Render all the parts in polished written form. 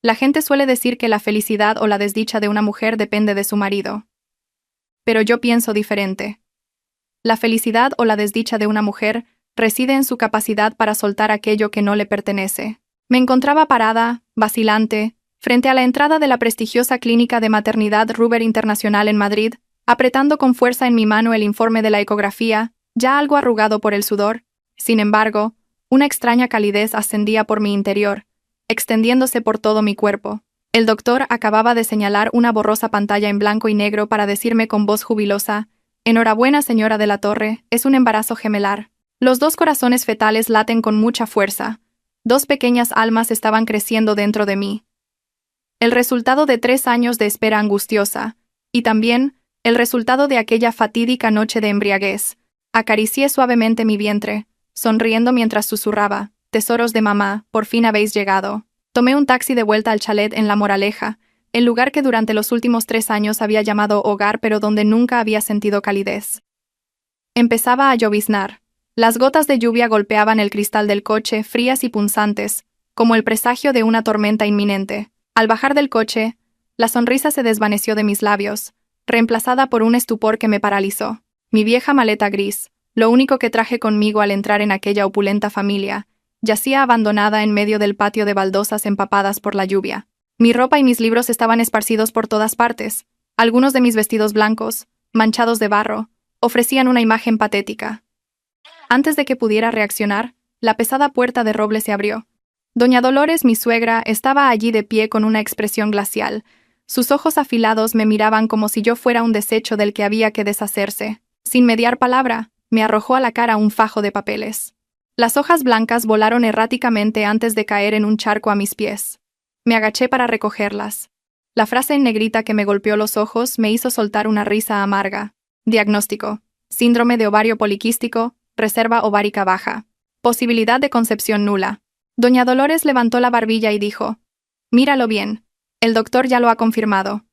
La gente suele decir que la felicidad o la desdicha de una mujer depende de su marido. Pero yo pienso diferente. La felicidad o la desdicha de una mujer reside en su capacidad para soltar aquello que no le pertenece. Me encontraba parada, vacilante, frente a la entrada de la prestigiosa clínica de maternidad Ruber Internacional en Madrid, apretando con fuerza en mi mano el informe de la ecografía, ya algo arrugado por el sudor. Sin embargo, una extraña calidez ascendía por mi interior, extendiéndose por todo mi cuerpo. El doctor acababa de señalar una borrosa pantalla en blanco y negro para decirme con voz jubilosa: «Enhorabuena, señora de la Torre, es un embarazo gemelar». Los dos corazones fetales laten con mucha fuerza. Dos pequeñas almas estaban creciendo dentro de mí. El resultado de 3 años de espera angustiosa, y también el resultado de aquella fatídica noche de embriaguez. Acaricié suavemente mi vientre, sonriendo mientras susurraba: «Tesoros de mamá, por fin habéis llegado». Tomé un taxi de vuelta al chalet en La Moraleja, el lugar que durante los últimos 3 años había llamado hogar pero donde nunca había sentido calidez. Empezaba a lloviznar. Las gotas de lluvia golpeaban el cristal del coche, frías y punzantes, como el presagio de una tormenta inminente. Al bajar del coche, la sonrisa se desvaneció de mis labios, reemplazada por un estupor que me paralizó. Mi vieja maleta gris, lo único que traje conmigo al entrar en aquella opulenta familia, yacía abandonada en medio del patio de baldosas empapadas por la lluvia. Mi ropa y mis libros estaban esparcidos por todas partes. Algunos de mis vestidos blancos, manchados de barro, ofrecían una imagen patética. Antes de que pudiera reaccionar, la pesada puerta de roble se abrió. Doña Dolores, mi suegra, estaba allí de pie con una expresión glacial. Sus ojos afilados me miraban como si yo fuera un desecho del que había que deshacerse. Sin mediar palabra, me arrojó a la cara un fajo de papeles. Las hojas blancas volaron erráticamente antes de caer en un charco a mis pies. Me agaché para recogerlas. La frase en negrita que me golpeó los ojos me hizo soltar una risa amarga. Diagnóstico: síndrome de ovario poliquístico, reserva ovárica baja. Posibilidad de concepción nula. Doña Dolores levantó la barbilla y dijo: «Míralo bien. El doctor ya lo ha confirmado.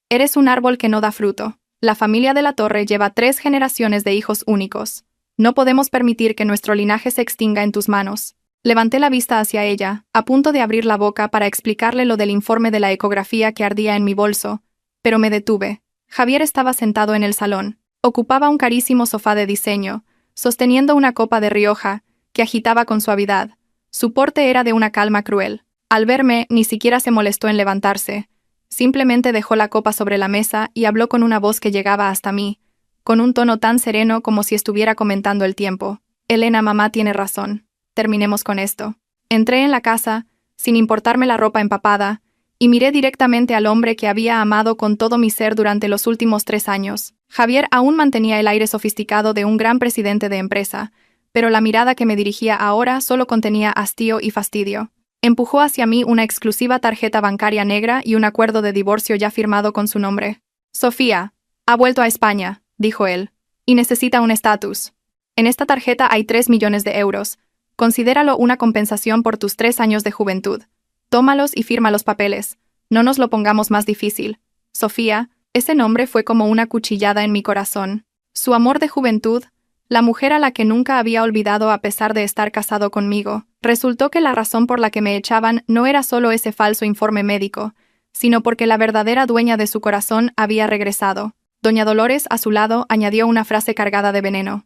Eres un árbol que no da fruto. La familia de la Torre lleva 3 generaciones de hijos únicos. No podemos permitir que nuestro linaje se extinga en tus manos». Levanté la vista hacia ella, a punto de abrir la boca para explicarle lo del informe de la ecografía que ardía en mi bolso, pero me detuve. Javier estaba sentado en el salón. Ocupaba un carísimo sofá de diseño, sosteniendo una copa de Rioja, que agitaba con suavidad. Su porte era de una calma cruel. Al verme, ni siquiera se molestó en levantarse. Simplemente dejó la copa sobre la mesa y habló con una voz que llegaba hasta mí, con un tono tan sereno como si estuviera comentando el tiempo. «Elena, mamá tiene razón. Terminemos con esto». Entré en la casa, sin importarme la ropa empapada, y miré directamente al hombre que había amado con todo mi ser durante los últimos 3 años. Javier aún mantenía el aire sofisticado de un gran presidente de empresa, pero la mirada que me dirigía ahora solo contenía hastío y fastidio. Empujó hacia mí una exclusiva tarjeta bancaria negra y un acuerdo de divorcio ya firmado con su nombre. «Sofía ha vuelto a España», dijo él, «y necesita un estatus. En esta tarjeta hay 3 millones de euros. Considéralo una compensación por tus 3 años de juventud. Tómalos y firma los papeles. No nos lo pongamos más difícil». Sofía, ese nombre fue como una cuchillada en mi corazón. Su amor de juventud, la mujer a la que nunca había olvidado a pesar de estar casado conmigo. Resultó que la razón por la que me echaban no era solo ese falso informe médico, sino porque la verdadera dueña de su corazón había regresado. Doña Dolores, a su lado, añadió una frase cargada de veneno: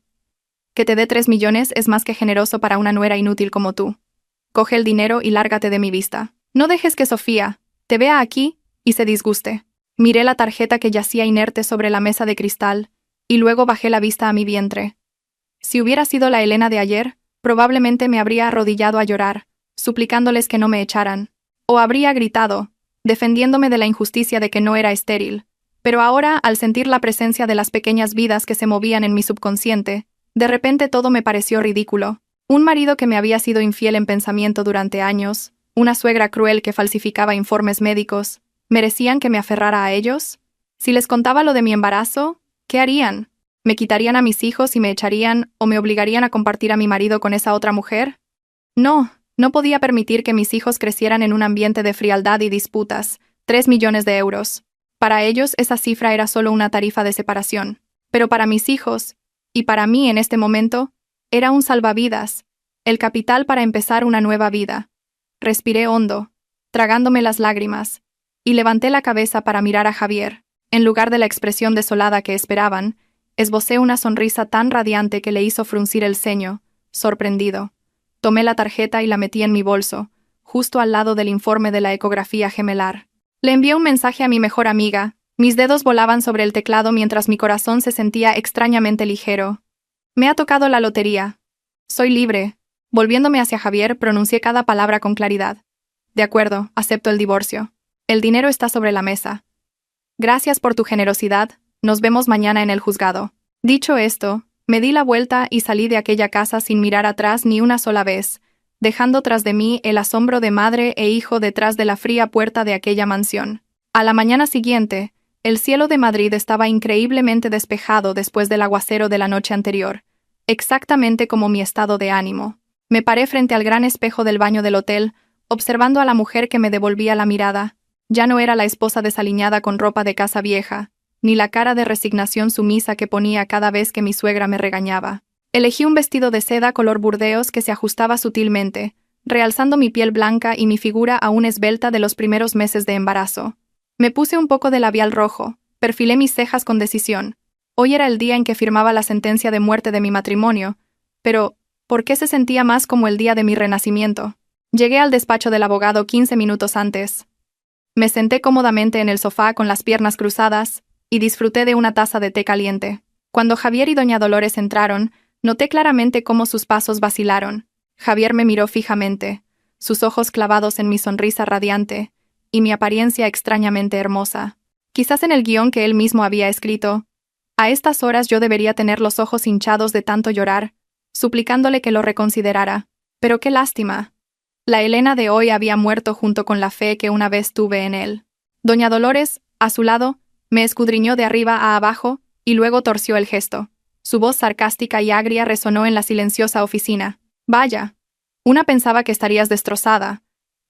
«Que te dé 3 millones es más que generoso para una nuera inútil como tú. Coge el dinero y lárgate de mi vista. No dejes que Sofía te vea aquí y se disguste». Miré la tarjeta que yacía inerte sobre la mesa de cristal, y luego bajé la vista a mi vientre. Si hubiera sido la Elena de ayer, probablemente me habría arrodillado a llorar, suplicándoles que no me echaran. O habría gritado, defendiéndome de la injusticia de que no era estéril. Pero ahora, al sentir la presencia de las pequeñas vidas que se movían en mi subconsciente, de repente todo me pareció ridículo. Un marido que me había sido infiel en pensamiento durante años, una suegra cruel que falsificaba informes médicos, ¿merecían que me aferrara a ellos? Si les contaba lo de mi embarazo, ¿qué harían? ¿Me quitarían a mis hijos y me echarían o me obligarían a compartir a mi marido con esa otra mujer? No, no podía permitir que mis hijos crecieran en un ambiente de frialdad y disputas. 3 millones de euros. Para ellos esa cifra era solo una tarifa de separación. Pero para mis hijos, y para mí en este momento, era un salvavidas, el capital para empezar una nueva vida. Respiré hondo. tragándome las lágrimas, y levanté la cabeza para mirar a Javier. En lugar de la expresión desolada que esperaban, esbocé una sonrisa tan radiante que le hizo fruncir el ceño, sorprendido. Tomé la tarjeta y la metí en mi bolso, justo al lado del informe de la ecografía gemelar. Le envié un mensaje a mi mejor amiga. Mis dedos volaban sobre el teclado mientras mi corazón se sentía extrañamente ligero. Me ha tocado la lotería. Soy libre. Volviéndome hacia Javier, pronuncié cada palabra con claridad. De acuerdo, acepto el divorcio. El dinero está sobre la mesa. Gracias por tu generosidad. Nos vemos mañana en el juzgado. Dicho esto, me di la vuelta y salí de aquella casa sin mirar atrás ni una sola vez, dejando tras de mí el asombro de madre e hijo detrás de la fría puerta de aquella mansión. A la mañana siguiente, el cielo de Madrid estaba increíblemente despejado después del aguacero de la noche anterior, exactamente como mi estado de ánimo. Me paré frente al gran espejo del baño del hotel, observando a la mujer que me devolvía la mirada. Ya no era la esposa desaliñada con ropa de casa vieja, ni la cara de resignación sumisa que ponía cada vez que mi suegra me regañaba. Elegí un vestido de seda color burdeos que se ajustaba sutilmente, realzando mi piel blanca y mi figura aún esbelta de los primeros meses de embarazo. Me puse un poco de labial rojo, perfilé mis cejas con decisión. Hoy era el día en que firmaba la sentencia de muerte de mi matrimonio, pero ¿por qué se sentía más como el día de mi renacimiento? Llegué al despacho del abogado 15 minutos antes. Me senté cómodamente en el sofá con las piernas cruzadas y disfruté de una taza de té caliente. Cuando Javier y doña Dolores entraron, noté claramente cómo sus pasos vacilaron. Javier me miró fijamente, sus ojos clavados en mi sonrisa radiante y mi apariencia extrañamente hermosa. Quizás en el guión que él mismo había escrito, a estas horas yo debería tener los ojos hinchados de tanto llorar, suplicándole que lo reconsiderara. Pero qué lástima. La Elena de hoy había muerto junto con la fe que una vez tuve en él. Doña Dolores, a su lado, me escudriñó de arriba a abajo y luego torció el gesto. Su voz sarcástica y agria resonó en la silenciosa oficina. Vaya, una pensaba que estarías destrozada,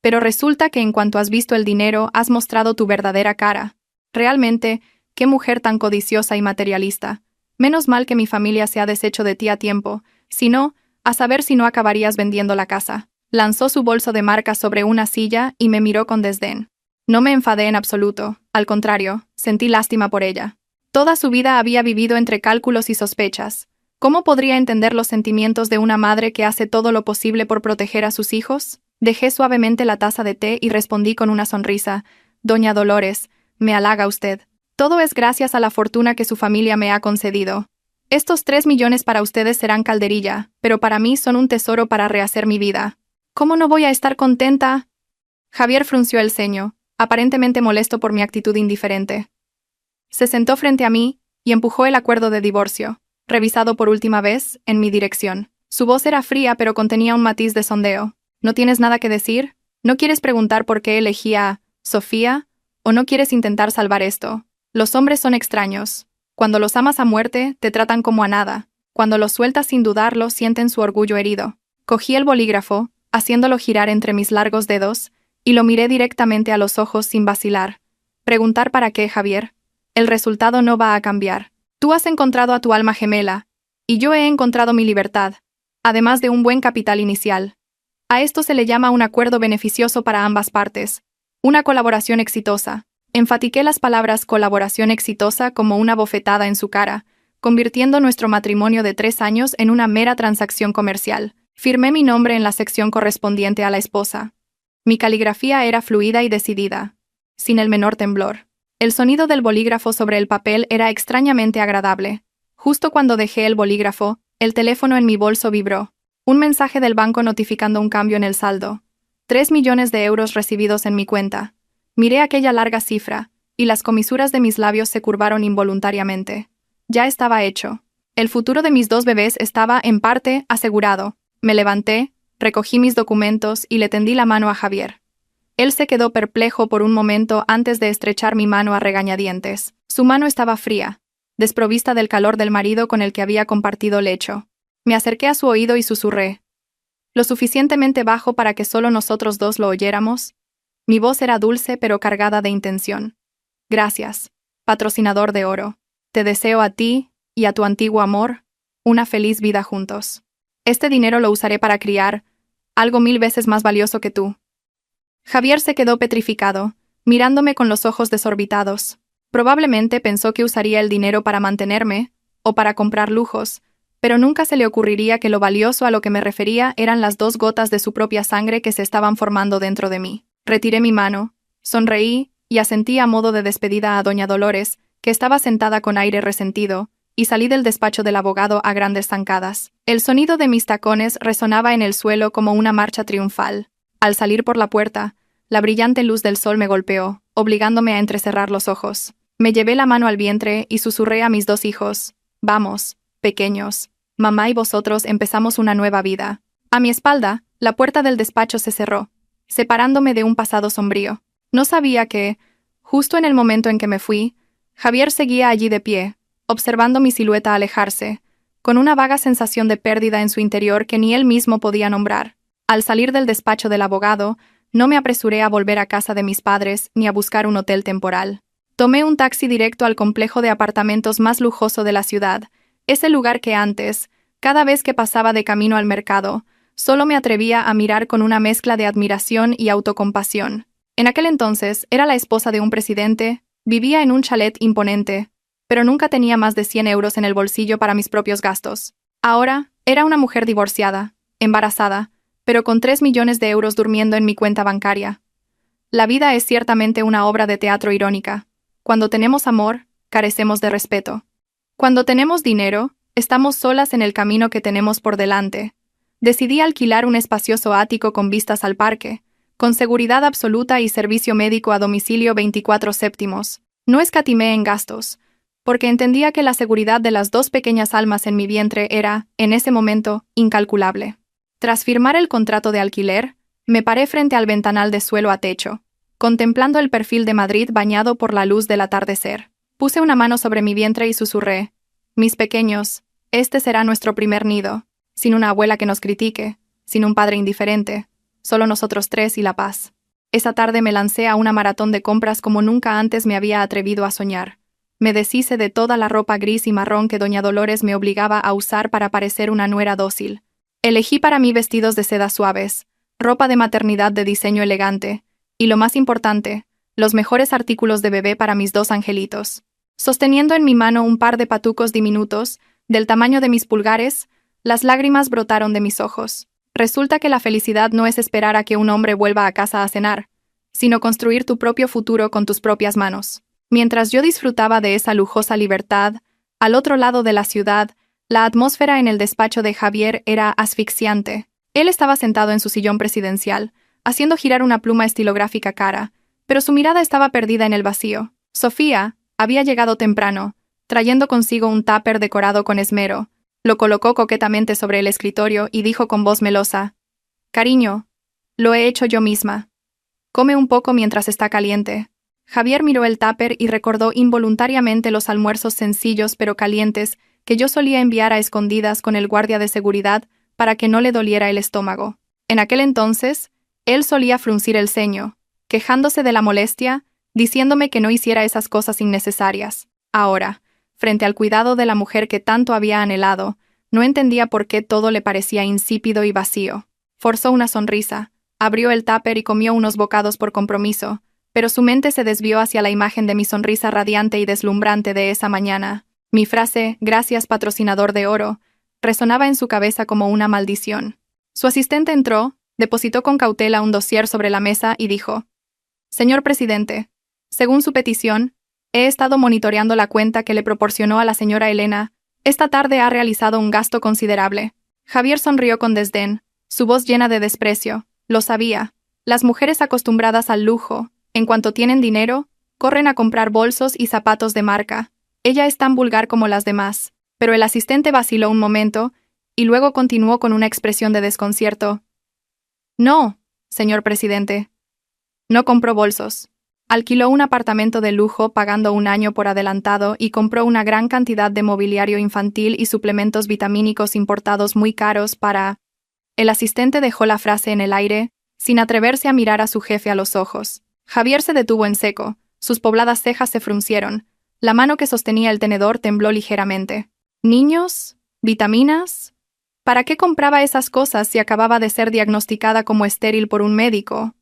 pero resulta que en cuanto has visto el dinero has mostrado tu verdadera cara. Realmente, qué mujer tan codiciosa y materialista. Menos mal que mi familia se ha deshecho de ti a tiempo, si no, a saber si no acabarías vendiendo la casa. Lanzó su bolso de marca sobre una silla y me miró con desdén. No me enfadé en absoluto, al contrario, sentí lástima por ella. Toda su vida había vivido entre cálculos y sospechas. ¿Cómo podría entender los sentimientos de una madre que hace todo lo posible por proteger a sus hijos? Dejé suavemente la taza de té y respondí con una sonrisa. Doña Dolores, me halaga usted. Todo es gracias a la fortuna que su familia me ha concedido. Estos 3 millones para ustedes serán calderilla, pero para mí son un tesoro para rehacer mi vida. ¿Cómo no voy a estar contenta? Javier frunció el ceño, aparentemente molesto por mi actitud indiferente. Se sentó frente a mí y empujó el acuerdo de divorcio, revisado por última vez, en mi dirección. Su voz era fría pero contenía un matiz de sondeo. ¿No tienes nada que decir? ¿No quieres preguntar por qué elegí a Sofía? ¿O no quieres intentar salvar esto? Los hombres son extraños. Cuando los amas a muerte, te tratan como a nada. Cuando los sueltas sin dudarlo, sienten su orgullo herido. Cogí el bolígrafo, haciéndolo girar entre mis largos dedos, y lo miré directamente a los ojos sin vacilar. ¿Preguntar para qué, Javier? El resultado no va a cambiar. Tú has encontrado a tu alma gemela, y yo he encontrado mi libertad, además de un buen capital inicial. A esto se le llama un acuerdo beneficioso para ambas partes, una colaboración exitosa. Enfatiqué las palabras colaboración exitosa como una bofetada en su cara, convirtiendo nuestro matrimonio de 3 años en una mera transacción comercial. Firmé mi nombre en la sección correspondiente a la esposa. Mi caligrafía era fluida y decidida, sin el menor temblor. El sonido del bolígrafo sobre el papel era extrañamente agradable. Justo cuando dejé el bolígrafo, el teléfono en mi bolso vibró. Un mensaje del banco notificando un cambio en el saldo. 3 millones de euros recibidos en mi cuenta. Miré aquella larga cifra, y las comisuras de mis labios se curvaron involuntariamente. Ya estaba hecho. El futuro de mis 2 bebés estaba, en parte, asegurado. Me levanté, recogí mis documentos y le tendí la mano a Javier. Él se quedó perplejo por un momento antes de estrechar mi mano a regañadientes. Su mano estaba fría, desprovista del calor del marido con el que había compartido lecho. Me acerqué a su oído y susurré. Lo suficientemente bajo para que solo nosotros dos lo oyéramos. Mi voz era dulce pero cargada de intención. Gracias, patrocinador de oro. Te deseo a ti y a tu antiguo amor una feliz vida juntos. Este dinero lo usaré para criar algo 1000 veces más valioso que tú. Javier se quedó petrificado, mirándome con los ojos desorbitados. Probablemente pensó que usaría el dinero para mantenerme, o para comprar lujos, pero nunca se le ocurriría que lo valioso a lo que me refería eran las 2 gotas de su propia sangre que se estaban formando dentro de mí. Retiré mi mano, sonreí y asentí a modo de despedida a doña Dolores, que estaba sentada con aire resentido, y salí del despacho del abogado a grandes zancadas. El sonido de mis tacones resonaba en el suelo como una marcha triunfal. Al salir por la puerta, la brillante luz del sol me golpeó, obligándome a entrecerrar los ojos. Me llevé la mano al vientre y susurré a mis 2 hijos: «Vamos, pequeños, mamá y vosotros empezamos una nueva vida». A mi espalda, la puerta del despacho se cerró, separándome de un pasado sombrío. No sabía que, justo en el momento en que me fui, Javier seguía allí de pie, observando mi silueta alejarse, con una vaga sensación de pérdida en su interior que ni él mismo podía nombrar. Al salir del despacho del abogado, no me apresuré a volver a casa de mis padres ni a buscar un hotel temporal. Tomé un taxi directo al complejo de apartamentos más lujoso de la ciudad, ese lugar que antes, cada vez que pasaba de camino al mercado, solo me atrevía a mirar con una mezcla de admiración y autocompasión. En aquel entonces era la esposa de un presidente, vivía en un chalet imponente, pero nunca tenía más de 100 euros en el bolsillo para mis propios gastos. Ahora, era una mujer divorciada, embarazada, pero con 3 millones de euros durmiendo en mi cuenta bancaria. La vida es ciertamente una obra de teatro irónica. Cuando tenemos amor, carecemos de respeto. Cuando tenemos dinero, estamos solas en el camino que tenemos por delante. Decidí alquilar un espacioso ático con vistas al parque, con seguridad absoluta y servicio médico a domicilio 24/7. No escatimé en gastos, porque entendía que la seguridad de las 2 pequeñas almas en mi vientre era, en ese momento, incalculable. Tras firmar el contrato de alquiler, me paré frente al ventanal de suelo a techo, contemplando el perfil de Madrid bañado por la luz del atardecer. Puse una mano sobre mi vientre y susurré: «Mis pequeños, este será nuestro primer nido, sin una abuela que nos critique, sin un padre indiferente, solo nosotros 3 y la paz». Esa tarde me lancé a una maratón de compras como nunca antes me había atrevido a soñar. Me deshice de toda la ropa gris y marrón que doña Dolores me obligaba a usar para parecer una nuera dócil. Elegí para mí vestidos de seda suaves, ropa de maternidad de diseño elegante, y lo más importante, los mejores artículos de bebé para mis 2 angelitos. Sosteniendo en mi mano un par de patucos diminutos, del tamaño de mis pulgares, las lágrimas brotaron de mis ojos. Resulta que la felicidad no es esperar a que un hombre vuelva a casa a cenar, sino construir tu propio futuro con tus propias manos. Mientras yo disfrutaba de esa lujosa libertad, al otro lado de la ciudad, la atmósfera en el despacho de Javier era asfixiante. Él estaba sentado en su sillón presidencial, haciendo girar una pluma estilográfica cara, pero su mirada estaba perdida en el vacío. Sofía había llegado temprano, trayendo consigo un tupper decorado con esmero. Lo colocó coquetamente sobre el escritorio y dijo con voz melosa: «Cariño, lo he hecho yo misma. Come un poco mientras está caliente». Javier miró el tupper y recordó involuntariamente los almuerzos sencillos pero calientes que yo solía enviar a escondidas con el guardia de seguridad para que no le doliera el estómago. En aquel entonces, él solía fruncir el ceño, quejándose de la molestia, diciéndome que no hiciera esas cosas innecesarias. Ahora, frente al cuidado de la mujer que tanto había anhelado, no entendía por qué todo le parecía insípido y vacío. Forzó una sonrisa, abrió el tupper y comió unos bocados por compromiso, pero su mente se desvió hacia la imagen de mi sonrisa radiante y deslumbrante de esa mañana. Mi frase, «Gracias, patrocinador de oro», resonaba en su cabeza como una maldición. Su asistente entró, depositó con cautela un dossier sobre la mesa y dijo: «Señor presidente, según su petición, he estado monitoreando la cuenta que le proporcionó a la señora Elena. Esta tarde ha realizado un gasto considerable». Javier sonrió con desdén, su voz llena de desprecio. Lo sabía. Las mujeres acostumbradas al lujo, en cuanto tienen dinero, corren a comprar bolsos y zapatos de marca. Ella es tan vulgar como las demás. Pero el asistente vaciló un momento, y luego continuó con una expresión de desconcierto: «No, señor presidente. No compró bolsos. Alquiló un apartamento de lujo pagando un año por adelantado y compró una gran cantidad de mobiliario infantil y suplementos vitamínicos importados muy caros para...». El asistente dejó la frase en el aire, sin atreverse a mirar a su jefe a los ojos. Javier se detuvo en seco, sus pobladas cejas se fruncieron, la mano que sostenía el tenedor tembló ligeramente. ¿Niños? ¿Vitaminas? ¿Para qué compraba esas cosas si acababa de ser diagnosticada como estéril por un médico?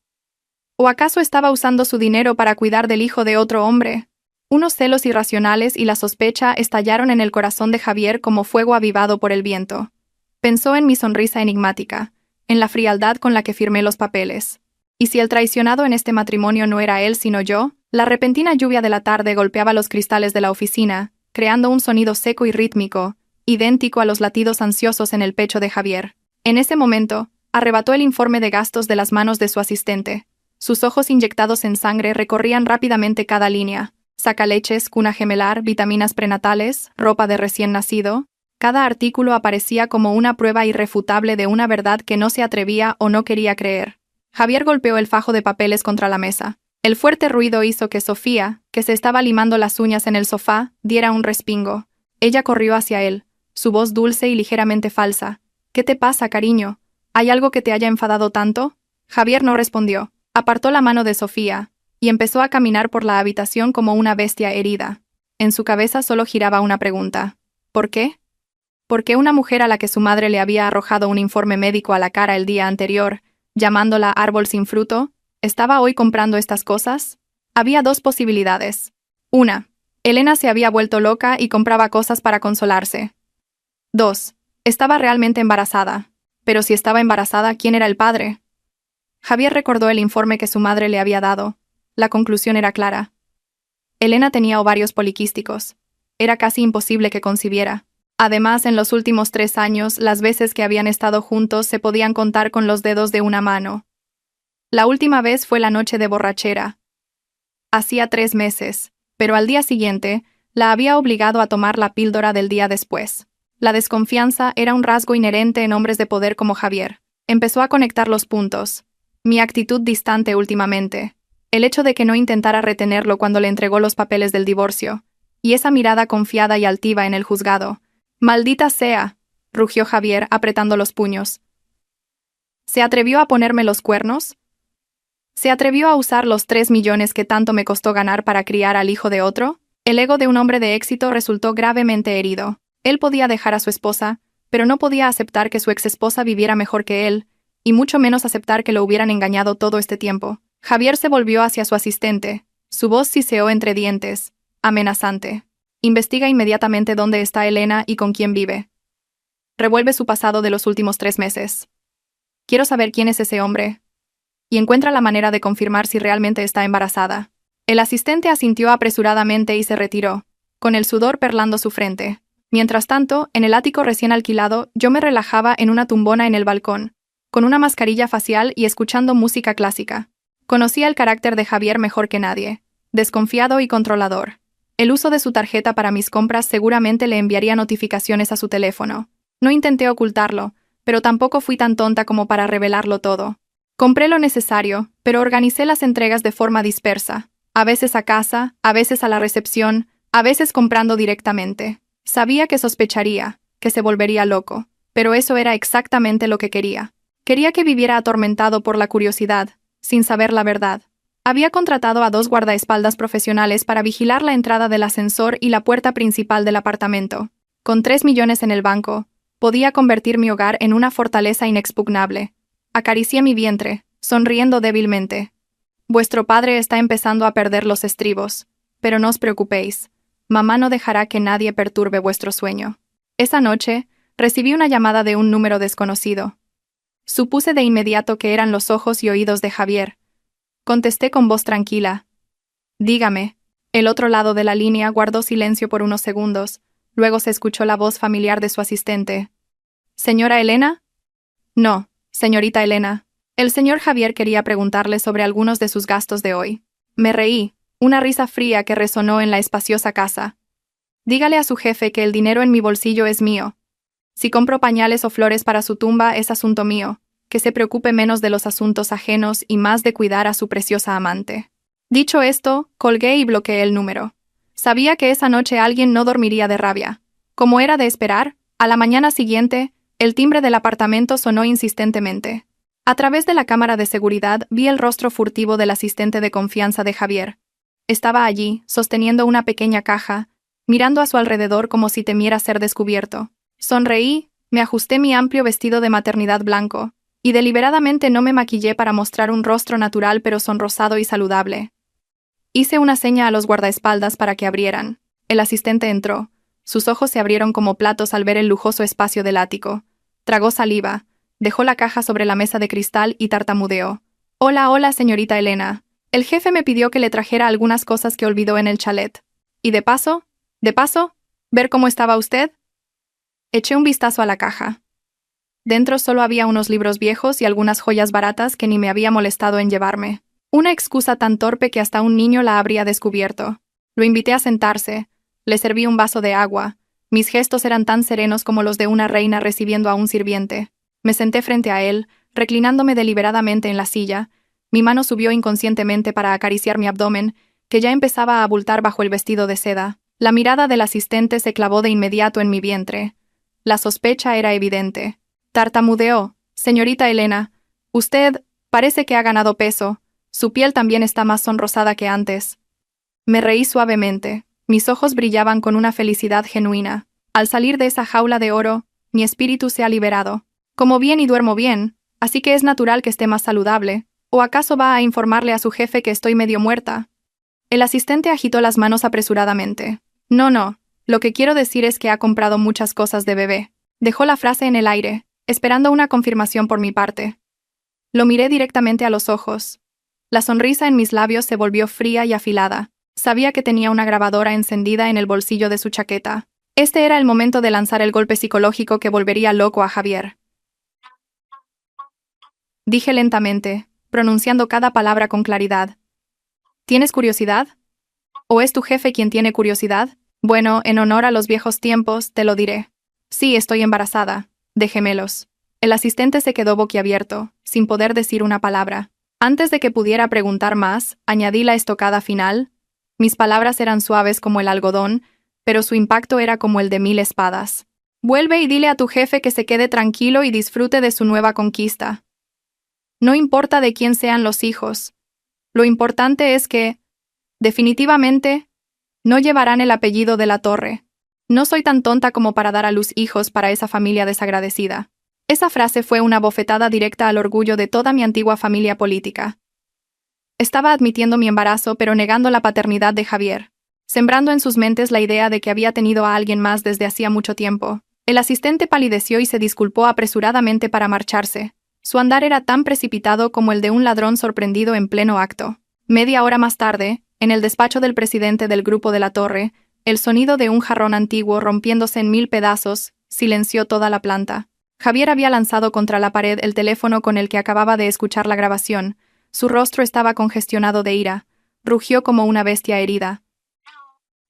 ¿O acaso estaba usando su dinero para cuidar del hijo de otro hombre? Unos celos irracionales y la sospecha estallaron en el corazón de Javier como fuego avivado por el viento. Pensó en mi sonrisa enigmática, en la frialdad con la que firmé los papeles. ¿Y si el traicionado en este matrimonio no era él sino yo? La repentina lluvia de la tarde golpeaba los cristales de la oficina, creando un sonido seco y rítmico, idéntico a los latidos ansiosos en el pecho de Javier. En ese momento, arrebató el informe de gastos de las manos de su asistente. Sus ojos inyectados en sangre recorrían rápidamente cada línea. Sacaleches, cuna gemelar, vitaminas prenatales, ropa de recién nacido. Cada artículo aparecía como una prueba irrefutable de una verdad que no se atrevía o no quería creer. Javier golpeó el fajo de papeles contra la mesa. El fuerte ruido hizo que Sofía, que se estaba limando las uñas en el sofá, diera un respingo. Ella corrió hacia él, su voz dulce y ligeramente falsa. «¿Qué te pasa, cariño? ¿Hay algo que te haya enfadado tanto?» Javier no respondió. Apartó la mano de Sofía y empezó a caminar por la habitación como una bestia herida. En su cabeza solo giraba una pregunta. ¿Por qué? ¿Por qué una mujer a la que su madre le había arrojado un informe médico a la cara el día anterior, llamándola árbol sin fruto, estaba hoy comprando estas cosas? Había dos posibilidades. Una, Elena se había vuelto loca y compraba cosas para consolarse. 2. Estaba realmente embarazada. Pero si estaba embarazada, ¿quién era el padre? Javier recordó el informe que su madre le había dado. La conclusión era clara. Elena tenía ovarios poliquísticos. Era casi imposible que concibiera. Además, en los últimos 3 años, las veces que habían estado juntos se podían contar con los dedos de una mano. La última vez fue la noche de borrachera. Hacía 3 meses, pero al día siguiente, la había obligado a tomar la píldora del día después. La desconfianza era un rasgo inherente en hombres de poder como Javier. Empezó a conectar los puntos. Mi actitud distante últimamente. El hecho de que no intentara retenerlo cuando le entregó los papeles del divorcio. Y esa mirada confiada y altiva en el juzgado. «¡Maldita sea!», rugió Javier apretando los puños. ¿Se atrevió a ponerme los cuernos? ¿Se atrevió a usar los 3 millones que tanto me costó ganar para criar al hijo de otro? El ego de un hombre de éxito resultó gravemente herido. Él podía dejar a su esposa, pero no podía aceptar que su exesposa viviera mejor que él, y mucho menos aceptar que lo hubieran engañado todo este tiempo. Javier se volvió hacia su asistente. Su voz siseó entre dientes, amenazante. «Investiga inmediatamente dónde está Elena y con quién vive. Revuelve su pasado de los últimos 3 meses. Quiero saber quién es ese hombre. Y encuentra la manera de confirmar si realmente está embarazada». El asistente asintió apresuradamente y se retiró, con el sudor perlando su frente. Mientras tanto, en el ático recién alquilado, yo me relajaba en una tumbona en el balcón, con una mascarilla facial y escuchando música clásica. Conocía el carácter de Javier mejor que nadie, desconfiado y controlador. El uso de su tarjeta para mis compras seguramente le enviaría notificaciones a su teléfono. No intenté ocultarlo, pero tampoco fui tan tonta como para revelarlo todo. Compré lo necesario, pero organicé las entregas de forma dispersa, a veces a casa, a veces a la recepción, a veces comprando directamente. Sabía que sospecharía, que se volvería loco, pero eso era exactamente lo que quería. Quería que viviera atormentado por la curiosidad, sin saber la verdad. Había contratado a 2 guardaespaldas profesionales para vigilar la entrada del ascensor y la puerta principal del apartamento. Con 3 millones en el banco, podía convertir mi hogar en una fortaleza inexpugnable. Acaricié mi vientre, sonriendo débilmente. «Vuestro padre está empezando a perder los estribos, pero no os preocupéis. Mamá no dejará que nadie perturbe vuestro sueño». Esa noche, recibí una llamada de un número desconocido. Supuse de inmediato que eran los ojos y oídos de Javier. Contesté con voz tranquila. «Dígame». El otro lado de la línea guardó silencio por unos segundos, luego se escuchó la voz familiar de su asistente. «¿Señora Elena?» «No, señorita Elena». El señor Javier quería preguntarle sobre algunos de sus gastos de hoy. Me reí, una risa fría que resonó en la espaciosa casa. «Dígale a su jefe que el dinero en mi bolsillo es mío. Si compro pañales o flores para su tumba es asunto mío, que se preocupe menos de los asuntos ajenos y más de cuidar a su preciosa amante». Dicho esto, colgué y bloqueé el número. Sabía que esa noche alguien no dormiría de rabia. Como era de esperar, a la mañana siguiente, el timbre del apartamento sonó insistentemente. A través de la cámara de seguridad vi el rostro furtivo del asistente de confianza de Javier. Estaba allí, sosteniendo una pequeña caja, mirando a su alrededor como si temiera ser descubierto. Sonreí, me ajusté mi amplio vestido de maternidad blanco, Y deliberadamente no me maquillé para mostrar un rostro natural pero sonrosado y saludable. Hice una seña a los guardaespaldas para que abrieran. El asistente entró. Sus ojos se abrieron como platos al ver el lujoso espacio del ático. Tragó saliva, dejó la caja sobre la mesa de cristal y tartamudeó. Hola, hola, señorita Elena. El jefe me pidió que le trajera algunas cosas que olvidó en el chalet. Y de paso, ver cómo estaba usted. Eché un vistazo a la caja. Dentro solo había unos libros viejos y algunas joyas baratas que ni me había molestado en llevarme. Una excusa tan torpe que hasta un niño la habría descubierto. Lo invité a sentarse. Le serví un vaso de agua. Mis gestos eran tan serenos como los de una reina recibiendo a un sirviente. Me senté frente a él, reclinándome deliberadamente en la silla. Mi mano subió inconscientemente para acariciar mi abdomen, que ya empezaba a abultar bajo el vestido de seda. La mirada del asistente se clavó de inmediato en mi vientre. La sospecha era evidente. Tartamudeó. Señorita Elena, usted parece que ha ganado peso. Su piel también está más sonrosada que antes. Me reí suavemente. Mis ojos brillaban con una felicidad genuina. Al salir de esa jaula de oro, mi espíritu se ha liberado. Como bien y duermo bien, así que es natural que esté más saludable. ¿O acaso va a informarle a su jefe que estoy medio muerta? El asistente agitó las manos apresuradamente. No, lo que quiero decir es que ha comprado muchas cosas de bebé. Dejó la frase en el aire, esperando una confirmación por mi parte. Lo miré directamente a los ojos. La sonrisa en mis labios se volvió fría y afilada. Sabía que tenía una grabadora encendida en el bolsillo de su chaqueta. Este era el momento de lanzar el golpe psicológico que volvería loco a Javier. Dije lentamente, pronunciando cada palabra con claridad. ¿Tienes curiosidad? ¿O es tu jefe quien tiene curiosidad? Bueno, en honor a los viejos tiempos, te lo diré. Sí, estoy embarazada, de gemelos. El asistente se quedó boquiabierto, sin poder decir una palabra. Antes de que pudiera preguntar más, añadí la estocada final. Mis palabras eran suaves como el algodón, pero su impacto era como el de 1000 espadas. Vuelve y dile a tu jefe que se quede tranquilo y disfrute de su nueva conquista. No importa de quién sean los hijos. Lo importante es que, definitivamente, no llevarán el apellido de la Torre. No soy tan tonta como para dar a luz hijos para esa familia desagradecida. Esa frase fue una bofetada directa al orgullo de toda mi antigua familia política. Estaba admitiendo mi embarazo, pero negando la paternidad de Javier, sembrando en sus mentes la idea de que había tenido a alguien más desde hacía mucho tiempo. El asistente palideció y se disculpó apresuradamente para marcharse. Su andar era tan precipitado como el de un ladrón sorprendido en pleno acto. Media hora más tarde, en el despacho del presidente del Grupo de la Torre, el sonido de un jarrón antiguo rompiéndose en 1000 pedazos silenció toda la planta. Javier había lanzado contra la pared el teléfono con el que acababa de escuchar la grabación. Su rostro estaba congestionado de ira. Rugió como una bestia herida.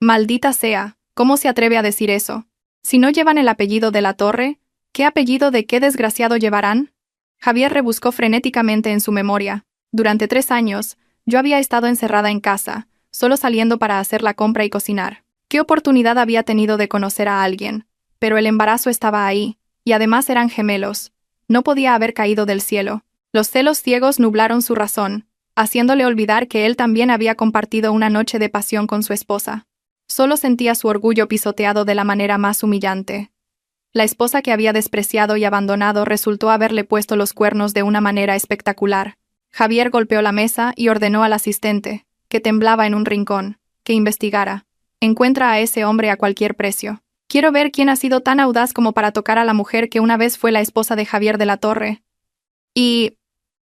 Maldita sea, ¿cómo se atreve a decir eso? Si no llevan el apellido de la Torre, ¿qué apellido de qué desgraciado llevarán? Javier rebuscó frenéticamente en su memoria. Durante 3 años, yo había estado encerrada en casa, solo saliendo para hacer la compra y cocinar. ¿Qué oportunidad había tenido de conocer a alguien? Pero el embarazo estaba ahí, y además eran gemelos. No podía haber caído del cielo. Los celos ciegos nublaron su razón, haciéndole olvidar que él también había compartido una noche de pasión con su esposa. Solo sentía su orgullo pisoteado de la manera más humillante. La esposa que había despreciado y abandonado resultó haberle puesto los cuernos de una manera espectacular. Javier golpeó la mesa y ordenó al asistente, que temblaba en un rincón, que investigara. Encuentra a ese hombre a cualquier precio. Quiero ver quién ha sido tan audaz como para tocar a la mujer que una vez fue la esposa de Javier de la Torre. Y...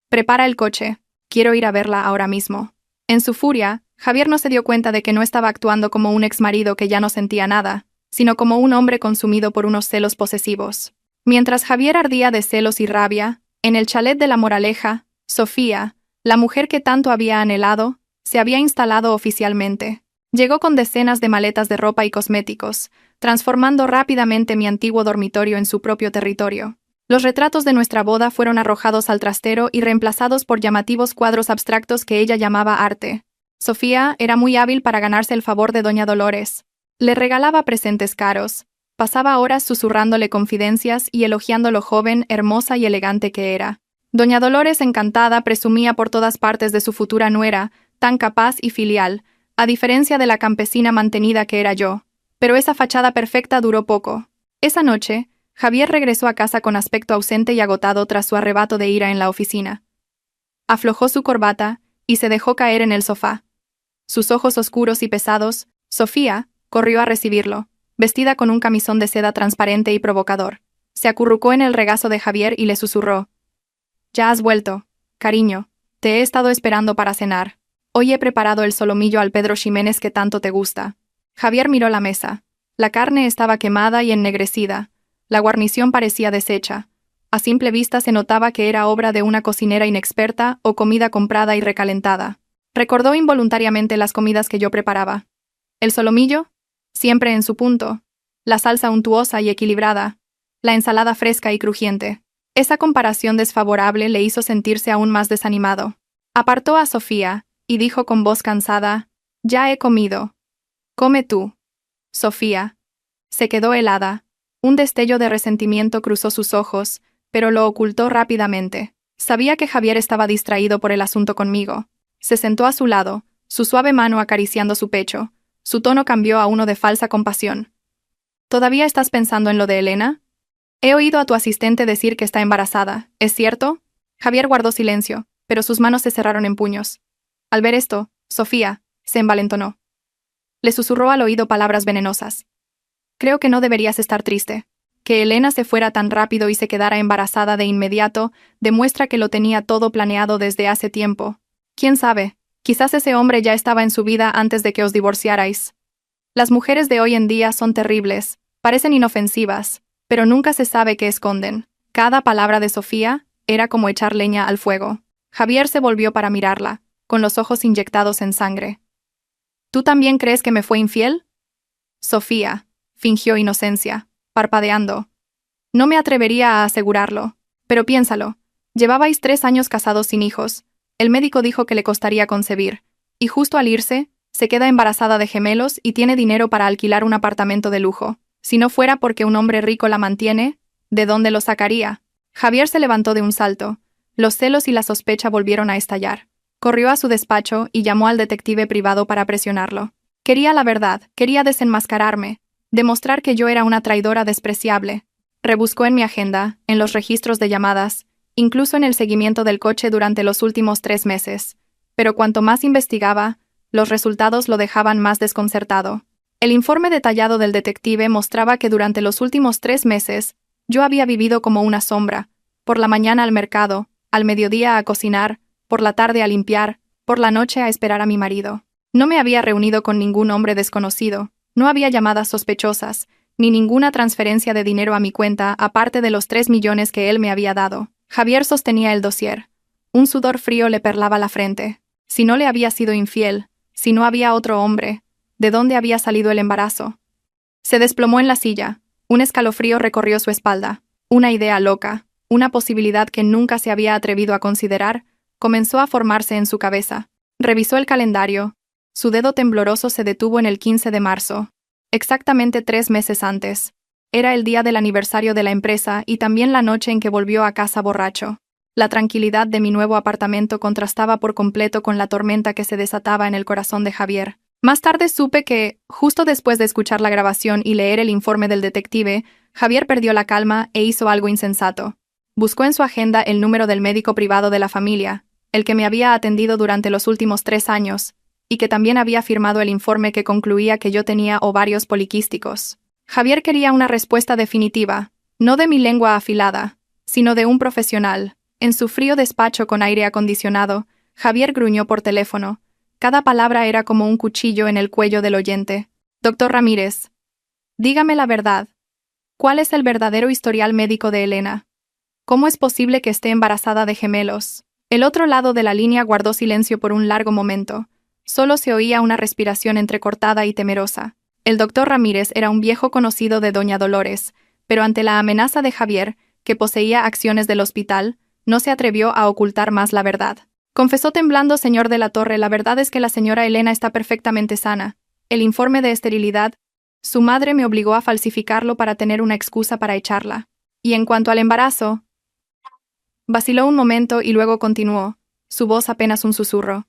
prepara el coche. Quiero ir a verla ahora mismo. En su furia, Javier no se dio cuenta de que no estaba actuando como un exmarido que ya no sentía nada, sino como un hombre consumido por unos celos posesivos. Mientras Javier ardía de celos y rabia, en el chalet de La Moraleja, Sofía, la mujer que tanto había anhelado, se había instalado oficialmente. Llegó con decenas de maletas de ropa y cosméticos, transformando rápidamente mi antiguo dormitorio en su propio territorio. Los retratos de nuestra boda fueron arrojados al trastero y reemplazados por llamativos cuadros abstractos que ella llamaba arte. Sofía era muy hábil para ganarse el favor de doña Dolores. Le regalaba presentes caros, pasaba horas susurrándole confidencias y elogiando lo joven, hermosa y elegante que era. Doña Dolores, encantada, presumía por todas partes de su futura nuera, tan capaz y filial, a diferencia de la campesina mantenida que era yo. Pero esa fachada perfecta duró poco. Esa noche, Javier regresó a casa con aspecto ausente y agotado tras su arrebato de ira en la oficina. Aflojó su corbata y se dejó caer en el sofá. Sus ojos oscuros y pesados, Sofía, corrió a recibirlo, vestida con un camisón de seda transparente y provocador. Se acurrucó en el regazo de Javier y le susurró. «Ya has vuelto, cariño. Te he estado esperando para cenar. Hoy he preparado el solomillo al Pedro Ximénez que tanto te gusta». Javier miró la mesa. La carne estaba quemada y ennegrecida. La guarnición parecía deshecha. A simple vista se notaba que era obra de una cocinera inexperta o comida comprada y recalentada. Recordó involuntariamente las comidas que yo preparaba. El solomillo, siempre en su punto. La salsa untuosa y equilibrada. La ensalada fresca y crujiente. Esa comparación desfavorable le hizo sentirse aún más desanimado. Apartó a Sofía y dijo con voz cansada: «Ya he comido. Come tú». Sofía se quedó helada. Un destello de resentimiento cruzó sus ojos, pero lo ocultó rápidamente. Sabía que Javier estaba distraído por el asunto conmigo. Se sentó a su lado, su suave mano acariciando su pecho. Su tono cambió a uno de falsa compasión. «¿Todavía estás pensando en lo de Elena? He oído a tu asistente decir que está embarazada, ¿es cierto?» Javier guardó silencio, pero sus manos se cerraron en puños. Al ver esto, Sofía se envalentonó. Le susurró al oído palabras venenosas. «Creo que no deberías estar triste. Que Elena se fuera tan rápido y se quedara embarazada de inmediato demuestra que lo tenía todo planeado desde hace tiempo. ¿Quién sabe? Quizás ese hombre ya estaba en su vida antes de que os divorciarais. Las mujeres de hoy en día son terribles, parecen inofensivas, pero nunca se sabe qué esconden». Cada palabra de Sofía era como echar leña al fuego. Javier se volvió para mirarla, con los ojos inyectados en sangre. «¿Tú también crees que me fue infiel?» Sofía fingió inocencia, parpadeando. «No me atrevería a asegurarlo, pero piénsalo. Llevabais 3 años casados sin hijos. El médico dijo que le costaría concebir, y justo al irse, se queda embarazada de gemelos y tiene dinero para alquilar un apartamento de lujo. Si no fuera porque un hombre rico la mantiene, ¿de dónde lo sacaría?» Javier se levantó de un salto. Los celos y la sospecha volvieron a estallar. Corrió a su despacho y llamó al detective privado para presionarlo. Quería la verdad, quería desenmascararme, demostrar que yo era una traidora despreciable. Rebuscó en mi agenda, en los registros de llamadas, incluso en el seguimiento del coche durante los últimos 3 meses. Pero cuanto más investigaba, los resultados lo dejaban más desconcertado. El informe detallado del detective mostraba que durante los últimos 3 meses, yo había vivido como una sombra, por la mañana al mercado, al mediodía a cocinar, por la tarde a limpiar, por la noche a esperar a mi marido. No me había reunido con ningún hombre desconocido, no había llamadas sospechosas, ni ninguna transferencia de dinero a mi cuenta aparte de los 3 millones que él me había dado. Javier sostenía el dossier. Un sudor frío le perlaba la frente. Si no le había sido infiel, si no había otro hombre, ¿de dónde había salido el embarazo? Se desplomó en la silla. Un escalofrío recorrió su espalda. Una idea loca, una posibilidad que nunca se había atrevido a considerar, comenzó a formarse en su cabeza. Revisó el calendario. Su dedo tembloroso se detuvo en el 15 de marzo. Exactamente 3 meses antes. Era el día del aniversario de la empresa y también la noche en que volvió a casa borracho. La tranquilidad de mi nuevo apartamento contrastaba por completo con la tormenta que se desataba en el corazón de Javier. Más tarde supe que, justo después de escuchar la grabación y leer el informe del detective, Javier perdió la calma e hizo algo insensato. Buscó en su agenda el número del médico privado de la familia, el que me había atendido durante los últimos 3 años, y que también había firmado el informe que concluía que yo tenía ovarios poliquísticos. Javier quería una respuesta definitiva, no de mi lengua afilada, sino de un profesional. En su frío despacho con aire acondicionado, Javier gruñó por teléfono. Cada palabra era como un cuchillo en el cuello del oyente. «Doctor Ramírez, dígame la verdad. ¿Cuál es el verdadero historial médico de Elena? ¿Cómo es posible que esté embarazada de gemelos?» El otro lado de la línea guardó silencio por un largo momento. Solo se oía una respiración entrecortada y temerosa. El doctor Ramírez era un viejo conocido de doña Dolores, pero ante la amenaza de Javier, que poseía acciones del hospital, no se atrevió a ocultar más la verdad. Confesó temblando: «Señor de la Torre, la verdad es que la señora Elena está perfectamente sana. El informe de esterilidad, su madre me obligó a falsificarlo para tener una excusa para echarla. Y en cuanto al embarazo...» Vaciló un momento y luego continuó, su voz apenas un susurro.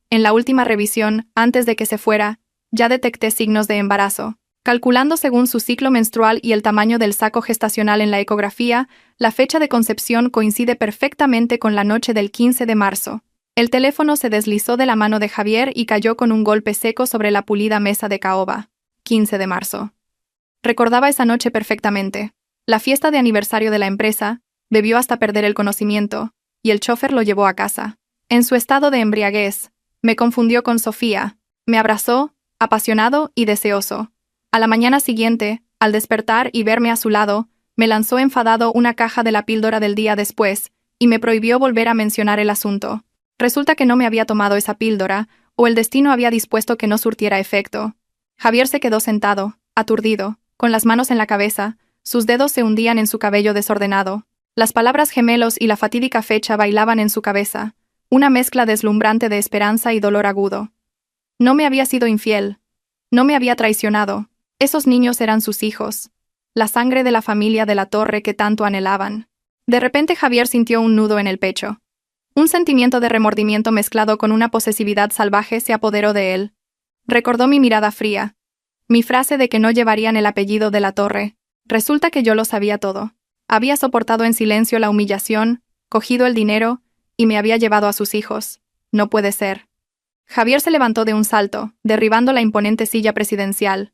«En la última revisión, antes de que se fuera, ya detecté signos de embarazo. Calculando según su ciclo menstrual y el tamaño del saco gestacional en la ecografía, la fecha de concepción coincide perfectamente con la noche del 15 de marzo. El teléfono se deslizó de la mano de Javier y cayó con un golpe seco sobre la pulida mesa de caoba. 15 de marzo. Recordaba esa noche perfectamente. La fiesta de aniversario de la empresa, bebió hasta perder el conocimiento, y el chofer lo llevó a casa. En su estado de embriaguez, me confundió con Sofía, me abrazó, apasionado y deseoso. A la mañana siguiente, al despertar y verme a su lado, me lanzó enfadado una caja de la píldora del día después, y me prohibió volver a mencionar el asunto. Resulta que no me había tomado esa píldora, o el destino había dispuesto que no surtiera efecto. Javier se quedó sentado, aturdido, con las manos en la cabeza, sus dedos se hundían en su cabello desordenado. Las palabras gemelos y la fatídica fecha bailaban en su cabeza, una mezcla deslumbrante de esperanza y dolor agudo. No me había sido infiel. No me había traicionado. Esos niños eran sus hijos. La sangre de la familia de la Torre que tanto anhelaban. De repente Javier sintió un nudo en el pecho. Un sentimiento de remordimiento mezclado con una posesividad salvaje se apoderó de él. Recordó mi mirada fría. Mi frase de que no llevarían el apellido de la Torre. Resulta que yo lo sabía todo. Había soportado en silencio la humillación, cogido el dinero, y me había llevado a sus hijos. No puede ser. Javier se levantó de un salto, derribando la imponente silla presidencial.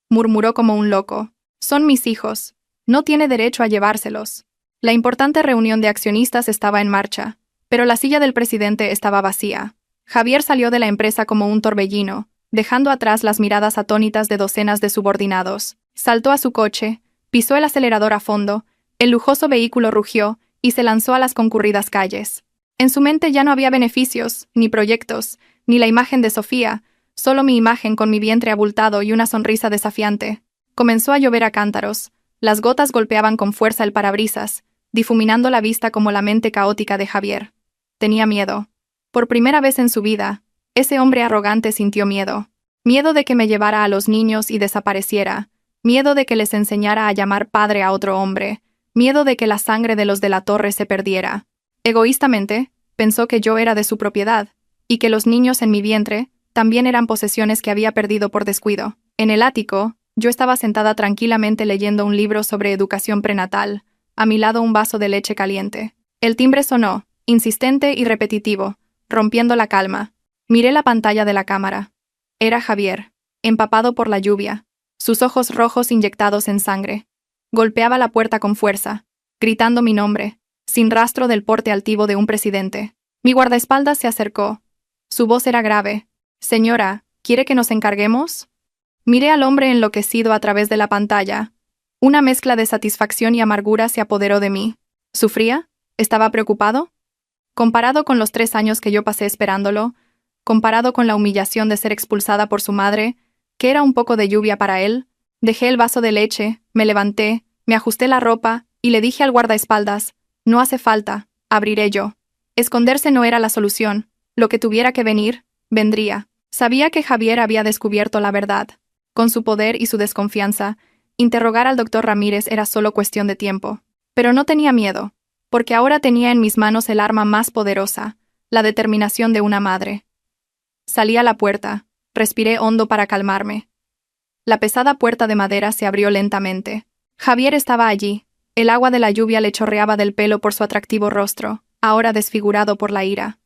Murmuró como un loco. Son mis hijos. No tiene derecho a llevárselos. La importante reunión de accionistas estaba en marcha, pero la silla del presidente estaba vacía. Javier salió de la empresa como un torbellino, dejando atrás las miradas atónitas de docenas de subordinados. Saltó a su coche, pisó el acelerador a fondo, el lujoso vehículo rugió y se lanzó a las concurridas calles. En su mente ya no había beneficios, ni proyectos, ni la imagen de Sofía, solo mi imagen con mi vientre abultado y una sonrisa desafiante. Comenzó a llover a cántaros, las gotas golpeaban con fuerza el parabrisas, difuminando la vista como la mente caótica de Javier. Tenía miedo. Por primera vez en su vida, ese hombre arrogante sintió miedo. Miedo de que me llevara a los niños y desapareciera. Miedo de que les enseñara a llamar padre a otro hombre. Miedo de que la sangre de los de la Torre se perdiera. Egoístamente, pensó que yo era de su propiedad, y que los niños en mi vientre también eran posesiones que había perdido por descuido. En el ático, yo estaba sentada tranquilamente leyendo un libro sobre educación prenatal, a mi lado un vaso de leche caliente. El timbre sonó, insistente y repetitivo, rompiendo la calma. Miré la pantalla de la cámara. Era Javier, empapado por la lluvia, sus ojos rojos inyectados en sangre. Golpeaba la puerta con fuerza, gritando mi nombre, sin rastro del porte altivo de un presidente. Mi guardaespaldas se acercó. Su voz era grave. «Señora, ¿quiere que nos encarguemos?» Miré al hombre enloquecido a través de la pantalla. Una mezcla de satisfacción y amargura se apoderó de mí. ¿Sufría? ¿Estaba preocupado? Comparado con los 3 años que yo pasé esperándolo, comparado con la humillación de ser expulsada por su madre, que era un poco de lluvia para él, dejé el vaso de leche, me levanté, me ajusté la ropa y le dije al guardaespaldas, «No hace falta, abriré yo». Esconderse no era la solución. Lo que tuviera que venir, vendría. Sabía que Javier había descubierto la verdad. Con su poder y su desconfianza, interrogar al doctor Ramírez era solo cuestión de tiempo. Pero no tenía miedo, porque ahora tenía en mis manos el arma más poderosa, la determinación de una madre. Salí a la puerta, respiré hondo para calmarme. La pesada puerta de madera se abrió lentamente. Javier estaba allí. El agua de la lluvia le chorreaba del pelo por su atractivo rostro, ahora desfigurado por la ira.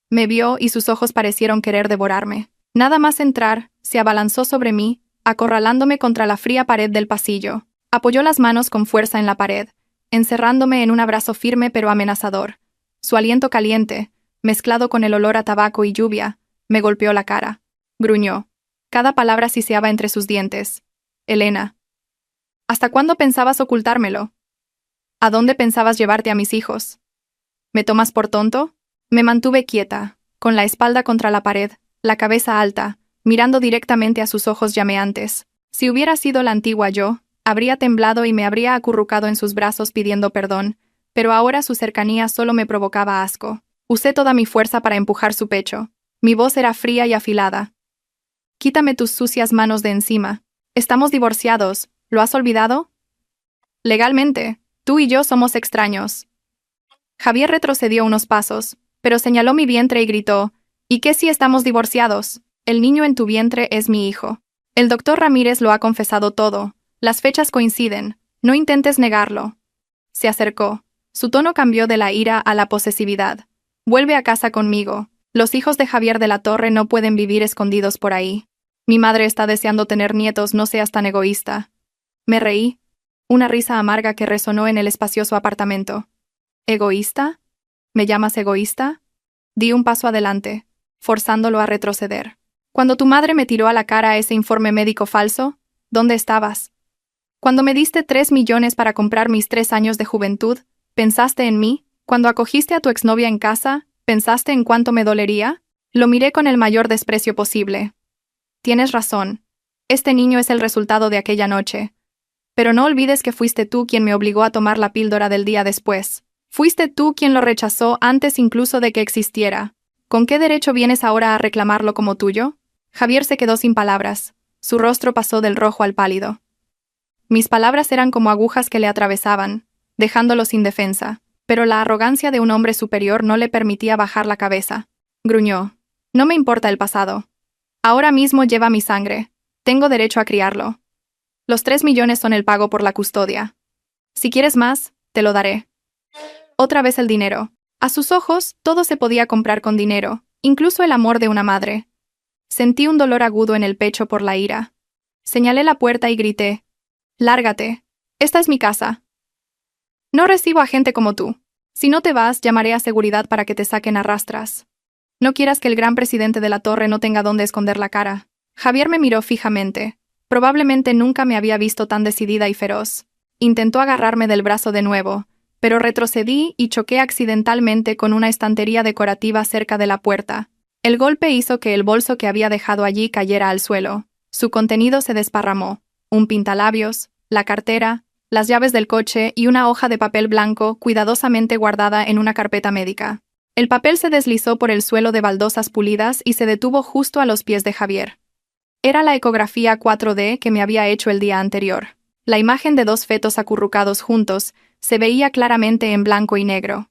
Me vio y sus ojos parecieron querer devorarme. Nada más entrar, se abalanzó sobre mí, acorralándome contra la fría pared del pasillo. Apoyó las manos con fuerza en la pared, encerrándome en un abrazo firme pero amenazador. Su aliento caliente, mezclado con el olor a tabaco y lluvia, me golpeó la cara. Gruñó. Cada palabra siseaba entre sus dientes. «Elena. ¿Hasta cuándo pensabas ocultármelo? ¿A dónde pensabas llevarte a mis hijos? ¿Me tomas por tonto?» Me mantuve quieta, con la espalda contra la pared, la cabeza alta, mirando directamente a sus ojos llameantes. Si hubiera sido la antigua yo, habría temblado y me habría acurrucado en sus brazos pidiendo perdón, pero ahora su cercanía solo me provocaba asco. Usé toda mi fuerza para empujar su pecho. Mi voz era fría y afilada. «Quítame tus sucias manos de encima. Estamos divorciados, ¿lo has olvidado? Legalmente, tú y yo somos extraños». Javier retrocedió unos pasos, pero señaló mi vientre y gritó, «¿Y qué si estamos divorciados? El niño en tu vientre es mi hijo». El doctor Ramírez lo ha confesado todo. Las fechas coinciden. No intentes negarlo. Se acercó. Su tono cambió de la ira a la posesividad. Vuelve a casa conmigo. Los hijos de Javier de la Torre no pueden vivir escondidos por ahí. Mi madre está deseando tener nietos, no seas tan egoísta. Me reí. Una risa amarga que resonó en el espacioso apartamento. ¿Egoísta? ¿Me llamas egoísta? Di un paso adelante, forzándolo a retroceder. Cuando tu madre me tiró a la cara ese informe médico falso, ¿dónde estabas? Cuando me diste 3 millones para comprar mis 3 años de juventud, ¿pensaste en mí? Cuando acogiste a tu exnovia en casa, ¿pensaste en cuánto me dolería? Lo miré con el mayor desprecio posible. Tienes razón. Este niño es el resultado de aquella noche. Pero no olvides que fuiste tú quien me obligó a tomar la píldora del día después. Fuiste tú quien lo rechazó antes incluso de que existiera. ¿Con qué derecho vienes ahora a reclamarlo como tuyo? Javier se quedó sin palabras. Su rostro pasó del rojo al pálido. Mis palabras eran como agujas que le atravesaban, dejándolo sin defensa, pero la arrogancia de un hombre superior no le permitía bajar la cabeza. Gruñó. No me importa el pasado. Ahora mismo lleva mi sangre. Tengo derecho a criarlo. Los 3 millones son el pago por la custodia. Si quieres más, te lo daré. Otra vez el dinero. A sus ojos, todo se podía comprar con dinero, incluso el amor de una madre. Sentí un dolor agudo en el pecho por la ira. Señalé la puerta y grité. Lárgate. Esta es mi casa. No recibo a gente como tú. Si no te vas, llamaré a seguridad para que te saquen a rastras. No quieras que el gran presidente de la Torre no tenga dónde esconder la cara. Javier me miró fijamente. Probablemente nunca me había visto tan decidida y feroz. Intentó agarrarme del brazo de nuevo, pero retrocedí y choqué accidentalmente con una estantería decorativa cerca de la puerta. El golpe hizo que el bolso que había dejado allí cayera al suelo. Su contenido se desparramó. Un pintalabios, la cartera, las llaves del coche y una hoja de papel blanco cuidadosamente guardada en una carpeta médica. El papel se deslizó por el suelo de baldosas pulidas y se detuvo justo a los pies de Javier. Era la ecografía 4D que me había hecho el día anterior. La imagen de 2 fetos acurrucados juntos se veía claramente en blanco y negro.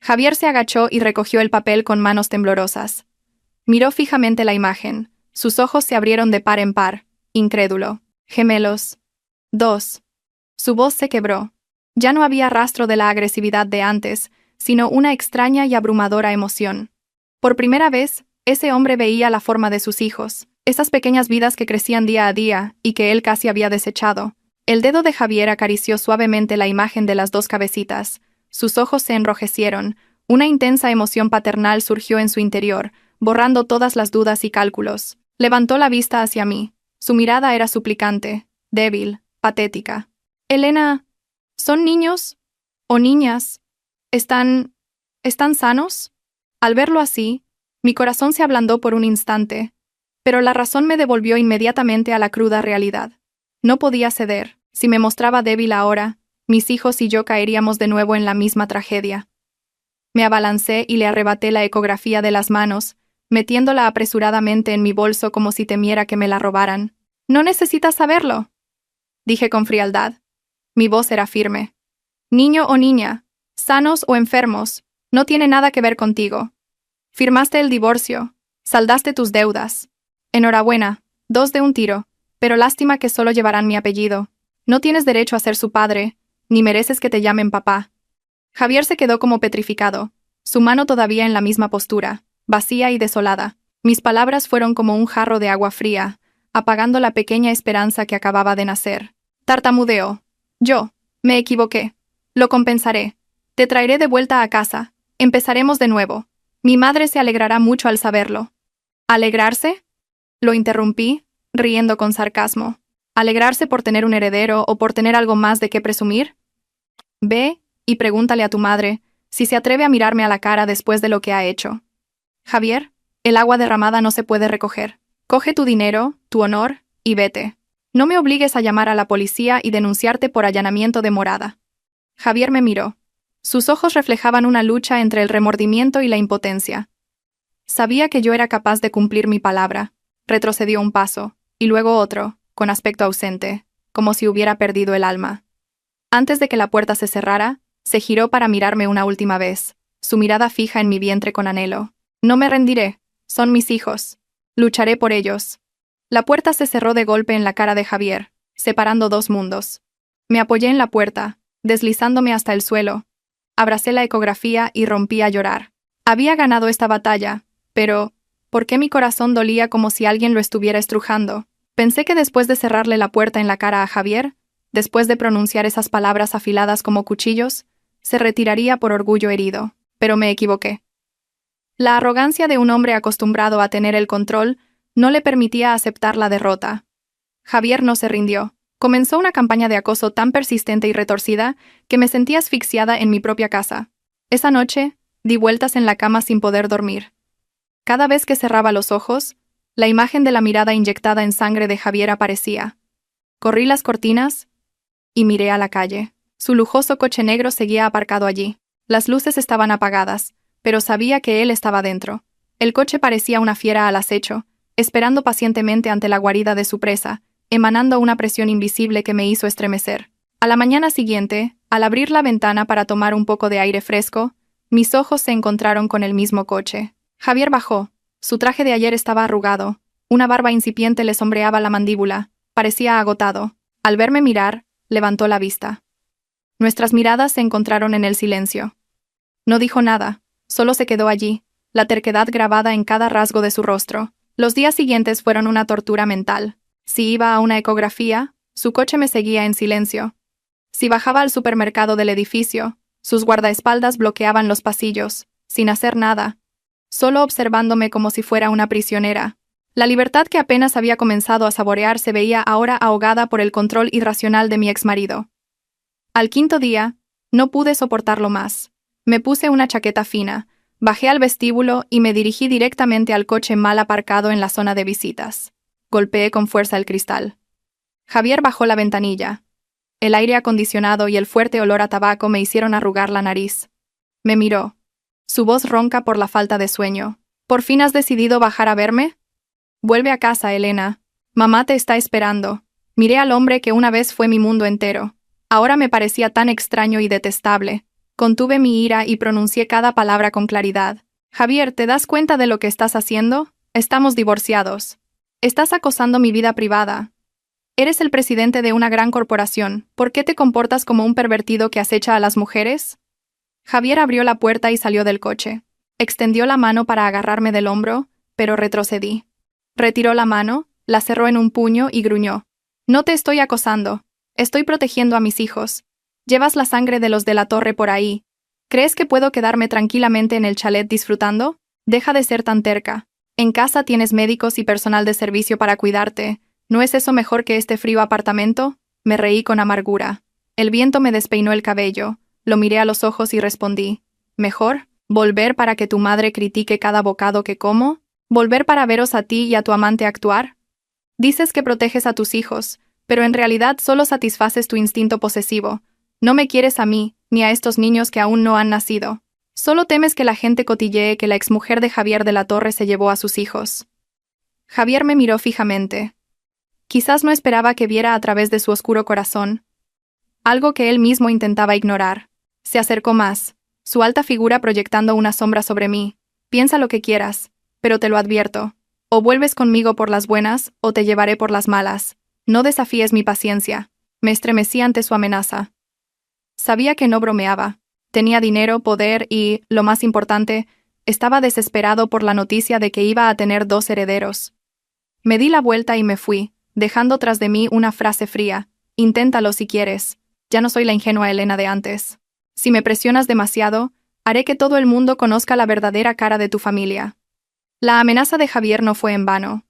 Javier se agachó y recogió el papel con manos temblorosas. Miró fijamente la imagen. Sus ojos se abrieron de par en par, incrédulo. Gemelos. 2. Su voz se quebró. Ya no había rastro de la agresividad de antes, sino una extraña y abrumadora emoción. Por primera vez, ese hombre veía la forma de sus hijos, esas pequeñas vidas que crecían día a día y que él casi había desechado. El dedo de Javier acarició suavemente la imagen de las 2 cabecitas. Sus ojos se enrojecieron. Una intensa emoción paternal surgió en su interior, borrando todas las dudas y cálculos. Levantó la vista hacia mí. Su mirada era suplicante, débil, patética. Elena, ¿son niños? ¿O niñas? ¿Están sanos? Al verlo así, mi corazón se ablandó por un instante, pero la razón me devolvió inmediatamente a la cruda realidad. No podía ceder. Si me mostraba débil ahora, mis hijos y yo caeríamos de nuevo en la misma tragedia. Me abalancé y le arrebaté la ecografía de las manos, metiéndola apresuradamente en mi bolso como si temiera que me la robaran. «No necesitas saberlo», dije con frialdad. Mi voz era firme. «Niño o niña, sanos o enfermos, no tiene nada que ver contigo. Firmaste el divorcio, saldaste tus deudas. Enhorabuena, 2 de un tiro, pero lástima que solo llevarán mi apellido. No tienes derecho a ser su padre, ni mereces que te llamen papá». Javier se quedó como petrificado, su mano todavía en la misma postura, vacía y desolada. Mis palabras fueron como un jarro de agua fría, apagando la pequeña esperanza que acababa de nacer. Tartamudeó. «Yo, me equivoqué. Lo compensaré. Te traeré de vuelta a casa. Empezaremos de nuevo. Mi madre se alegrará mucho al saberlo». ¿Alegrarse? Lo interrumpí, riendo con sarcasmo. ¿Alegrarse por tener un heredero o por tener algo más de qué presumir? Ve y pregúntale a tu madre si se atreve a mirarme a la cara después de lo que ha hecho. Javier, el agua derramada no se puede recoger. Coge tu dinero, tu honor, y vete. No me obligues a llamar a la policía y denunciarte por allanamiento de morada. Javier me miró. Sus ojos reflejaban una lucha entre el remordimiento y la impotencia. Sabía que yo era capaz de cumplir mi palabra. Retrocedió un paso, y luego otro, con aspecto ausente, como si hubiera perdido el alma. Antes de que la puerta se cerrara, se giró para mirarme una última vez, su mirada fija en mi vientre con anhelo. «No me rendiré. Son mis hijos. Lucharé por ellos». La puerta se cerró de golpe en la cara de Javier, separando dos mundos. Me apoyé en la puerta, deslizándome hasta el suelo. Abracé la ecografía y rompí a llorar. Había ganado esta batalla, pero ¿por qué mi corazón dolía como si alguien lo estuviera estrujando? Pensé que después de cerrarle la puerta en la cara a Javier, después de pronunciar esas palabras afiladas como cuchillos, se retiraría por orgullo herido, pero me equivoqué. La arrogancia de un hombre acostumbrado a tener el control no le permitía aceptar la derrota. Javier no se rindió. Comenzó una campaña de acoso tan persistente y retorcida que me sentí asfixiada en mi propia casa. Esa noche, di vueltas en la cama sin poder dormir. Cada vez que cerraba los ojos, la imagen de la mirada inyectada en sangre de Javier aparecía. Corrí las cortinas y miré a la calle. Su lujoso coche negro seguía aparcado allí. Las luces estaban apagadas, pero sabía que él estaba dentro. El coche parecía una fiera al acecho, esperando pacientemente ante la guarida de su presa, emanando una presión invisible que me hizo estremecer. A la mañana siguiente, al abrir la ventana para tomar un poco de aire fresco, mis ojos se encontraron con el mismo coche. Javier bajó. Su traje de ayer estaba arrugado. Una barba incipiente le sombreaba la mandíbula. Parecía agotado. Al verme mirar, levantó la vista. Nuestras miradas se encontraron en el silencio. No dijo nada, solo se quedó allí, la terquedad grabada en cada rasgo de su rostro. Los días siguientes fueron una tortura mental. Si iba a una ecografía, su coche me seguía en silencio. Si bajaba al supermercado del edificio, sus guardaespaldas bloqueaban los pasillos, sin hacer nada, solo observándome como si fuera una prisionera. La libertad que apenas había comenzado a saborear se veía ahora ahogada por el control irracional de mi exmarido. Al quinto día, no pude soportarlo más. Me puse una chaqueta fina, bajé al vestíbulo y me dirigí directamente al coche mal aparcado en la zona de visitas. Golpeé con fuerza el cristal. Javier bajó la ventanilla. El aire acondicionado y el fuerte olor a tabaco me hicieron arrugar la nariz. Me miró. Su voz ronca por la falta de sueño. ¿Por fin has decidido bajar a verme? Vuelve a casa, Elena. Mamá te está esperando. Miré al hombre que una vez fue mi mundo entero. Ahora me parecía tan extraño y detestable. Contuve mi ira y pronuncié cada palabra con claridad. Javier, ¿te das cuenta de lo que estás haciendo? Estamos divorciados. Estás acosando mi vida privada. Eres el presidente de una gran corporación. ¿Por qué te comportas como un pervertido que acecha a las mujeres? Javier abrió la puerta y salió del coche. Extendió la mano para agarrarme del hombro, pero retrocedí. Retiró la mano, la cerró en un puño y gruñó. No te estoy acosando. Estoy protegiendo a mis hijos. Llevas la sangre de los de la torre por ahí. ¿Crees que puedo quedarme tranquilamente en el chalet disfrutando? Deja de ser tan terca. En casa tienes médicos y personal de servicio para cuidarte. ¿No es eso mejor que este frío apartamento? Me reí con amargura. El viento me despeinó el cabello. Lo miré a los ojos y respondí. ¿Mejor? ¿Volver para que tu madre critique cada bocado que como? ¿Volver para veros a ti y a tu amante actuar? Dices que proteges a tus hijos, pero en realidad solo satisfaces tu instinto posesivo. No me quieres a mí, ni a estos niños que aún no han nacido. Solo temes que la gente cotillee que la exmujer de Javier de la Torre se llevó a sus hijos. Javier me miró fijamente. Quizás no esperaba que viera a través de su oscuro corazón, algo que él mismo intentaba ignorar. Se acercó más, su alta figura proyectando una sombra sobre mí. Piensa lo que quieras, pero te lo advierto. O vuelves conmigo por las buenas, o te llevaré por las malas. No desafíes mi paciencia. Me estremecí ante su amenaza. Sabía que no bromeaba. Tenía dinero, poder y, lo más importante, estaba desesperado por la noticia de que iba a tener 2 herederos. Me di la vuelta y me fui, dejando tras de mí una frase fría. Inténtalo si quieres. Ya no soy la ingenua Elena de antes. Si me presionas demasiado, haré que todo el mundo conozca la verdadera cara de tu familia. La amenaza de Javier no fue en vano.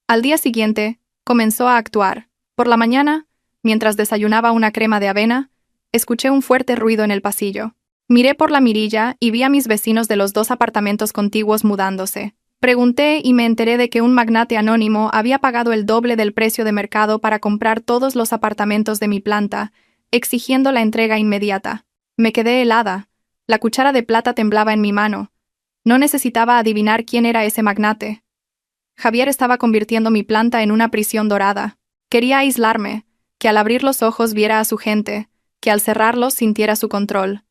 Al día siguiente, comenzó a actuar. Por la mañana, mientras desayunaba una crema de avena, escuché un fuerte ruido en el pasillo. Miré por la mirilla y vi a mis vecinos de los 2 apartamentos contiguos mudándose. Pregunté y me enteré de que un magnate anónimo había pagado el doble del precio de mercado para comprar todos los apartamentos de mi planta, exigiendo la entrega inmediata. Me quedé helada. La cuchara de plata temblaba en mi mano. No necesitaba adivinar quién era ese magnate. Javier estaba convirtiendo mi planta en una prisión dorada. Quería aislarme, que al abrir los ojos viera a su gente, que al cerrarlos sintiera su control.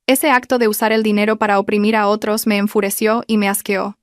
Ese acto de usar el dinero para oprimir a otros me enfureció y me asqueó.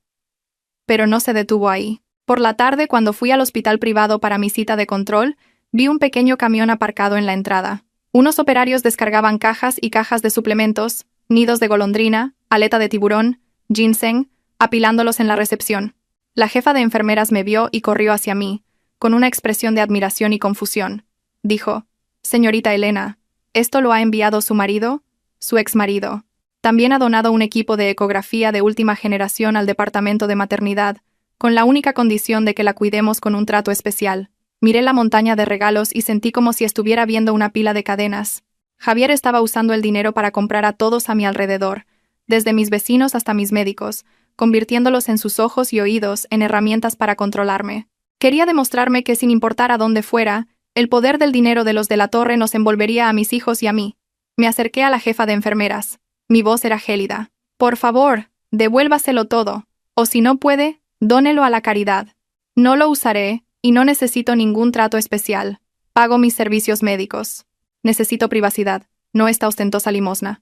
Pero no se detuvo ahí. Por la tarde, cuando fui al hospital privado para mi cita de control, vi un pequeño camión aparcado en la entrada. Unos operarios descargaban cajas y cajas de suplementos, nidos de golondrina, aleta de tiburón, ginseng, apilándolos en la recepción. La jefa de enfermeras me vio y corrió hacia mí, con una expresión de admiración y confusión. Dijo: «Señorita Elena, ¿esto lo ha enviado su marido?» «Su exmarido. También ha donado un equipo de ecografía de última generación al departamento de maternidad, con la única condición de que la cuidemos con un trato especial». Miré la montaña de regalos y sentí como si estuviera viendo una pila de cadenas. Javier estaba usando el dinero para comprar a todos a mi alrededor, desde mis vecinos hasta mis médicos, convirtiéndolos en sus ojos y oídos en herramientas para controlarme. Quería demostrarme que, sin importar a dónde fuera, el poder del dinero de los de la torre nos envolvería a mis hijos y a mí. Me acerqué a la jefa de enfermeras. Mi voz era gélida. «Por favor, devuélvaselo todo. O si no puede, dónelo a la caridad. No lo usaré, y no necesito ningún trato especial. Pago mis servicios médicos. Necesito privacidad, no esta ostentosa limosna».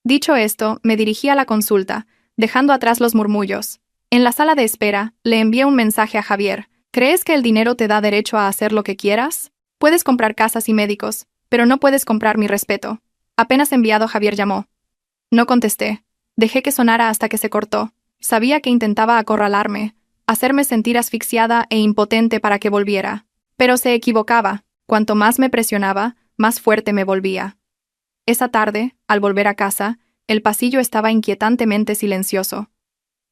Dicho esto, me dirigí a la consulta, dejando atrás los murmullos. En la sala de espera, le envié un mensaje a Javier. «¿Crees que el dinero te da derecho a hacer lo que quieras? Puedes comprar casas y médicos, pero no puedes comprar mi respeto». Apenas enviado, Javier llamó. No contesté. Dejé que sonara hasta que se cortó. Sabía que intentaba acorralarme, hacerme sentir asfixiada e impotente para que volviera. Pero se equivocaba. Cuanto más me presionaba, más fuerte me volvía. Esa tarde, al volver a casa, el pasillo estaba inquietantemente silencioso.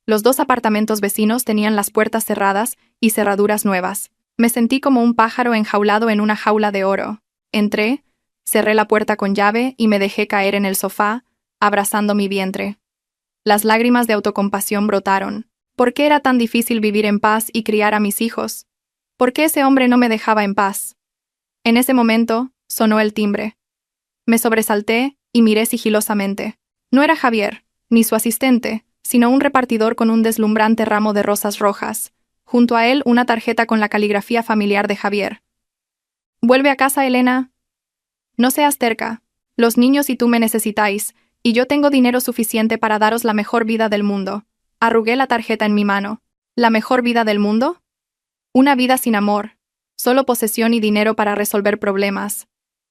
Los 2 apartamentos vecinos tenían las puertas cerradas y cerraduras nuevas. Me sentí como un pájaro enjaulado en una jaula de oro. Entré, cerré la puerta con llave y me dejé caer en el sofá, abrazando mi vientre. Las lágrimas de autocompasión brotaron. ¿Por qué era tan difícil vivir en paz y criar a mis hijos? ¿Por qué ese hombre no me dejaba en paz? En ese momento, sonó el timbre. Me sobresalté y miré sigilosamente. No era Javier, ni su asistente, sino un repartidor con un deslumbrante ramo de rosas rojas. Junto a él, una tarjeta con la caligrafía familiar de Javier. «Vuelve a casa, Elena. No seas terca. Los niños y tú me necesitáis, y yo tengo dinero suficiente para daros la mejor vida del mundo». Arrugué la tarjeta en mi mano. ¿La mejor vida del mundo? Una vida sin amor, solo posesión y dinero para resolver problemas.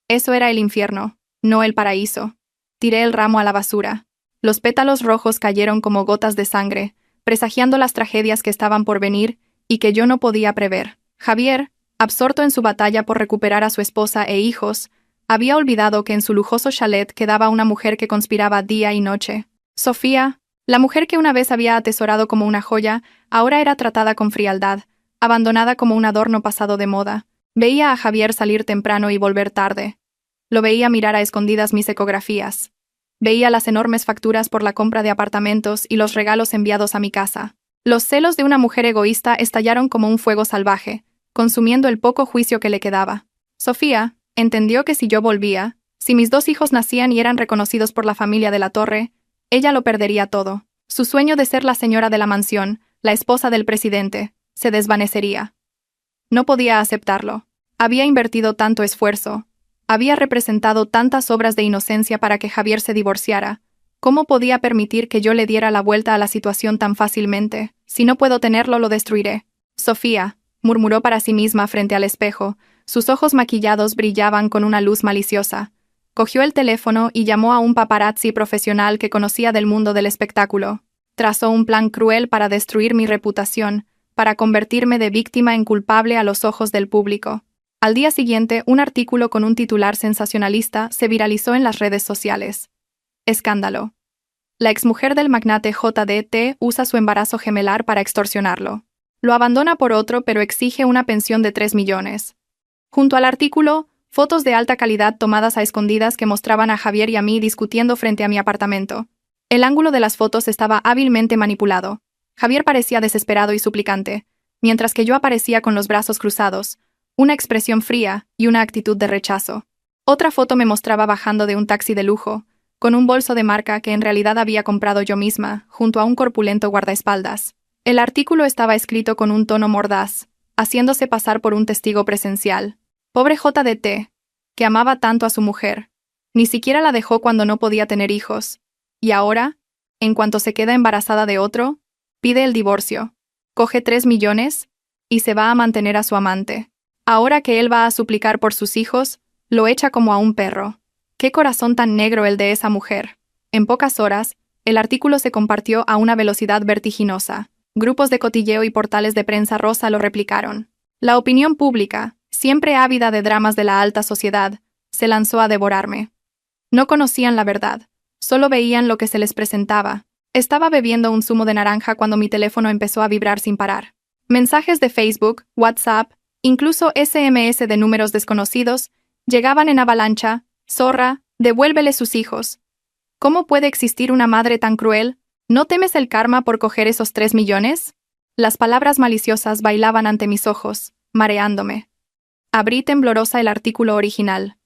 Eso era el infierno, no el paraíso. Tiré el ramo a la basura. Los pétalos rojos cayeron como gotas de sangre, presagiando las tragedias que estaban por venir y que yo no podía prever. Javier, absorto en su batalla por recuperar a su esposa e hijos, había olvidado que en su lujoso chalet quedaba una mujer que conspiraba día y noche. Sofía, la mujer que una vez había atesorado como una joya, ahora era tratada con frialdad, abandonada como un adorno pasado de moda. Veía a Javier salir temprano y volver tarde. Lo veía mirar a escondidas mis ecografías. Veía las enormes facturas por la compra de apartamentos y los regalos enviados a mi casa. Los celos de una mujer egoísta estallaron como un fuego salvaje, consumiendo el poco juicio que le quedaba. Sofía entendió que si yo volvía, si mis 2 hijos nacían y eran reconocidos por la familia de la torre, ella lo perdería todo. Su sueño de ser la señora de la mansión, la esposa del presidente, se desvanecería. No podía aceptarlo. Había invertido tanto esfuerzo. Había representado tantas obras de inocencia para que Javier se divorciara. ¿Cómo podía permitir que yo le diera la vuelta a la situación tan fácilmente? Si no puedo tenerlo, lo destruiré. Sofía, murmuró para sí misma frente al espejo. Sus ojos maquillados brillaban con una luz maliciosa. Cogió el teléfono y llamó a un paparazzi profesional que conocía del mundo del espectáculo. Trazó un plan cruel para destruir mi reputación, para convertirme de víctima en culpable a los ojos del público. Al día siguiente, un artículo con un titular sensacionalista se viralizó en las redes sociales. Escándalo. La exmujer del magnate JDT usa su embarazo gemelar para extorsionarlo. Lo abandona por otro, pero exige una pensión de 3 millones. Junto al artículo, fotos de alta calidad tomadas a escondidas que mostraban a Javier y a mí discutiendo frente a mi apartamento. El ángulo de las fotos estaba hábilmente manipulado. Javier parecía desesperado y suplicante, mientras que yo aparecía con los brazos cruzados, una expresión fría y una actitud de rechazo. Otra foto me mostraba bajando de un taxi de lujo, con un bolso de marca que en realidad había comprado yo misma, junto a un corpulento guardaespaldas. El artículo estaba escrito con un tono mordaz, haciéndose pasar por un testigo presencial. Pobre JDT, que amaba tanto a su mujer. Ni siquiera la dejó cuando no podía tener hijos. Y ahora, en cuanto se queda embarazada de otro, pide el divorcio. Coge 3 millones. y se va a mantener a su amante. Ahora que él va a suplicar por sus hijos, lo echa como a un perro. ¡Qué corazón tan negro el de esa mujer! En pocas horas, el artículo se compartió a una velocidad vertiginosa. Grupos de cotilleo y portales de prensa rosa lo replicaron. La opinión pública, siempre ávida de dramas de la alta sociedad, se lanzó a devorarme. No conocían la verdad, solo veían lo que se les presentaba. Estaba bebiendo un zumo de naranja cuando mi teléfono empezó a vibrar sin parar. Mensajes de Facebook, WhatsApp, incluso SMS de números desconocidos, llegaban en avalancha. Zorra, devuélvele sus hijos. ¿Cómo puede existir una madre tan cruel? ¿No temes el karma por coger esos 3 millones? Las palabras maliciosas bailaban ante mis ojos, mareándome. Abrí temblorosa el artículo original.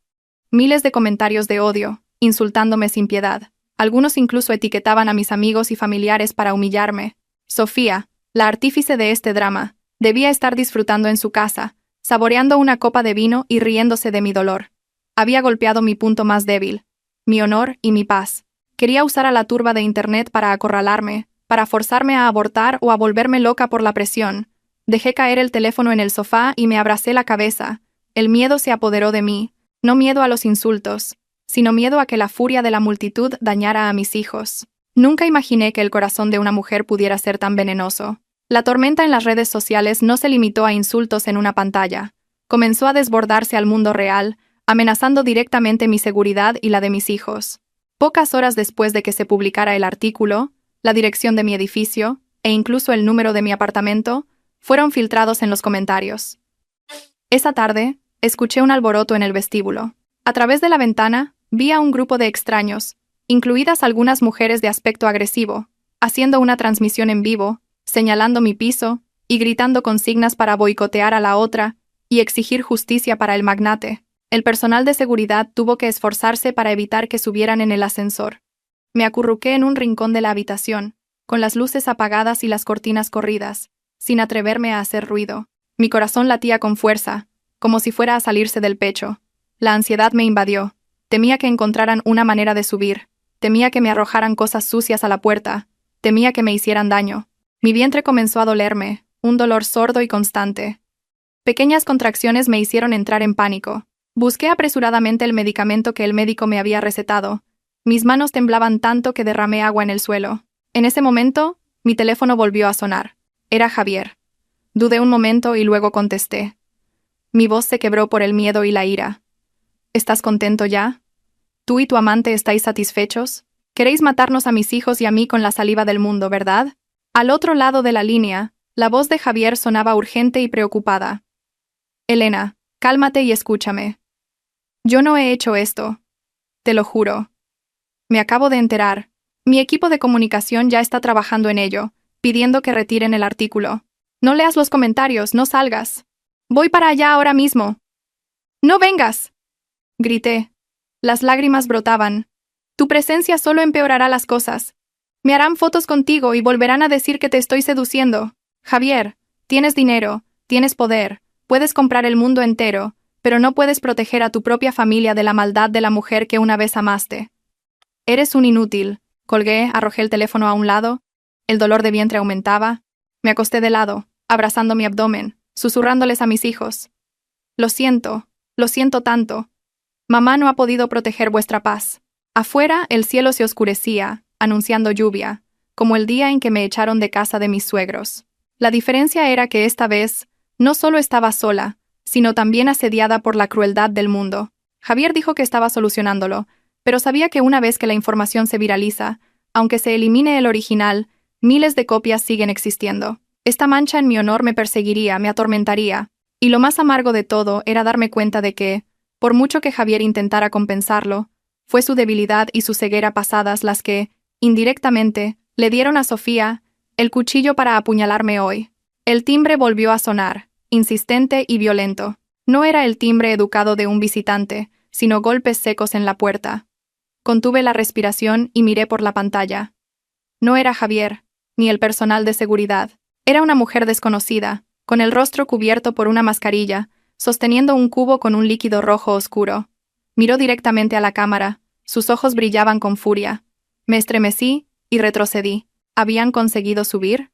Miles de comentarios de odio, insultándome sin piedad. Algunos incluso etiquetaban a mis amigos y familiares para humillarme. Sofía, la artífice de este drama, debía estar disfrutando en su casa, saboreando una copa de vino y riéndose de mi dolor. Había golpeado mi punto más débil, mi honor y mi paz. Quería usar a la turba de Internet para acorralarme, para forzarme a abortar o a volverme loca por la presión. Dejé caer el teléfono en el sofá y me abracé la cabeza. El miedo se apoderó de mí, no miedo a los insultos, sino miedo a que la furia de la multitud dañara a mis hijos. Nunca imaginé que el corazón de una mujer pudiera ser tan venenoso. La tormenta en las redes sociales no se limitó a insultos en una pantalla. Comenzó a desbordarse al mundo real, amenazando directamente mi seguridad y la de mis hijos. Pocas horas después de que se publicara el artículo, la dirección de mi edificio, e incluso el número de mi apartamento, fueron filtrados en los comentarios. Esa tarde, escuché un alboroto en el vestíbulo. A través de la ventana, vi a un grupo de extraños, incluidas algunas mujeres de aspecto agresivo, haciendo una transmisión en vivo, señalando mi piso y gritando consignas para boicotear a la otra y exigir justicia para el magnate. El personal de seguridad tuvo que esforzarse para evitar que subieran en el ascensor. Me acurruqué en un rincón de la habitación, con las luces apagadas y las cortinas corridas, sin atreverme a hacer ruido. Mi corazón latía con fuerza, como si fuera a salirse del pecho. La ansiedad me invadió. Temía que encontraran una manera de subir. Temía que me arrojaran cosas sucias a la puerta. Temía que me hicieran daño. Mi vientre comenzó a dolerme, un dolor sordo y constante. Pequeñas contracciones me hicieron entrar en pánico. Busqué apresuradamente el medicamento que el médico me había recetado. Mis manos temblaban tanto que derramé agua en el suelo. En ese momento, mi teléfono volvió a sonar. Era Javier. Dudé un momento y luego contesté. Mi voz se quebró por el miedo y la ira. ¿Estás contento ya? ¿Tú y tu amante estáis satisfechos? Queréis matarnos a mis hijos y a mí con la saliva del mundo, ¿verdad? Al otro lado de la línea, la voz de Javier sonaba urgente y preocupada. Elena, cálmate y escúchame. Yo no he hecho esto. Te lo juro. Me acabo de enterar. Mi equipo de comunicación ya está trabajando en ello, pidiendo que retiren el artículo. No leas los comentarios, no salgas. Voy para allá ahora mismo. ¡No vengas!, grité. Las lágrimas brotaban. Tu presencia solo empeorará las cosas. Me harán fotos contigo y volverán a decir que te estoy seduciendo. Javier, tienes dinero, tienes poder, puedes comprar el mundo entero, pero no puedes proteger a tu propia familia de la maldad de la mujer que una vez amaste. Eres un inútil. Colgué, arrojé el teléfono a un lado. El dolor de vientre aumentaba. Me acosté de lado, abrazando mi abdomen, susurrándoles a mis hijos. Lo siento tanto. Mamá no ha podido proteger vuestra paz. Afuera, el cielo se oscurecía, anunciando lluvia, como el día en que me echaron de casa de mis suegros. La diferencia era que esta vez, no solo estaba sola, sino también asediada por la crueldad del mundo. Javier dijo que estaba solucionándolo, pero sabía que una vez que la información se viraliza, aunque se elimine el original, miles de copias siguen existiendo. Esta mancha en mi honor me perseguiría, me atormentaría, y lo más amargo de todo era darme cuenta de que, por mucho que Javier intentara compensarlo, fue su debilidad y su ceguera pasadas las que, indirectamente, le dieron a Sofía el cuchillo para apuñalarme hoy. El timbre volvió a sonar, insistente y violento. No era el timbre educado de un visitante, sino golpes secos en la puerta. Contuve la respiración y miré por la pantalla. No era Javier, ni el personal de seguridad. Era una mujer desconocida, con el rostro cubierto por una mascarilla, sosteniendo un cubo con un líquido rojo oscuro. Miró directamente a la cámara, sus ojos brillaban con furia. Me estremecí y retrocedí. ¿Habían conseguido subir?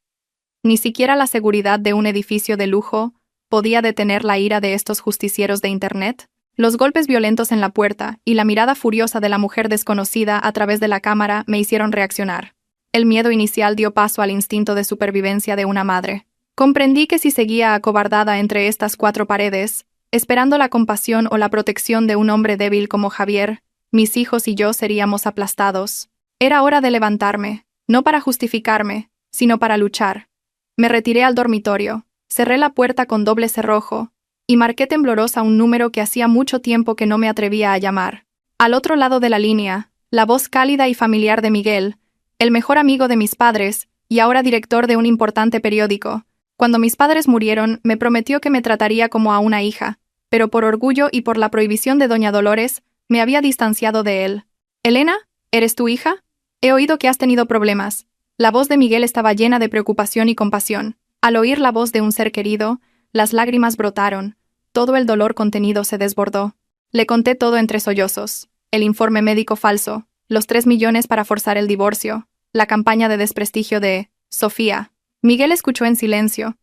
Ni siquiera la seguridad de un edificio de lujo podía detener la ira de estos justicieros de Internet. Los golpes violentos en la puerta y la mirada furiosa de la mujer desconocida a través de la cámara me hicieron reaccionar. El miedo inicial dio paso al instinto de supervivencia de una madre. Comprendí que si seguía acobardada entre estas cuatro paredes, esperando la compasión o la protección de un hombre débil como Javier, mis hijos y yo seríamos aplastados. Era hora de levantarme, no para justificarme, sino para luchar. Me retiré al dormitorio, cerré la puerta con doble cerrojo, y marqué temblorosa un número que hacía mucho tiempo que no me atrevía a llamar. Al otro lado de la línea, la voz cálida y familiar de Miguel, el mejor amigo de mis padres, y ahora director de un importante periódico. Cuando mis padres murieron, me prometió que me trataría como a una hija, pero por orgullo y por la prohibición de doña Dolores, me había distanciado de él. «Elena, ¿eres tu hija? He oído que has tenido problemas». La voz de Miguel estaba llena de preocupación y compasión. Al oír la voz de un ser querido, las lágrimas brotaron. Todo el dolor contenido se desbordó. Le conté todo entre sollozos. El informe médico falso, los 3 millones para forzar el divorcio, la campaña de desprestigio de Sofía. Miguel escuchó en silencio.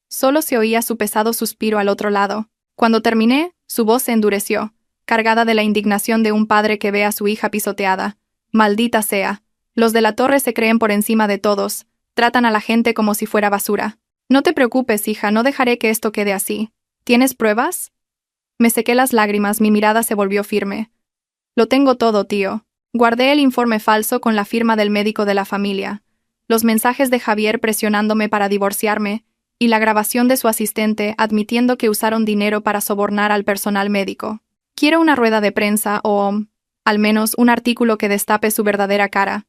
Solo se oía su pesado suspiro al otro lado. Cuando terminé, su voz se endureció, cargada de la indignación de un padre que ve a su hija pisoteada. Maldita sea. Los de la torre se creen por encima de todos. Tratan a la gente como si fuera basura. No te preocupes, hija, no dejaré que esto quede así. ¿Tienes pruebas? Me sequé las lágrimas, mi mirada se volvió firme. Lo tengo todo, tío. Guardé el informe falso con la firma del médico de la familia, los mensajes de Javier presionándome para divorciarme, y la grabación de su asistente admitiendo que usaron dinero para sobornar al personal médico. Quiero una rueda de prensa o, al menos, un artículo que destape su verdadera cara.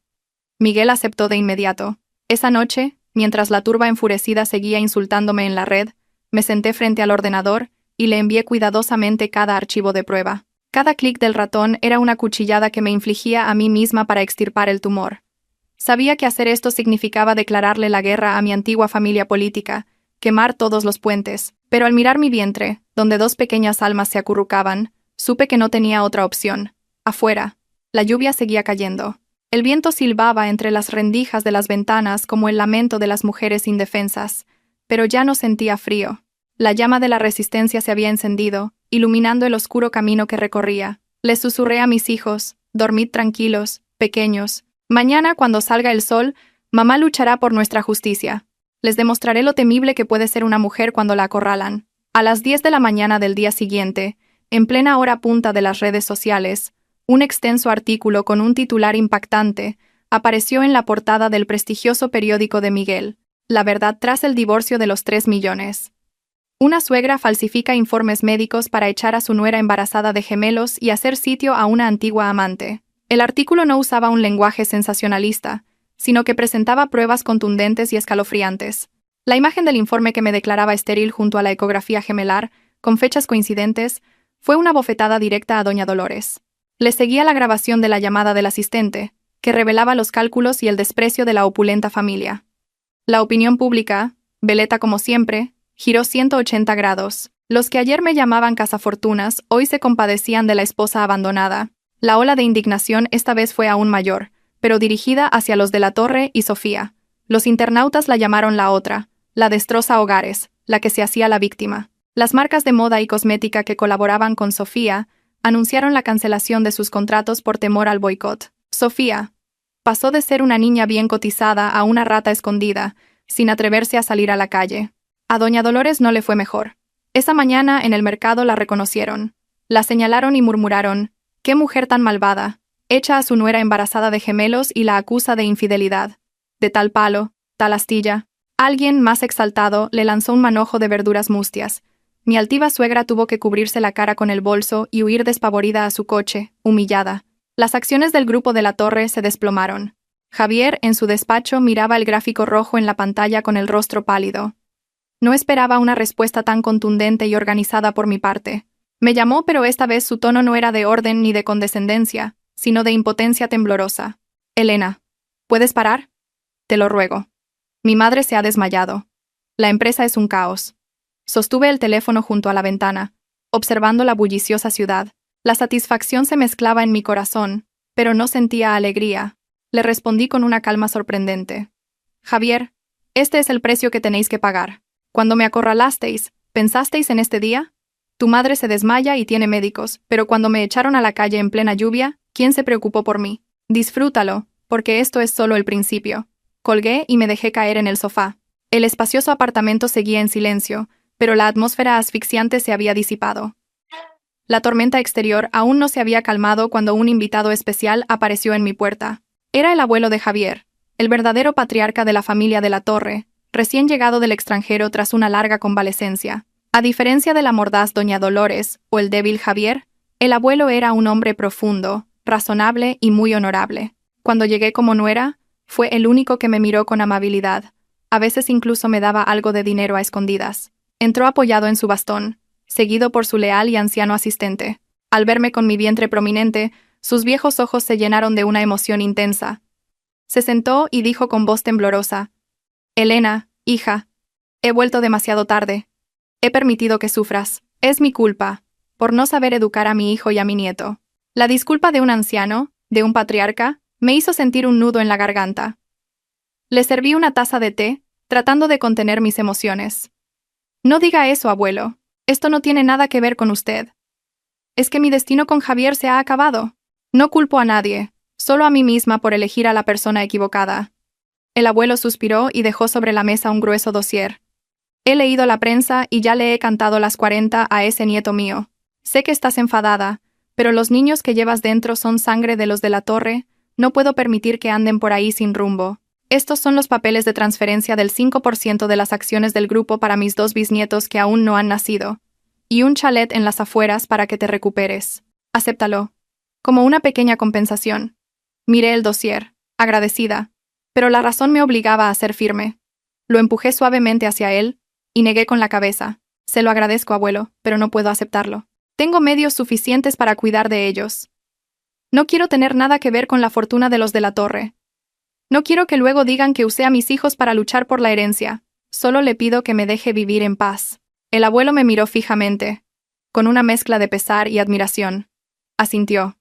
Miguel aceptó de inmediato. Esa noche, mientras la turba enfurecida seguía insultándome en la red, me senté frente al ordenador y le envié cuidadosamente cada archivo de prueba. Cada clic del ratón era una cuchillada que me infligía a mí misma para extirpar el tumor. Sabía que hacer esto significaba declararle la guerra a mi antigua familia política, quemar todos los puentes, pero al mirar mi vientre, donde 2 pequeñas almas se acurrucaban, supe que no tenía otra opción. Afuera, la lluvia seguía cayendo. El viento silbaba entre las rendijas de las ventanas como el lamento de las mujeres indefensas, pero ya no sentía frío. La llama de la resistencia se había encendido, iluminando el oscuro camino que recorría. Les susurré a mis hijos: dormid tranquilos, pequeños. Mañana, cuando salga el sol, mamá luchará por nuestra justicia. Les demostraré lo temible que puede ser una mujer cuando la acorralan. A las 10 de la mañana del día siguiente, en plena hora punta de las redes sociales, un extenso artículo con un titular impactante apareció en la portada del prestigioso periódico de Miguel: La verdad tras el divorcio de los 3 millones. Una suegra falsifica informes médicos para echar a su nuera embarazada de gemelos y hacer sitio a una antigua amante. El artículo no usaba un lenguaje sensacionalista, sino que presentaba pruebas contundentes y escalofriantes. La imagen del informe que me declaraba estéril junto a la ecografía gemelar, con fechas coincidentes, fue una bofetada directa a doña Dolores. Le seguía la grabación de la llamada del asistente, que revelaba los cálculos y el desprecio de la opulenta familia. La opinión pública, veleta como siempre, giró 180 grados. Los que ayer me llamaban cazafortunas hoy se compadecían de la esposa abandonada. La ola de indignación esta vez fue aún mayor, pero dirigida hacia los de la Torre y Sofía. Los internautas la llamaron la otra, la destroza hogares, la que se hacía la víctima. Las marcas de moda y cosmética que colaboraban con Sofía anunciaron la cancelación de sus contratos por temor al boicot. Sofía pasó de ser una niña bien cotizada a una rata escondida, sin atreverse a salir a la calle. A doña Dolores no le fue mejor. Esa mañana en el mercado la reconocieron. La señalaron y murmuraron: «¡Qué mujer tan malvada! Echa a su nuera embarazada de gemelos y la acusa de infidelidad. De tal palo, tal astilla». Alguien, más exaltado, le lanzó un manojo de verduras mustias. Mi altiva suegra tuvo que cubrirse la cara con el bolso y huir despavorida a su coche, humillada. Las acciones del grupo de la Torre se desplomaron. Javier, en su despacho, miraba el gráfico rojo en la pantalla con el rostro pálido. No esperaba una respuesta tan contundente y organizada por mi parte. Me llamó, pero esta vez su tono no era de orden ni de condescendencia, sino de impotencia temblorosa. «Elena, ¿puedes parar? Te lo ruego. Mi madre se ha desmayado. La empresa es un caos». Sostuve el teléfono junto a la ventana, observando la bulliciosa ciudad. La satisfacción se mezclaba en mi corazón, pero no sentía alegría. Le respondí con una calma sorprendente: «Javier, Este es el precio que tenéis que pagar. Cuando me acorralasteis, ¿pensasteis en este día? Tu madre se desmaya y tiene médicos, pero cuando me echaron a la calle en plena lluvia, ¿quién se preocupó por mí? Disfrútalo, porque esto es solo el principio. Colgué y me dejé caer en el sofá. El espacioso apartamento seguía en silencio, pero la atmósfera asfixiante se había disipado. La tormenta exterior aún no se había calmado cuando un invitado especial apareció en mi puerta. Era el abuelo de Javier, el verdadero patriarca de la familia de la Torre, recién llegado del extranjero tras una larga convalecencia. A diferencia de la mordaz doña Dolores o el débil Javier, el abuelo era un hombre profundo, razonable y muy honorable. Cuando llegué como nuera, fue el único que me miró con amabilidad. A veces incluso me daba algo de dinero a escondidas. Entró apoyado en su bastón, seguido por su leal y anciano asistente. Al verme con mi vientre prominente, sus viejos ojos se llenaron de una emoción intensa. Se sentó y dijo con voz temblorosa: «Elena, hija, he vuelto demasiado tarde. He permitido que sufras. Es mi culpa, por no saber educar a mi hijo y a mi nieto». La disculpa de un anciano, de un patriarca, me hizo sentir un nudo en la garganta. Le serví una taza de té, tratando de contener mis emociones. «No diga eso, abuelo. Esto no tiene nada que ver con usted. Es que mi destino con Javier se ha acabado. No culpo a nadie, solo a mí misma por elegir a la persona equivocada». El abuelo suspiró y dejó sobre la mesa un grueso dossier. «He leído la prensa y ya le he cantado las 40 a ese nieto mío. Sé que estás enfadada, pero los niños que llevas dentro son sangre de los de la Torre. No puedo permitir que anden por ahí sin rumbo. Estos son los papeles de transferencia del 5% de las acciones del grupo para mis 2 bisnietos que aún no han nacido. Y un chalet en las afueras para que te recuperes. Acéptalo. Como una pequeña compensación». Miré el dossier, agradecida, pero la razón me obligaba a ser firme. Lo empujé suavemente hacia él, y negué con la cabeza. «Se lo agradezco, abuelo, pero no puedo aceptarlo. Tengo medios suficientes para cuidar de ellos. No quiero tener nada que ver con la fortuna de los de la Torre. No quiero que luego digan que usé a mis hijos para luchar por la herencia. Solo le pido que me deje vivir en paz». El abuelo me miró fijamente, con una mezcla de pesar y admiración. Asintió.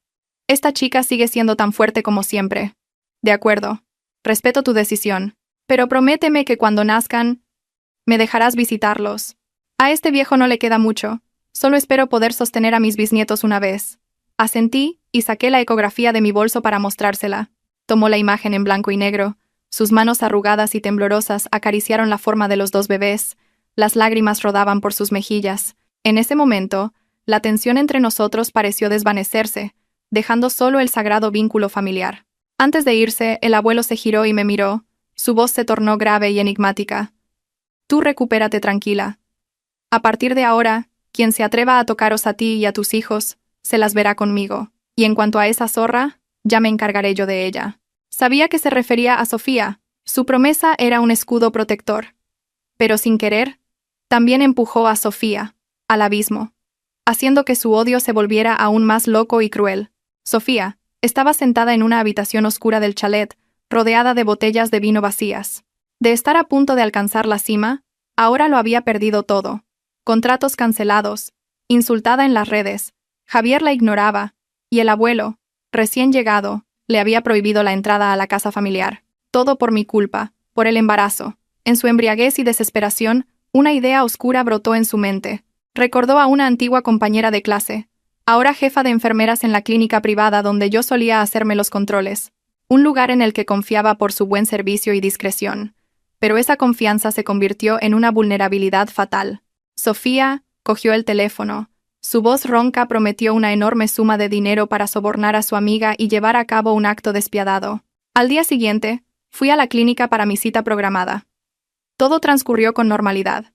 «Esta chica sigue siendo tan fuerte como siempre. De acuerdo. Respeto tu decisión. Pero prométeme que cuando nazcan, me dejarás visitarlos. A este viejo no le queda mucho. Solo espero poder sostener a mis bisnietos una vez». Asentí y saqué la ecografía de mi bolso para mostrársela. Tomó la imagen en blanco y negro. Sus manos arrugadas y temblorosas acariciaron la forma de los 2 bebés. Las lágrimas rodaban por sus mejillas. En ese momento, la tensión entre nosotros pareció desvanecerse, dejando solo el sagrado vínculo familiar. Antes de irse, el abuelo se giró y me miró. Su voz se tornó grave y enigmática. «Tú recupérate tranquila. A partir de ahora, quien se atreva a tocaros a ti y a tus hijos, se las verá conmigo. Y en cuanto a esa zorra, ya me encargaré yo de ella». Sabía que se refería a Sofía. Su promesa era un escudo protector. Pero sin querer, también empujó a Sofía al abismo, haciendo que su odio se volviera aún más loco y cruel. Sofía estaba sentada en una habitación oscura del chalet, rodeada de botellas de vino vacías. De estar a punto de alcanzar la cima, ahora lo había perdido todo. Contratos cancelados, insultada en las redes, Javier la ignoraba, y el abuelo, recién llegado, le había prohibido la entrada a la casa familiar. Todo por mi culpa, por el embarazo. En su embriaguez y desesperación, una idea oscura brotó en su mente. Recordó a una antigua compañera de clase, ahora jefa de enfermeras en la clínica privada donde yo solía hacerme los controles, un lugar en el que confiaba por su buen servicio y discreción. Pero esa confianza se convirtió en una vulnerabilidad fatal. Sofía cogió el teléfono. Su voz ronca prometió una enorme suma de dinero para sobornar a su amiga y llevar a cabo un acto despiadado. Al día siguiente, fui a la clínica para mi cita programada. Todo transcurrió con normalidad.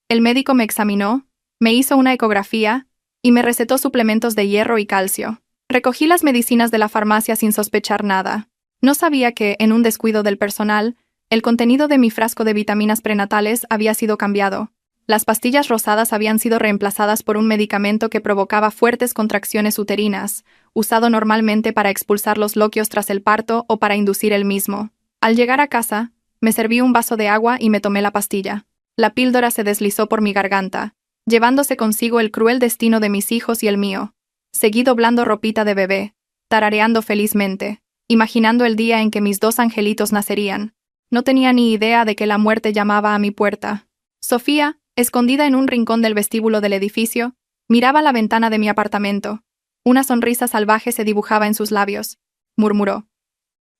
El médico me examinó, me hizo una ecografía y me recetó suplementos de hierro y calcio. Recogí las medicinas de la farmacia sin sospechar nada. No sabía que, en un descuido del personal, el contenido de mi frasco de vitaminas prenatales había sido cambiado. Las pastillas rosadas habían sido reemplazadas por un medicamento que provocaba fuertes contracciones uterinas, usado normalmente para expulsar los loquios tras el parto o para inducir el mismo. Al llegar a casa, me serví un vaso de agua y me tomé la pastilla. La píldora se deslizó por mi garganta, llevándose consigo el cruel destino de mis hijos y el mío. Seguí doblando ropita de bebé, tarareando felizmente, imaginando el día en que mis 2 angelitos nacerían. No tenía ni idea de que la muerte llamaba a mi puerta. Sofía, escondida en un rincón del vestíbulo del edificio, miraba la ventana de mi apartamento. Una sonrisa salvaje se dibujaba en sus labios. Murmuró: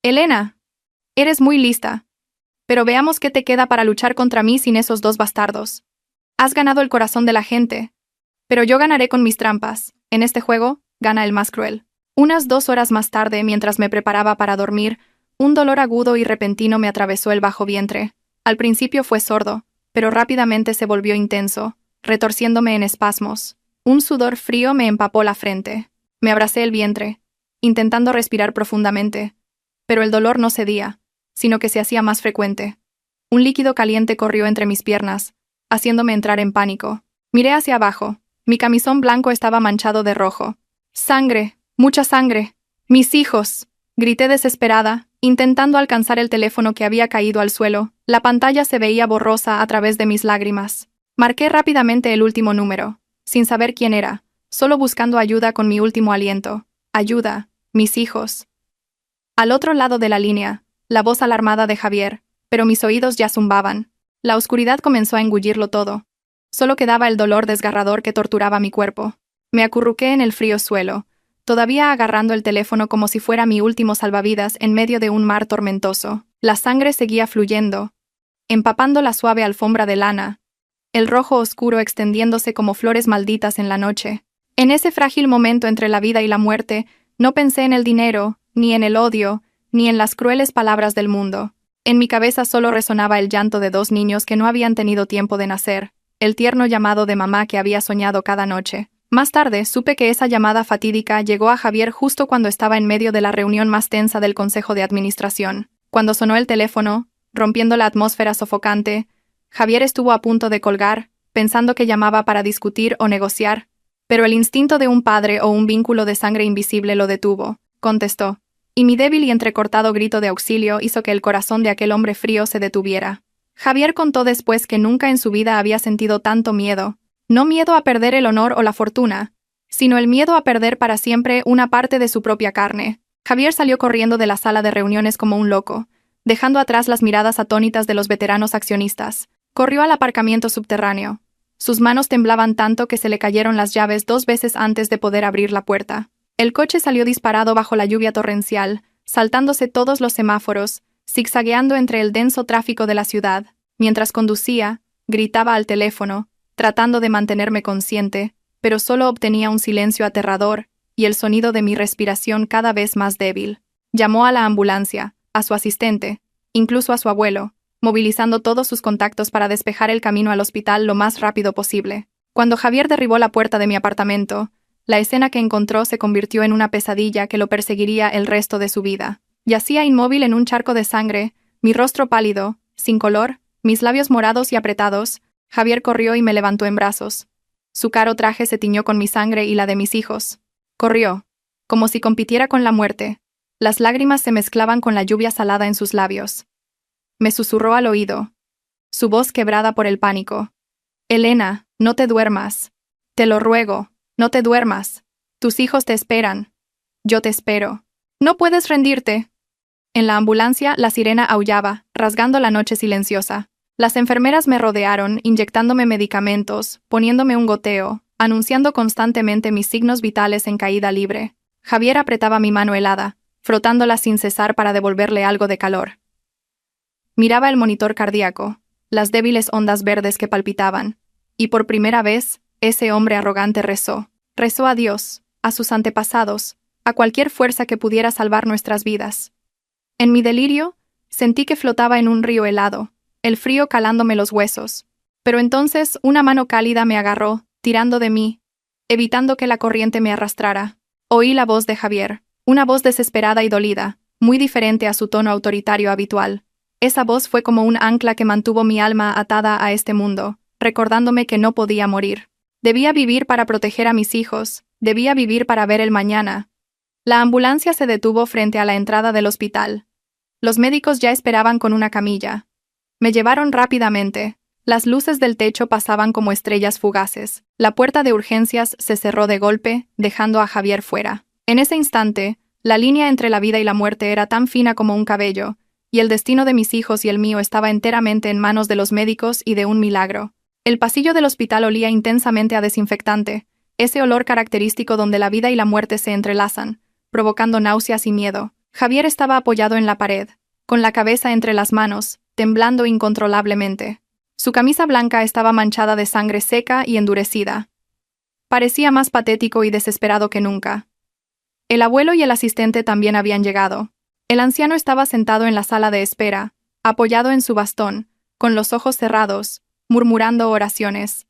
«Elena, eres muy lista. Pero veamos qué te queda para luchar contra mí sin esos dos bastardos. Has ganado el corazón de la gente. Pero yo ganaré con mis trampas. En este juego, gana el más cruel». Unas 2 horas más tarde, mientras me preparaba para dormir, un dolor agudo y repentino me atravesó el bajo vientre. Al principio fue sordo, pero rápidamente se volvió intenso, retorciéndome en espasmos. Un sudor frío me empapó la frente. Me abracé el vientre, intentando respirar profundamente. Pero el dolor no cedía, sino que se hacía más frecuente. Un líquido caliente corrió entre mis piernas, haciéndome entrar en pánico. Miré hacia abajo. Mi camisón blanco estaba manchado de rojo. ¡Sangre! ¡Mucha sangre! ¡Mis hijos!, grité desesperada, intentando alcanzar el teléfono que había caído al suelo. La pantalla se veía borrosa a través de mis lágrimas. Marqué rápidamente el último número, sin saber quién era, solo buscando ayuda con mi último aliento. Ayuda, mis hijos. Al otro lado de la línea, la voz alarmada de Javier, pero mis oídos ya zumbaban. La oscuridad comenzó a engullirlo todo. Solo quedaba el dolor desgarrador que torturaba mi cuerpo. Me acurruqué en el frío suelo, todavía agarrando el teléfono como si fuera mi último salvavidas en medio de un mar tormentoso. La sangre seguía fluyendo, empapando la suave alfombra de lana, el rojo oscuro extendiéndose como flores malditas en la noche. En ese frágil momento entre la vida y la muerte, no pensé en el dinero, ni en el odio, ni en las crueles palabras del mundo. En mi cabeza solo resonaba el llanto de 2 niños que no habían tenido tiempo de nacer, el tierno llamado de mamá que había soñado cada noche. Más tarde, supe que esa llamada fatídica llegó a Javier justo cuando estaba en medio de la reunión más tensa del Consejo de Administración. Cuando sonó el teléfono, rompiendo la atmósfera sofocante, Javier estuvo a punto de colgar, pensando que llamaba para discutir o negociar, pero el instinto de un padre o un vínculo de sangre invisible lo detuvo. Contestó, y mi débil y entrecortado grito de auxilio hizo que el corazón de aquel hombre frío se detuviera. Javier contó después que nunca en su vida había sentido tanto miedo. No miedo a perder el honor o la fortuna, sino el miedo a perder para siempre una parte de su propia carne. Javier salió corriendo de la sala de reuniones como un loco, dejando atrás las miradas atónitas de los veteranos accionistas. Corrió al aparcamiento subterráneo. Sus manos temblaban tanto que se le cayeron las llaves 2 veces antes de poder abrir la puerta. El coche salió disparado bajo la lluvia torrencial, saltándose todos los semáforos, zigzagueando entre el denso tráfico de la ciudad. Mientras conducía, gritaba al teléfono, tratando de mantenerme consciente, pero solo obtenía un silencio aterrador y el sonido de mi respiración cada vez más débil. Llamó a la ambulancia, a su asistente, incluso a su abuelo, movilizando todos sus contactos para despejar el camino al hospital lo más rápido posible. Cuando Javier derribó la puerta de mi apartamento, la escena que encontró se convirtió en una pesadilla que lo perseguiría el resto de su vida. Yacía inmóvil en un charco de sangre, mi rostro pálido, sin color, mis labios morados y apretados. Javier corrió y me levantó en brazos. Su caro traje se tiñó con mi sangre y la de mis hijos. Corrió, como si compitiera con la muerte. Las lágrimas se mezclaban con la lluvia salada en sus labios. Me susurró al oído, su voz quebrada por el pánico. Elena, no te duermas. Te lo ruego, no te duermas. Tus hijos te esperan. Yo te espero. No puedes rendirte. En la ambulancia, la sirena aullaba, rasgando la noche silenciosa. Las enfermeras me rodearon, inyectándome medicamentos, poniéndome un goteo, anunciando constantemente mis signos vitales en caída libre. Javier apretaba mi mano helada, frotándola sin cesar para devolverle algo de calor. Miraba el monitor cardíaco, las débiles ondas verdes que palpitaban, y por primera vez, ese hombre arrogante rezó. Rezó a Dios, a sus antepasados, a cualquier fuerza que pudiera salvar nuestras vidas. En mi delirio, sentí que flotaba en un río helado, el frío calándome los huesos. Pero entonces una mano cálida me agarró, tirando de mí, evitando que la corriente me arrastrara. Oí la voz de Javier, una voz desesperada y dolida, muy diferente a su tono autoritario habitual. Esa voz fue como un ancla que mantuvo mi alma atada a este mundo, recordándome que no podía morir. Debía vivir para proteger a mis hijos, debía vivir para ver el mañana. La ambulancia se detuvo frente a la entrada del hospital. Los médicos ya esperaban con una camilla. Me llevaron rápidamente. Las luces del techo pasaban como estrellas fugaces. La puerta de urgencias se cerró de golpe, dejando a Javier fuera. En ese instante, la línea entre la vida y la muerte era tan fina como un cabello, y el destino de mis hijos y el mío estaba enteramente en manos de los médicos y de un milagro. El pasillo del hospital olía intensamente a desinfectante, ese olor característico donde la vida y la muerte se entrelazan, provocando náuseas y miedo. Javier estaba apoyado en la pared, con la cabeza entre las manos, temblando incontrolablemente. Su camisa blanca estaba manchada de sangre seca y endurecida. Parecía más patético y desesperado que nunca. El abuelo y el asistente también habían llegado. El anciano estaba sentado en la sala de espera, apoyado en su bastón, con los ojos cerrados, murmurando oraciones.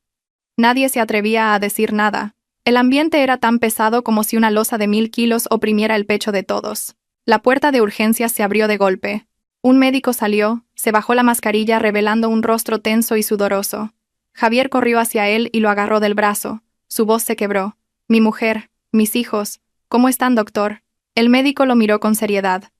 Nadie se atrevía a decir nada. El ambiente era tan pesado como si una losa de 1000 kilos oprimiera el pecho de todos. La puerta de urgencias se abrió de golpe. Un médico salió, se bajó la mascarilla revelando un rostro tenso y sudoroso. Javier corrió hacia él y lo agarró del brazo. Su voz se quebró. Mi mujer, mis hijos, ¿cómo están, doctor? El médico lo miró con seriedad.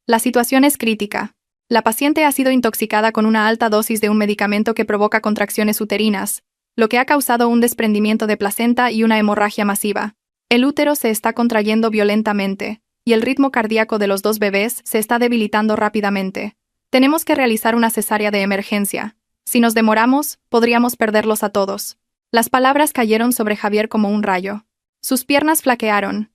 La situación es crítica. La paciente ha sido intoxicada con una alta dosis de un medicamento que provoca contracciones uterinas, lo que ha causado un desprendimiento de placenta y una hemorragia masiva. El útero se está contrayendo violentamente, y el ritmo cardíaco de los 2 bebés se está debilitando rápidamente. Tenemos que realizar una cesárea de emergencia. Si nos demoramos, podríamos perderlos a todos. Las palabras cayeron sobre Javier como un rayo. Sus piernas flaquearon.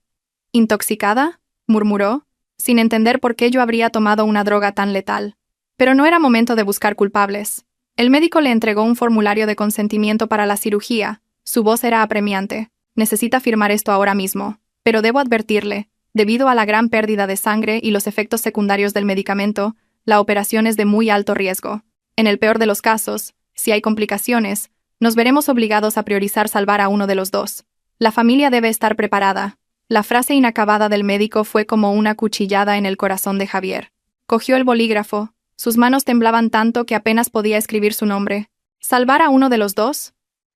¿Intoxicada?, murmuró, sin entender por qué yo habría tomado una droga tan letal. Pero no era momento de buscar culpables. El médico le entregó un formulario de consentimiento para la cirugía. Su voz era apremiante. Necesita firmar esto ahora mismo. Pero debo advertirle, debido a la gran pérdida de sangre y los efectos secundarios del medicamento, la operación es de muy alto riesgo. En el peor de los casos, si hay complicaciones, nos veremos obligados a priorizar salvar a uno de los dos. La familia debe estar preparada. La frase inacabada del médico fue como una cuchillada en el corazón de Javier. Cogió el bolígrafo. Sus manos temblaban tanto que apenas podía escribir su nombre. ¿Salvar a uno de los dos?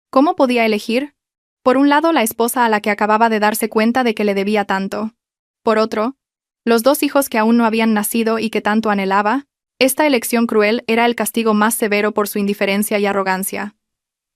¿Cómo podía elegir? Por un lado, la esposa a la que acababa de darse cuenta de que le debía tanto. Por otro, los 2 hijos que aún no habían nacido y que tanto anhelaba. Esta elección cruel era el castigo más severo por su indiferencia y arrogancia.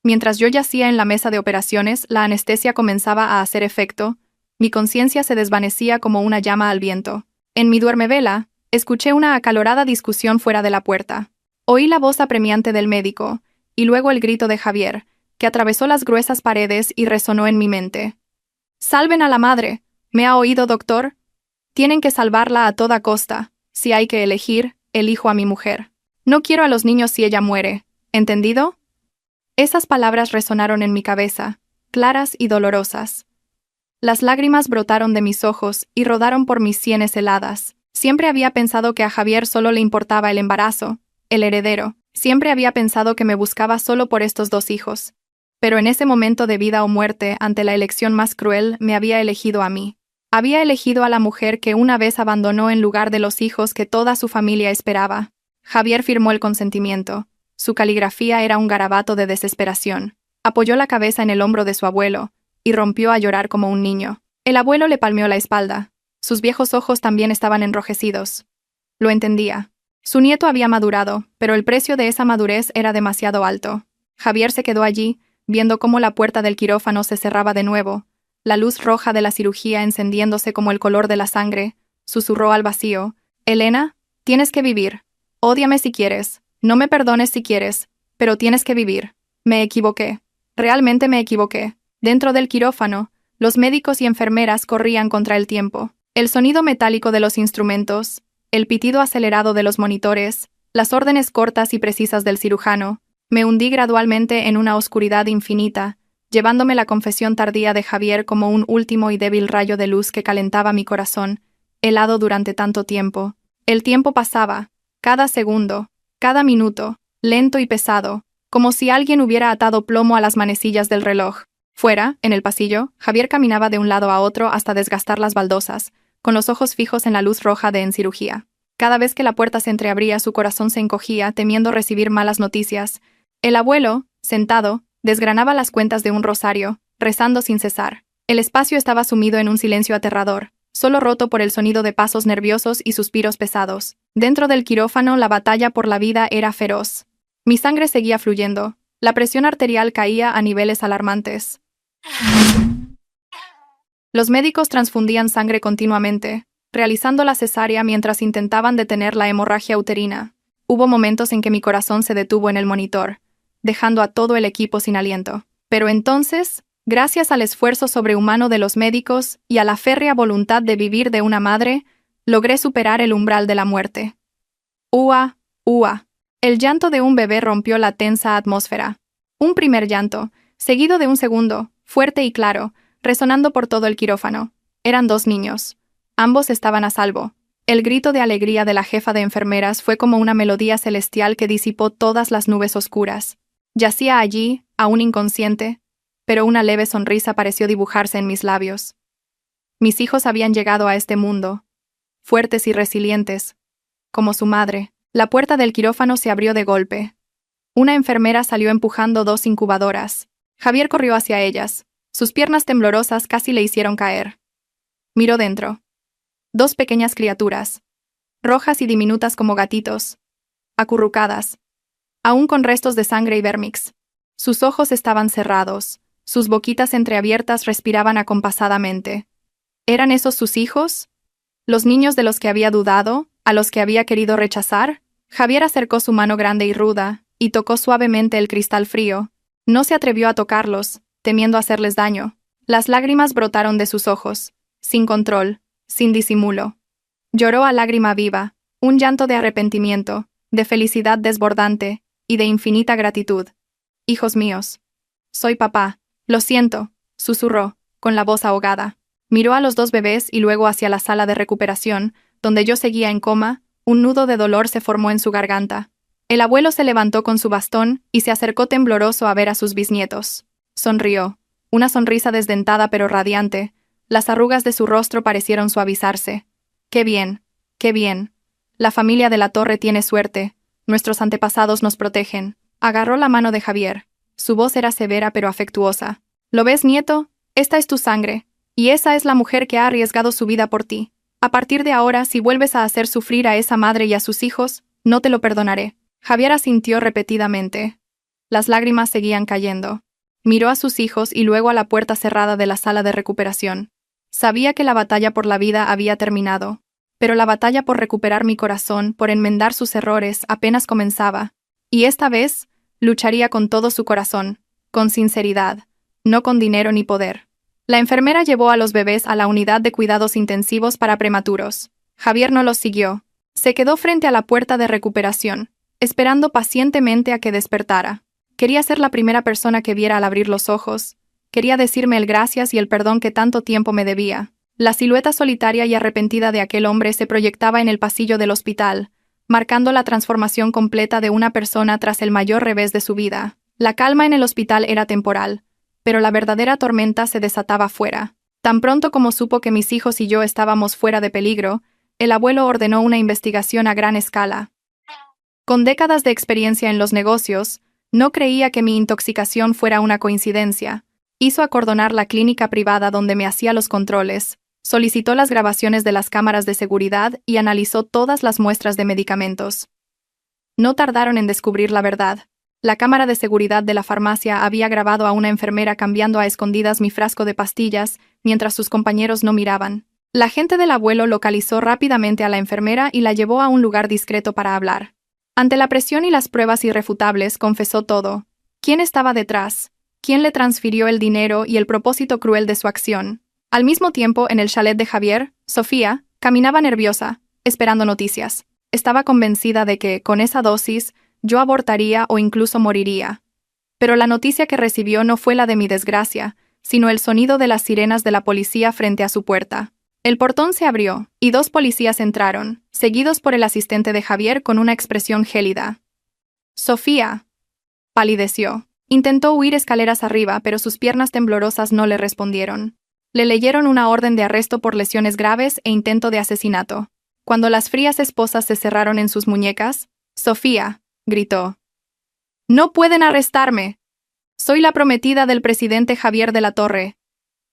Mientras yo yacía en la mesa de operaciones, la anestesia comenzaba a hacer efecto. Mi conciencia se desvanecía como una llama al viento. En mi duermevela, escuché una acalorada discusión fuera de la puerta. Oí la voz apremiante del médico, y luego el grito de Javier, que atravesó las gruesas paredes y resonó en mi mente. «¡Salven a la madre! ¿Me ha oído, doctor? Tienen que salvarla a toda costa. Si hay que elegir, elijo a mi mujer. No quiero a los niños si ella muere. ¿Entendido?» Esas palabras resonaron en mi cabeza, claras y dolorosas. Las lágrimas brotaron de mis ojos y rodaron por mis sienes heladas. Siempre había pensado que a Javier solo le importaba el embarazo, el heredero. Siempre había pensado que me buscaba solo por estos 2 hijos. Pero en ese momento de vida o muerte, ante la elección más cruel, me había elegido a mí. Había elegido a la mujer que una vez abandonó en lugar de los hijos que toda su familia esperaba. Javier firmó el consentimiento. Su caligrafía era un garabato de desesperación. Apoyó la cabeza en el hombro de su abuelo, y rompió a llorar como un niño. El abuelo le palmeó la espalda. Sus viejos ojos también estaban enrojecidos. Lo entendía. Su nieto había madurado, pero el precio de esa madurez era demasiado alto. Javier se quedó allí, viendo cómo la puerta del quirófano se cerraba de nuevo, la luz roja de la cirugía encendiéndose como el color de la sangre. Susurró al vacío: «Elena, tienes que vivir. Ódiame si quieres, no me perdones si quieres, pero tienes que vivir». Me equivoqué. Realmente me equivoqué. Dentro del quirófano, los médicos y enfermeras corrían contra el tiempo. El sonido metálico de los instrumentos, el pitido acelerado de los monitores, las órdenes cortas y precisas del cirujano. Me hundí gradualmente en una oscuridad infinita, llevándome la confesión tardía de Javier como un último y débil rayo de luz que calentaba mi corazón, helado durante tanto tiempo. El tiempo pasaba, cada segundo, cada minuto, lento y pesado, como si alguien hubiera atado plomo a las manecillas del reloj. Fuera, en el pasillo, Javier caminaba de un lado a otro hasta desgastar las baldosas, con los ojos fijos en la luz roja de en cirugía. Cada vez que la puerta se entreabría, su corazón se encogía, temiendo recibir malas noticias. El abuelo, sentado, desgranaba las cuentas de un rosario, rezando sin cesar. El espacio estaba sumido en un silencio aterrador, solo roto por el sonido de pasos nerviosos y suspiros pesados. Dentro del quirófano, la batalla por la vida era feroz. Mi sangre seguía fluyendo. La presión arterial caía a niveles alarmantes. Los médicos transfundían sangre continuamente. realizando la cesárea mientras intentaban detener la hemorragia uterina. Hubo momentos en que mi corazón se detuvo en el monitor, dejando a todo el equipo sin aliento. Pero entonces, gracias al esfuerzo sobrehumano de los médicos y a la férrea voluntad de vivir de una madre, logré superar el umbral de la muerte. ¡Ua! ¡Ua! El llanto de un bebé rompió la tensa atmósfera. Un primer llanto, seguido de un segundo, fuerte y claro, resonando por todo el quirófano. Eran 2 niños. Ambos estaban a salvo. El grito de alegría de la jefa de enfermeras fue como una melodía celestial que disipó todas las nubes oscuras. Yacía allí, aún inconsciente, pero una leve sonrisa pareció dibujarse en mis labios. Mis hijos habían llegado a este mundo, fuertes y resilientes, como su madre. La puerta del quirófano se abrió de golpe. Una enfermera salió empujando 2 incubadoras. Javier corrió hacia ellas. Sus piernas temblorosas casi le hicieron caer. Miró dentro. 2 pequeñas criaturas, rojas y diminutas como gatitos, acurrucadas, aún con restos de sangre y vérmix. Sus ojos estaban cerrados, sus boquitas entreabiertas respiraban acompasadamente. ¿Eran esos sus hijos? ¿Los niños de los que había dudado, a los que había querido rechazar? Javier acercó su mano grande y ruda, y tocó suavemente el cristal frío. No se atrevió a tocarlos, temiendo hacerles daño. Las lágrimas brotaron de sus ojos, sin control, sin disimulo. Lloró a lágrima viva, un llanto de arrepentimiento, de felicidad desbordante, y de infinita gratitud. «Hijos míos. Soy papá. Lo siento», susurró, con la voz ahogada. Miró a los 2 bebés y luego hacia la sala de recuperación, donde yo seguía en coma. Un nudo de dolor se formó en su garganta. El abuelo se levantó con su bastón y se acercó tembloroso a ver a sus bisnietos. Sonrió, una sonrisa desdentada pero radiante. Las arrugas de su rostro parecieron suavizarse. «Qué bien, qué bien. La familia de la Torre tiene suerte. Nuestros antepasados nos protegen». Agarró la mano de Javier. Su voz era severa pero afectuosa. «¿Lo ves, nieto? Esta es tu sangre, y esa es la mujer que ha arriesgado su vida por ti. A partir de ahora, si vuelves a hacer sufrir a esa madre y a sus hijos, no te lo perdonaré». Javier asintió repetidamente. Las lágrimas seguían cayendo. Miró a sus hijos y luego a la puerta cerrada de la sala de recuperación. Sabía que la batalla por la vida había terminado, pero la batalla por recuperar mi corazón, por enmendar sus errores, apenas comenzaba. Y esta vez, lucharía con todo su corazón, con sinceridad, no con dinero ni poder. La enfermera llevó a los bebés a la unidad de cuidados intensivos para prematuros. Javier no los siguió. Se quedó frente a la puerta de recuperación, esperando pacientemente a que despertara. Quería ser la primera persona que viera al abrir los ojos. Quería decirme el gracias y el perdón que tanto tiempo me debía. La silueta solitaria y arrepentida de aquel hombre se proyectaba en el pasillo del hospital, marcando la transformación completa de una persona tras el mayor revés de su vida. La calma en el hospital era temporal, pero la verdadera tormenta se desataba fuera. Tan pronto como supo que mis hijos y yo estábamos fuera de peligro, el abuelo ordenó una investigación a gran escala. Con décadas de experiencia en los negocios, no creía que mi intoxicación fuera una coincidencia. Hizo acordonar la clínica privada donde me hacía los controles, solicitó las grabaciones de las cámaras de seguridad y analizó todas las muestras de medicamentos. No tardaron en descubrir la verdad. La cámara de seguridad de la farmacia había grabado a una enfermera cambiando a escondidas mi frasco de pastillas, mientras sus compañeros no miraban. La gente del abuelo localizó rápidamente a la enfermera y la llevó a un lugar discreto para hablar. Ante la presión y las pruebas irrefutables, confesó todo. ¿Quién estaba detrás? ¿Quién le transfirió el dinero y el propósito cruel de su acción? Al mismo tiempo, en el chalet de Javier, Sofía caminaba nerviosa, esperando noticias. Estaba convencida de que, con esa dosis, yo abortaría o incluso moriría. Pero la noticia que recibió no fue la de mi desgracia, sino el sonido de las sirenas de la policía frente a su puerta. El portón se abrió, y 2 policías entraron, seguidos por el asistente de Javier con una expresión gélida. Sofía palideció. Intentó huir escaleras arriba, pero sus piernas temblorosas no le respondieron. Le leyeron una orden de arresto por lesiones graves e intento de asesinato. Cuando las frías esposas se cerraron en sus muñecas, Sofía gritó: «¡No pueden arrestarme! Soy la prometida del presidente Javier de la Torre.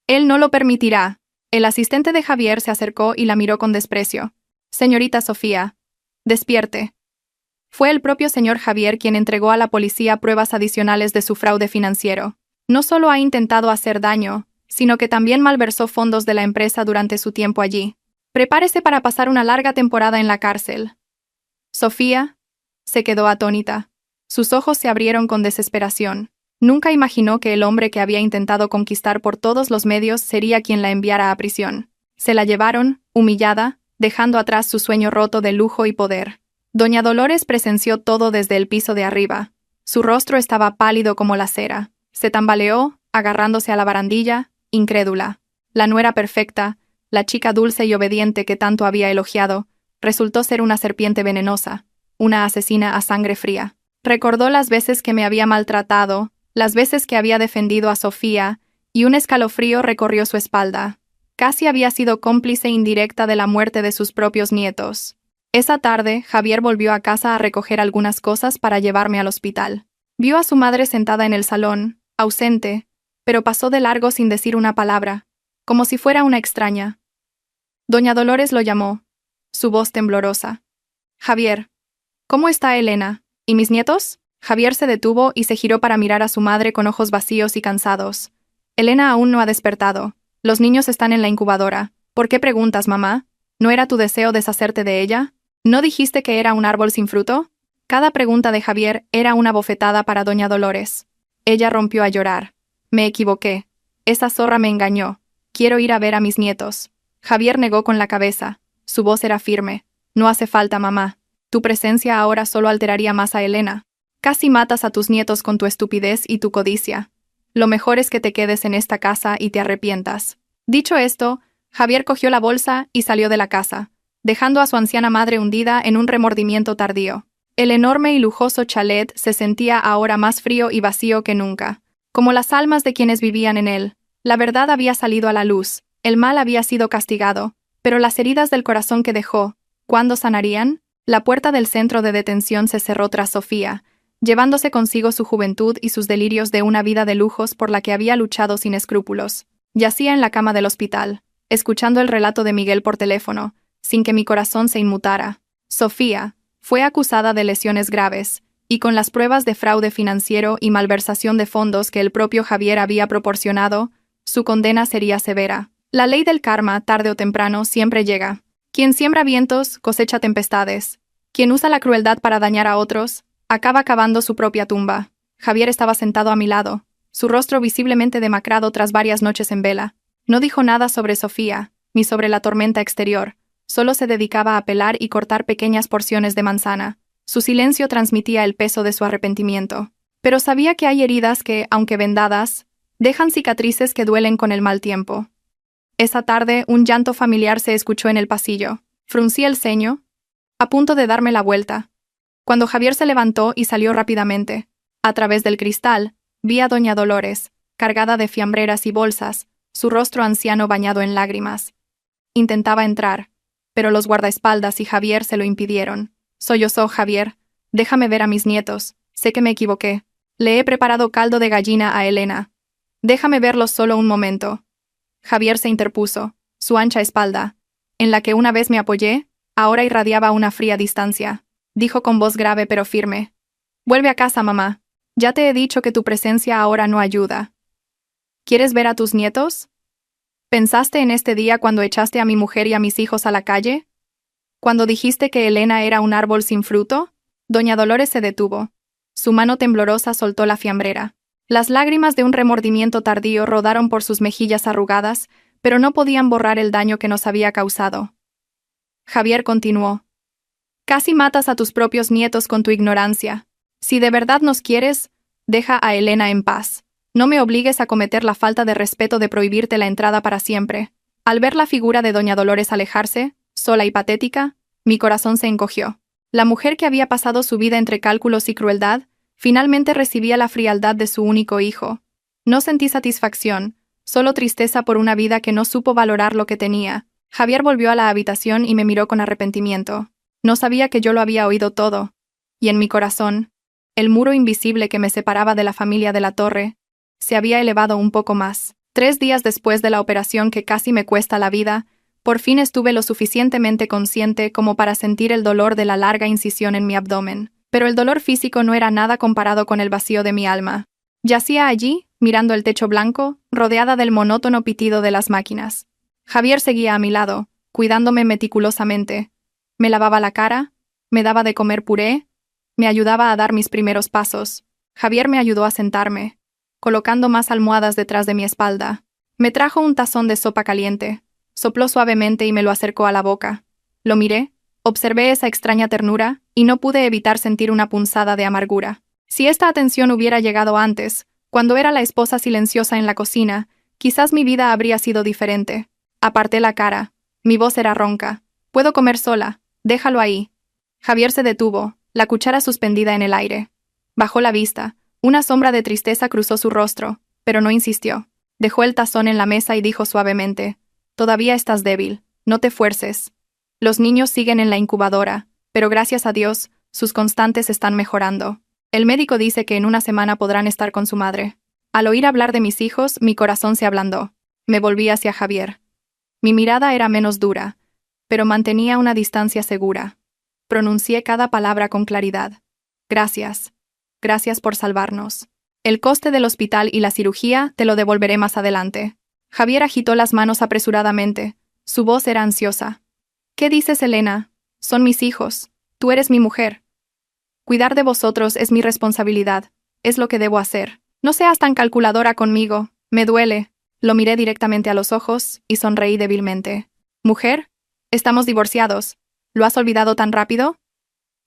Él no lo permitirá». El asistente de Javier se acercó y la miró con desprecio. «Señorita Sofía, despierte». Fue el propio señor Javier quien entregó a la policía pruebas adicionales de su fraude financiero. No solo ha intentado hacer daño, sino que también malversó fondos de la empresa durante su tiempo allí. Prepárese para pasar una larga temporada en la cárcel. Sofía se quedó atónita. Sus ojos se abrieron con desesperación. Nunca imaginó que el hombre que había intentado conquistar por todos los medios sería quien la enviara a prisión. Se la llevaron, humillada, dejando atrás su sueño roto de lujo y poder. Doña Dolores presenció todo desde el piso de arriba. Su rostro estaba pálido como la cera. Se tambaleó, agarrándose a la barandilla, incrédula. La nuera perfecta, la chica dulce y obediente que tanto había elogiado, resultó ser una serpiente venenosa, una asesina a sangre fría. Recordó las veces que me había maltratado, las veces que había defendido a Sofía, y un escalofrío recorrió su espalda. Casi había sido cómplice indirecta de la muerte de sus propios nietos. Esa tarde, Javier volvió a casa a recoger algunas cosas para llevarme al hospital. Vio a su madre sentada en el salón, ausente, pero pasó de largo sin decir una palabra, como si fuera una extraña. Doña Dolores lo llamó, su voz temblorosa. Javier, ¿cómo está Elena? ¿Y mis nietos? Javier se detuvo y se giró para mirar a su madre con ojos vacíos y cansados. Elena aún no ha despertado. Los niños están en la incubadora. ¿Por qué preguntas, mamá? ¿No era tu deseo deshacerte de ella? ¿No dijiste que era un árbol sin fruto? Cada pregunta de Javier era una bofetada para doña Dolores. Ella rompió a llorar. Me equivoqué. Esa zorra me engañó. Quiero ir a ver a mis nietos. Javier negó con la cabeza. Su voz era firme. No hace falta, mamá. Tu presencia ahora solo alteraría más a Elena. Casi matas a tus nietos con tu estupidez y tu codicia. Lo mejor es que te quedes en esta casa y te arrepientas. Dicho esto, Javier cogió la bolsa y salió de la casa, dejando a su anciana madre hundida en un remordimiento tardío. El enorme y lujoso chalet se sentía ahora más frío y vacío que nunca. Como las almas de quienes vivían en él, la verdad había salido a la luz, el mal había sido castigado, pero las heridas del corazón que dejó, ¿cuándo sanarían? La puerta del centro de detención se cerró tras Sofía, llevándose consigo su juventud y sus delirios de una vida de lujos por la que había luchado sin escrúpulos. Yacía en la cama del hospital, escuchando el relato de Miguel por teléfono, sin que mi corazón se inmutara. Sofía fue acusada de lesiones graves, y con las pruebas de fraude financiero y malversación de fondos que el propio Javier había proporcionado, su condena sería severa. La ley del karma, tarde o temprano, siempre llega. Quien siembra vientos, cosecha tempestades. Quien usa la crueldad para dañar a otros, acaba cavando su propia tumba. Javier estaba sentado a mi lado, su rostro visiblemente demacrado tras varias noches en vela. No dijo nada sobre Sofía, ni sobre la tormenta exterior. Solo se dedicaba a pelar y cortar pequeñas porciones de manzana. Su silencio transmitía el peso de su arrepentimiento. Pero sabía que hay heridas que, aunque vendadas, dejan cicatrices que duelen con el mal tiempo. Esa tarde, un llanto familiar se escuchó en el pasillo. Fruncí el ceño, a punto de darme la vuelta, cuando Javier se levantó y salió rápidamente. A través del cristal, vi a doña Dolores, cargada de fiambreras y bolsas, su rostro anciano bañado en lágrimas. Intentaba entrar, pero los guardaespaldas y Javier se lo impidieron. Sollozó Javier. Déjame ver a mis nietos. Sé que me equivoqué. Le he preparado caldo de gallina a Elena. Déjame verlos solo un momento. Javier se interpuso. Su ancha espalda, en la que una vez me apoyé, ahora irradiaba una fría distancia. Dijo con voz grave pero firme. Vuelve a casa, mamá. Ya te he dicho que tu presencia ahora no ayuda. ¿Quieres ver a tus nietos? ¿Pensaste en este día cuando echaste a mi mujer y a mis hijos a la calle? ¿Cuando dijiste que Elena era un árbol sin fruto? Doña Dolores se detuvo. Su mano temblorosa soltó la fiambrera. Las lágrimas de un remordimiento tardío rodaron por sus mejillas arrugadas, pero no podían borrar el daño que nos había causado. Javier continuó. Casi matas a tus propios nietos con tu ignorancia. Si de verdad nos quieres, deja a Elena en paz. No me obligues a cometer la falta de respeto de prohibirte la entrada para siempre. Al ver la figura de doña Dolores alejarse, sola y patética, mi corazón se encogió. La mujer que había pasado su vida entre cálculos y crueldad, finalmente recibía la frialdad de su único hijo. No sentí satisfacción, solo tristeza por una vida que no supo valorar lo que tenía. Javier volvió a la habitación y me miró con arrepentimiento. No sabía que yo lo había oído todo. Y en mi corazón, el muro invisible que me separaba de la familia de la Torre, se había elevado un poco más. 3 días después de la operación que casi me cuesta la vida, por fin estuve lo suficientemente consciente como para sentir el dolor de la larga incisión en mi abdomen. Pero el dolor físico no era nada comparado con el vacío de mi alma. Yacía allí, mirando el techo blanco, rodeada del monótono pitido de las máquinas. Javier seguía a mi lado, cuidándome meticulosamente. Me lavaba la cara, me daba de comer puré, me ayudaba a dar mis primeros pasos. Javier me ayudó a sentarme, colocando más almohadas detrás de mi espalda. Me trajo un tazón de sopa caliente, sopló suavemente y me lo acercó a la boca. Lo miré, observé esa extraña ternura, y no pude evitar sentir una punzada de amargura. Si esta atención hubiera llegado antes, cuando era la esposa silenciosa en la cocina, quizás mi vida habría sido diferente. Aparté la cara. Mi voz era ronca. «Puedo comer sola. Déjalo ahí». Javier se detuvo, la cuchara suspendida en el aire. Bajó la vista. Una sombra de tristeza cruzó su rostro, pero no insistió. Dejó el tazón en la mesa y dijo suavemente: «Todavía estás débil. No te fuerces. Los niños siguen en la incubadora, pero gracias a Dios, sus constantes están mejorando. El médico dice que en una semana podrán estar con su madre». Al oír hablar de mis hijos, mi corazón se ablandó. Me volví hacia Javier. Mi mirada era menos dura, pero mantenía una distancia segura. Pronuncié cada palabra con claridad. «Gracias. Gracias por salvarnos. El coste del hospital y la cirugía te lo devolveré más adelante». Javier agitó las manos apresuradamente. Su voz era ansiosa. «¿Qué dices, Elena? Son mis hijos. Tú eres mi mujer. Cuidar de vosotros es mi responsabilidad. Es lo que debo hacer. No seas tan calculadora conmigo. Me duele». Lo miré directamente a los ojos y sonreí débilmente. «Mujer, estamos divorciados. ¿Lo has olvidado tan rápido?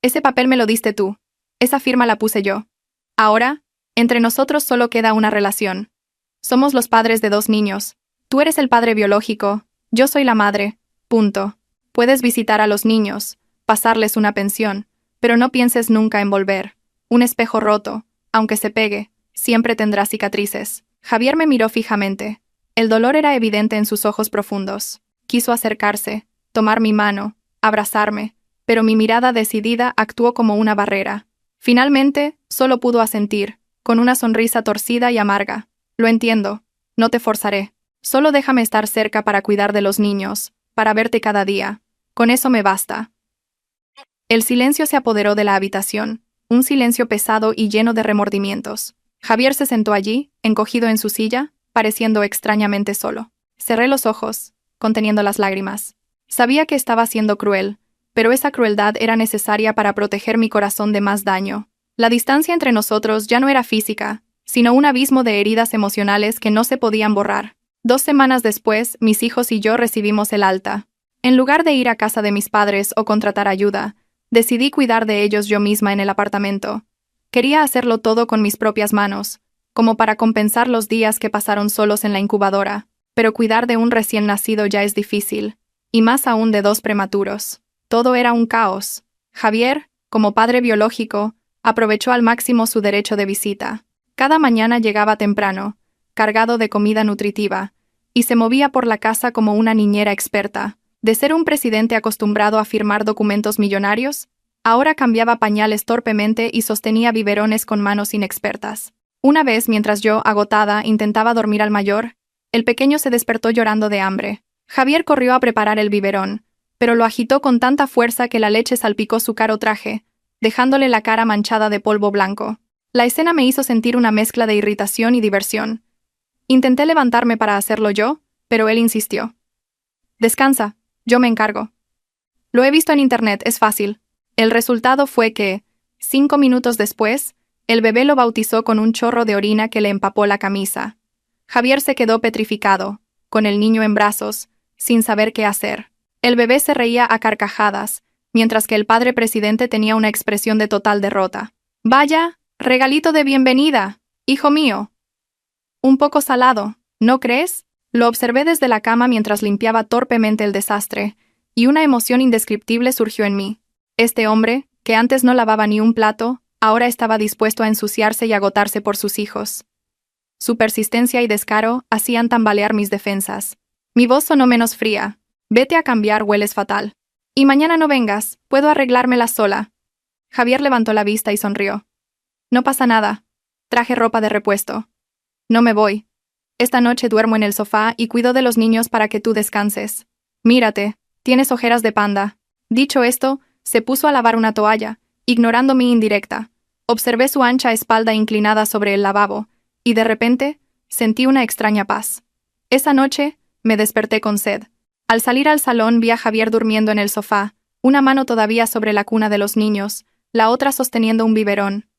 Ese papel me lo diste tú. Esa firma la puse yo. Ahora, entre nosotros solo queda una relación. Somos los padres de 2 niños. Tú eres el padre biológico, yo soy la madre. Punto. Puedes visitar a los niños, pasarles una pensión, pero no pienses nunca en volver. Un espejo roto, aunque se pegue, siempre tendrá cicatrices». Javier me miró fijamente. El dolor era evidente en sus ojos profundos. Quiso acercarse, tomar mi mano, abrazarme, pero mi mirada decidida actuó como una barrera. Finalmente, solo pudo asentir, con una sonrisa torcida y amarga. «Lo entiendo. No te forzaré. Solo déjame estar cerca para cuidar de los niños, para verte cada día. Con eso me basta». El silencio se apoderó de la habitación, un silencio pesado y lleno de remordimientos. Javier se sentó allí, encogido en su silla, pareciendo extrañamente solo. Cerré los ojos, conteniendo las lágrimas. Sabía que estaba siendo cruel, pero esa crueldad era necesaria para proteger mi corazón de más daño. La distancia entre nosotros ya no era física, sino un abismo de heridas emocionales que no se podían borrar. 2 semanas después, mis hijos y yo recibimos el alta. En lugar de ir a casa de mis padres o contratar ayuda, decidí cuidar de ellos yo misma en el apartamento. Quería hacerlo todo con mis propias manos, como para compensar los días que pasaron solos en la incubadora, pero cuidar de un recién nacido ya es difícil, y más aún de 2 prematuros. Todo era un caos. Javier, como padre biológico, aprovechó al máximo su derecho de visita. Cada mañana llegaba temprano, cargado de comida nutritiva, y se movía por la casa como una niñera experta. De ser un presidente acostumbrado a firmar documentos millonarios, ahora cambiaba pañales torpemente y sostenía biberones con manos inexpertas. Una vez, mientras yo, agotada, intentaba dormir al mayor, el pequeño se despertó llorando de hambre. Javier corrió a preparar el biberón, pero lo agitó con tanta fuerza que la leche salpicó su caro traje, dejándole la cara manchada de polvo blanco. La escena me hizo sentir una mezcla de irritación y diversión. Intenté levantarme para hacerlo yo, pero él insistió. «Descansa, yo me encargo. Lo he visto en internet, es fácil». El resultado fue que, 5 minutos después, el bebé lo bautizó con un chorro de orina que le empapó la camisa. Javier se quedó petrificado, con el niño en brazos, sin saber qué hacer. El bebé se reía a carcajadas, mientras que el padre presidente tenía una expresión de total derrota. «Vaya, regalito de bienvenida, hijo mío. Un poco salado, ¿no crees?». Lo observé desde la cama mientras limpiaba torpemente el desastre, y una emoción indescriptible surgió en mí. Este hombre, que antes no lavaba ni un plato, ahora estaba dispuesto a ensuciarse y agotarse por sus hijos. Su persistencia y descaro hacían tambalear mis defensas. Mi voz sonó menos fría. «Vete a cambiar, hueles fatal. Y mañana no vengas, puedo arreglármela sola». Javier levantó la vista y sonrió. «No pasa nada. Traje ropa de repuesto. No me voy. Esta noche duermo en el sofá y cuido de los niños para que tú descanses. Mírate, tienes ojeras de panda». Dicho esto, se puso a lavar una toalla, ignorando mi indirecta. Observé su ancha espalda inclinada sobre el lavabo, y de repente, sentí una extraña paz. Esa noche, me desperté con sed. Al salir al salón vi a Javier durmiendo en el sofá, una mano todavía sobre la cuna de los niños, la otra sosteniendo un biberón.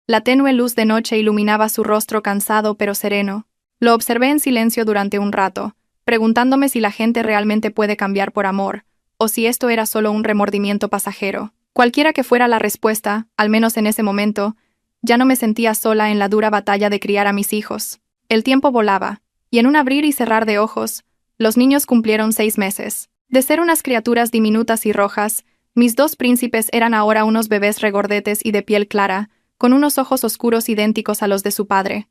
La tenue luz de noche iluminaba su rostro cansado pero sereno. Lo observé en silencio durante un rato, preguntándome si la gente realmente puede cambiar por amor, o si esto era solo un remordimiento pasajero. Cualquiera que fuera la respuesta, al menos en ese momento, ya no me sentía sola en la dura batalla de criar a mis hijos. El tiempo volaba, y en un abrir y cerrar de ojos, los niños cumplieron 6 meses. De ser unas criaturas diminutas y rojas, mis 2 príncipes eran ahora unos bebés regordetes y de piel clara, con unos ojos oscuros idénticos a los de su padre.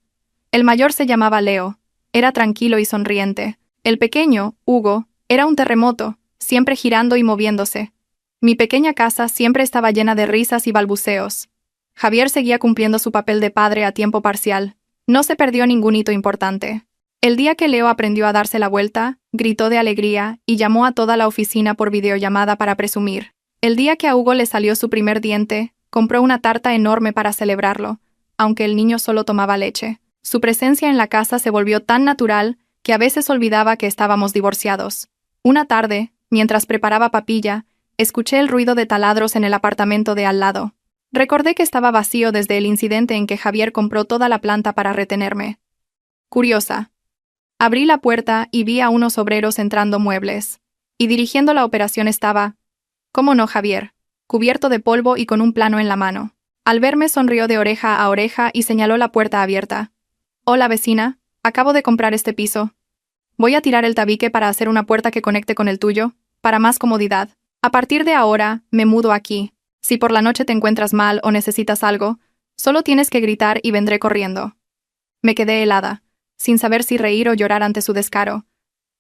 El mayor se llamaba Leo, era tranquilo y sonriente. El pequeño, Hugo, era un terremoto, siempre girando y moviéndose. Mi pequeña casa siempre estaba llena de risas y balbuceos. Javier seguía cumpliendo su papel de padre a tiempo parcial. No se perdió ningún hito importante. El día que Leo aprendió a darse la vuelta, gritó de alegría y llamó a toda la oficina por videollamada para presumir. El día que a Hugo le salió su primer diente, compró una tarta enorme para celebrarlo, aunque el niño solo tomaba leche. Su presencia en la casa se volvió tan natural que a veces olvidaba que estábamos divorciados. Una tarde, mientras preparaba papilla, escuché el ruido de taladros en el apartamento de al lado. Recordé que estaba vacío desde el incidente en que Javier compró toda la planta para retenerme. Curiosa. Abrí la puerta y vi a unos obreros entrando muebles. Y dirigiendo la operación estaba, ¿cómo no, Javier?, cubierto de polvo y con un plano en la mano. Al verme sonrió de oreja a oreja y señaló la puerta abierta. «Hola, vecina, acabo de comprar este piso. Voy a tirar el tabique para hacer una puerta que conecte con el tuyo, para más comodidad. A partir de ahora, me mudo aquí. Si por la noche te encuentras mal o necesitas algo, solo tienes que gritar y vendré corriendo». Me quedé helada, sin saber si reír o llorar ante su descaro.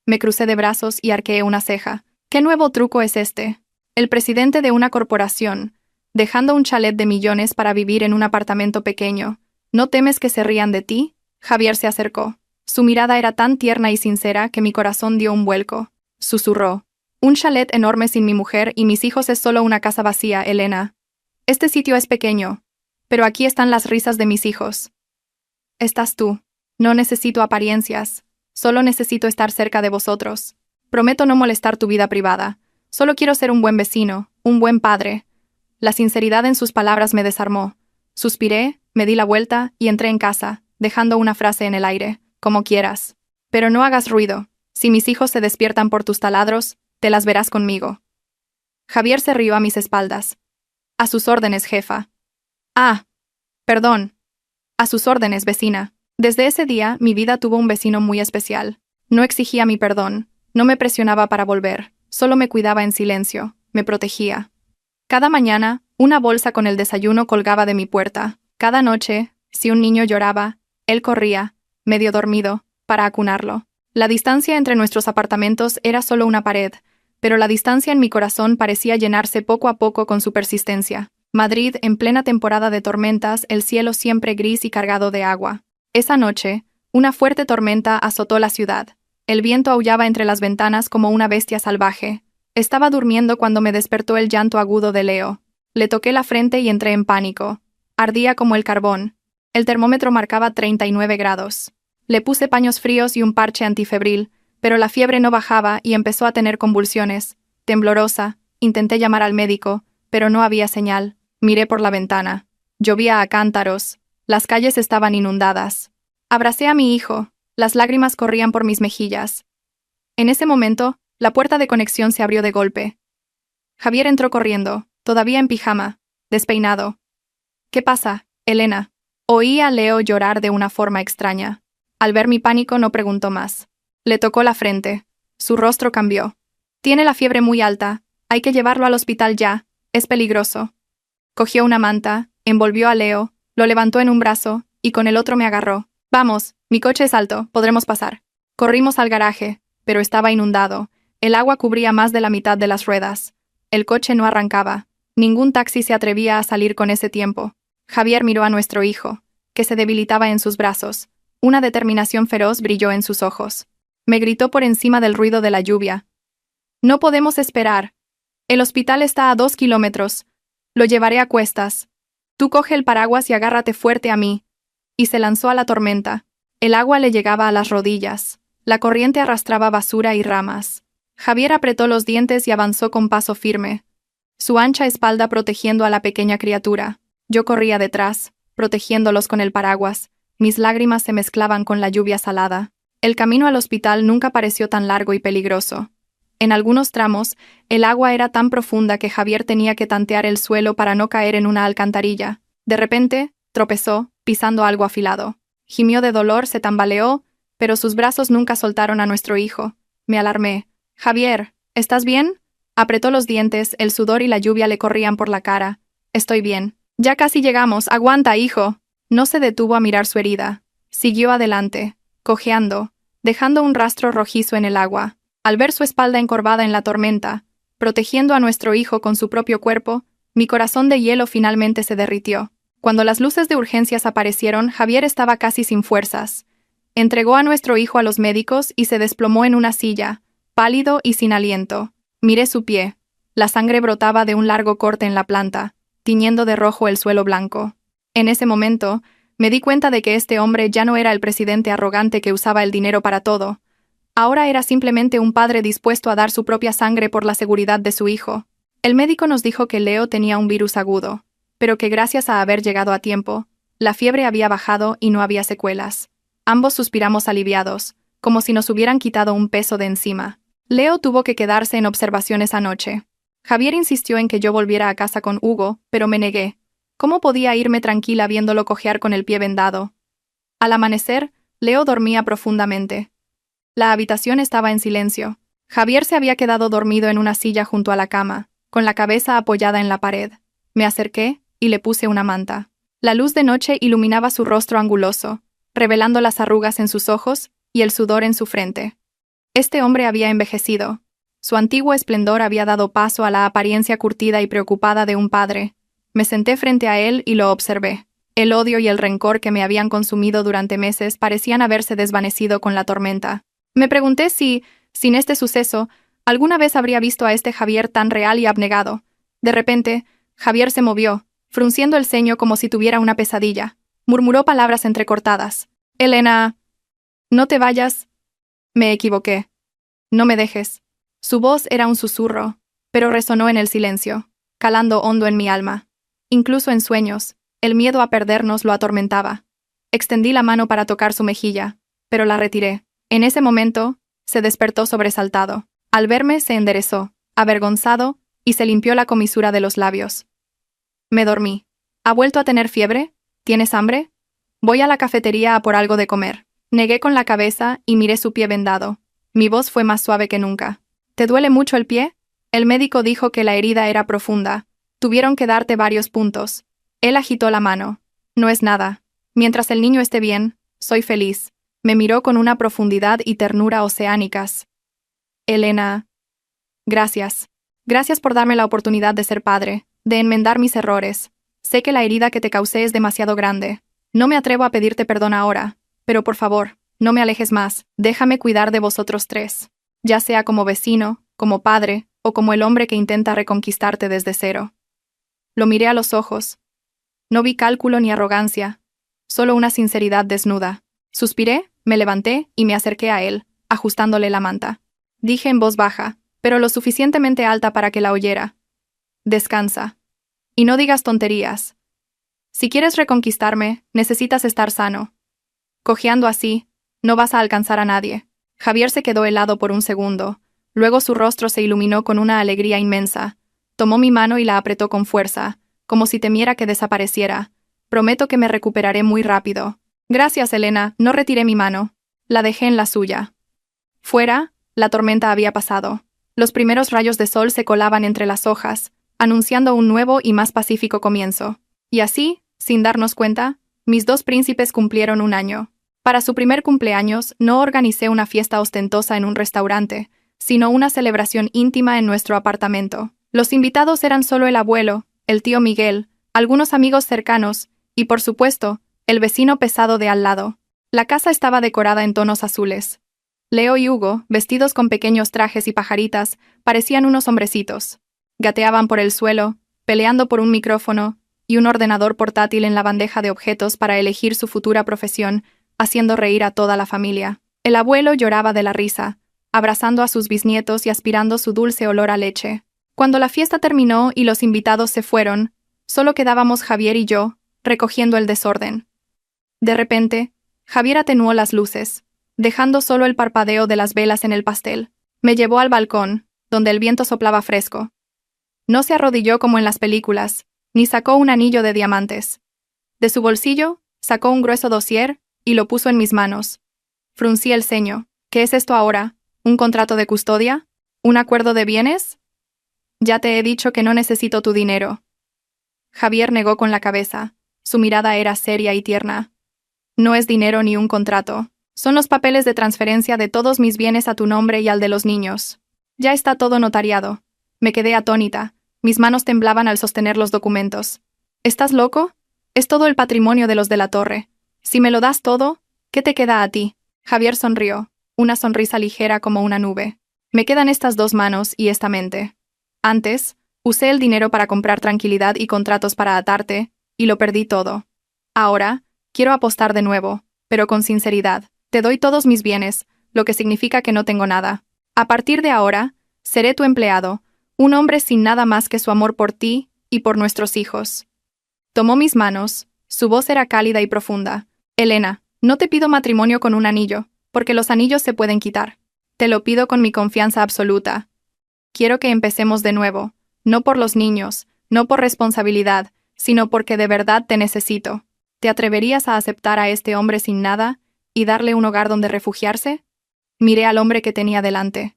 Me crucé de brazos y arqueé una ceja. ¿Qué nuevo truco es este? El presidente de una corporación, dejando un chalet de millones para vivir en un apartamento pequeño. ¿No temes que se rían de ti? Javier se acercó. Su mirada era tan tierna y sincera que mi corazón dio un vuelco. Susurró. Un chalet enorme sin mi mujer y mis hijos es solo una casa vacía, Elena. Este sitio es pequeño, pero aquí están las risas de mis hijos. Estás tú. No necesito apariencias. Solo necesito estar cerca de vosotros. Prometo no molestar tu vida privada. Solo quiero ser un buen vecino, un buen padre. La sinceridad en sus palabras me desarmó. Suspiré, me di la vuelta y entré en casa, dejando una frase en el aire, como quieras. Pero no hagas ruido. Si mis hijos se despiertan por tus taladros, te las verás conmigo. Javier se rió a mis espaldas. A sus órdenes, jefa. Ah, perdón. A sus órdenes, vecina. Desde ese día, mi vida tuvo un vecino muy especial. No exigía mi perdón, no me presionaba para volver, solo me cuidaba en silencio, me protegía. Cada mañana, una bolsa con el desayuno colgaba de mi puerta. Cada noche, si un niño lloraba, él corría, medio dormido, para acunarlo. La distancia entre nuestros apartamentos era solo una pared, pero la distancia en mi corazón parecía llenarse poco a poco con su persistencia. Madrid, en plena temporada de tormentas, el cielo siempre gris y cargado de agua. Esa noche, una fuerte tormenta azotó la ciudad. El viento aullaba entre las ventanas como una bestia salvaje. Estaba durmiendo cuando me despertó el llanto agudo de Leo. Le toqué la frente y entré en pánico. Ardía como el carbón. El termómetro marcaba 39 grados. Le puse paños fríos y un parche antifebril, pero la fiebre no bajaba y empezó a tener convulsiones. Temblorosa, intenté llamar al médico, pero no había señal. Miré por la ventana. Llovía a cántaros. Las calles estaban inundadas. Abracé a mi hijo. Las lágrimas corrían por mis mejillas. En ese momento, la puerta de conexión se abrió de golpe. Javier entró corriendo, todavía en pijama, despeinado. ¿Qué pasa, Elena? Oí a Leo llorar de una forma extraña. Al ver mi pánico no preguntó más. Le tocó la frente. Su rostro cambió. Tiene la fiebre muy alta. Hay que llevarlo al hospital ya. Es peligroso. Cogió una manta, envolvió a Leo, lo levantó en un brazo, y con el otro me agarró. Vamos, mi coche es alto, podremos pasar. Corrimos al garaje, pero estaba inundado. El agua cubría más de la mitad de las ruedas. El coche no arrancaba. Ningún taxi se atrevía a salir con ese tiempo. Javier miró a nuestro hijo, que se debilitaba en sus brazos. Una determinación feroz brilló en sus ojos. Me gritó por encima del ruido de la lluvia. No podemos esperar. El hospital está a 2 kilómetros. Lo llevaré a cuestas. Tú coge el paraguas y agárrate fuerte a mí. Y se lanzó a la tormenta. El agua le llegaba a las rodillas. La corriente arrastraba basura y ramas. Javier apretó los dientes y avanzó con paso firme, su ancha espalda protegiendo a la pequeña criatura. Yo corría detrás, protegiéndolos con el paraguas. Mis lágrimas se mezclaban con la lluvia salada. El camino al hospital nunca pareció tan largo y peligroso. En algunos tramos, el agua era tan profunda que Javier tenía que tantear el suelo para no caer en una alcantarilla. De repente, tropezó, pisando algo afilado. Gimió de dolor, se tambaleó, pero sus brazos nunca soltaron a nuestro hijo. Me alarmé. «Javier, ¿estás bien?» Apretó los dientes, el sudor y la lluvia le corrían por la cara. «Estoy bien. Ya casi llegamos. Aguanta, hijo». No se detuvo a mirar su herida. Siguió adelante, cojeando, dejando un rastro rojizo en el agua. Al ver su espalda encorvada en la tormenta, protegiendo a nuestro hijo con su propio cuerpo, mi corazón de hielo finalmente se derritió. Cuando las luces de urgencias aparecieron, Javier estaba casi sin fuerzas. Entregó a nuestro hijo a los médicos y se desplomó en una silla, pálido y sin aliento. Miré su pie. La sangre brotaba de un largo corte en la planta, tiñendo de rojo el suelo blanco. En ese momento, me di cuenta de que este hombre ya no era el presidente arrogante que usaba el dinero para todo. Ahora era simplemente un padre dispuesto a dar su propia sangre por la seguridad de su hijo. El médico nos dijo que Leo tenía un virus agudo, pero que gracias a haber llegado a tiempo, la fiebre había bajado y no había secuelas. Ambos suspiramos aliviados, como si nos hubieran quitado un peso de encima. Leo tuvo que quedarse en observación esa noche. Javier insistió en que yo volviera a casa con Hugo, pero me negué. ¿Cómo podía irme tranquila viéndolo cojear con el pie vendado? Al amanecer, Leo dormía profundamente. La habitación estaba en silencio. Javier se había quedado dormido en una silla junto a la cama, con la cabeza apoyada en la pared. Me acerqué y le puse una manta. La luz de noche iluminaba su rostro anguloso, revelando las arrugas en sus ojos y el sudor en su frente. Este hombre había envejecido. Su antiguo esplendor había dado paso a la apariencia curtida y preocupada de un padre. Me senté frente a él y lo observé. El odio y el rencor que me habían consumido durante meses parecían haberse desvanecido con la tormenta. Me pregunté si, sin este suceso, alguna vez habría visto a este Javier tan real y abnegado. De repente, Javier se movió, frunciendo el ceño como si tuviera una pesadilla. Murmuró palabras entrecortadas. «Elena, no te vayas». Me equivoqué. «No me dejes». Su voz era un susurro, pero resonó en el silencio, calando hondo en mi alma. Incluso en sueños, el miedo a perdernos lo atormentaba. Extendí la mano para tocar su mejilla, pero la retiré. En ese momento, se despertó sobresaltado. Al verme, se enderezó, avergonzado, y se limpió la comisura de los labios. Me dormí. ¿Ha vuelto a tener fiebre? ¿Tienes hambre? Voy a la cafetería a por algo de comer. Negué con la cabeza y miré su pie vendado. Mi voz fue más suave que nunca. ¿Te duele mucho el pie? El médico dijo que la herida era profunda. Tuvieron que darte varios puntos. Él agitó la mano. No es nada. Mientras el niño esté bien, soy feliz. Me miró con una profundidad y ternura oceánicas. Elena. Gracias. Gracias por darme la oportunidad de ser padre, de enmendar mis errores. Sé que la herida que te causé es demasiado grande. No me atrevo a pedirte perdón ahora, pero por favor, no me alejes más. Déjame cuidar de vosotros tres. Ya sea como vecino, como padre, o como el hombre que intenta reconquistarte desde cero. Lo miré a los ojos. No vi cálculo ni arrogancia, solo una sinceridad desnuda. Suspiré, me levanté y me acerqué a él, ajustándole la manta. Dije en voz baja, pero lo suficientemente alta para que la oyera. Descansa. Y no digas tonterías. Si quieres reconquistarme, necesitas estar sano. Cojeando así, no vas a alcanzar a nadie. Javier se quedó helado por un segundo. Luego su rostro se iluminó con una alegría inmensa. Tomó mi mano y la apretó con fuerza, como si temiera que desapareciera. Prometo que me recuperaré muy rápido. Gracias, Elena, no retiré mi mano. La dejé en la suya. Fuera, la tormenta había pasado. Los primeros rayos de sol se colaban entre las hojas, anunciando un nuevo y más pacífico comienzo. Y así, sin darnos cuenta, mis dos príncipes cumplieron un año. Para su primer cumpleaños, no organicé una fiesta ostentosa en un restaurante, sino una celebración íntima en nuestro apartamento. Los invitados eran solo el abuelo, el tío Miguel, algunos amigos cercanos, y por supuesto, el vecino pesado de al lado. La casa estaba decorada en tonos azules. Leo y Hugo, vestidos con pequeños trajes y pajaritas, parecían unos hombrecitos. Gateaban por el suelo, peleando por un micrófono y un ordenador portátil en la bandeja de objetos para elegir su futura profesión, haciendo reír a toda la familia. El abuelo lloraba de la risa, abrazando a sus bisnietos y aspirando su dulce olor a leche. Cuando la fiesta terminó y los invitados se fueron, solo quedábamos Javier y yo, recogiendo el desorden. De repente, Javier atenuó las luces, dejando solo el parpadeo de las velas en el pastel. Me llevó al balcón, donde el viento soplaba fresco. No se arrodilló como en las películas, ni sacó un anillo de diamantes. De su bolsillo, sacó un grueso dossier y lo puso en mis manos. Fruncí el ceño. ¿Qué es esto ahora? ¿Un contrato de custodia? ¿Un acuerdo de bienes? Ya te he dicho que no necesito tu dinero. Javier negó con la cabeza. Su mirada era seria y tierna. No es dinero ni un contrato. Son los papeles de transferencia de todos mis bienes a tu nombre y al de los niños. Ya está todo notariado. Me quedé atónita. Mis manos temblaban al sostener los documentos. ¿Estás loco? Es todo el patrimonio de los de la torre. Si me lo das todo, ¿qué te queda a ti? Javier sonrió, una sonrisa ligera como una nube. Me quedan estas dos manos y esta mente. Antes, usé el dinero para comprar tranquilidad y contratos para atarte, y lo perdí todo. Ahora, quiero apostar de nuevo, pero con sinceridad. Te doy todos mis bienes, lo que significa que no tengo nada. A partir de ahora, seré tu empleado, un hombre sin nada más que su amor por ti y por nuestros hijos. Tomó mis manos, su voz era cálida y profunda. Elena, no te pido matrimonio con un anillo, porque los anillos se pueden quitar. Te lo pido con mi confianza absoluta. Quiero que empecemos de nuevo, no por los niños, no por responsabilidad, sino porque de verdad te necesito. ¿Te atreverías a aceptar a este hombre sin nada y darle un hogar donde refugiarse? Miré al hombre que tenía delante.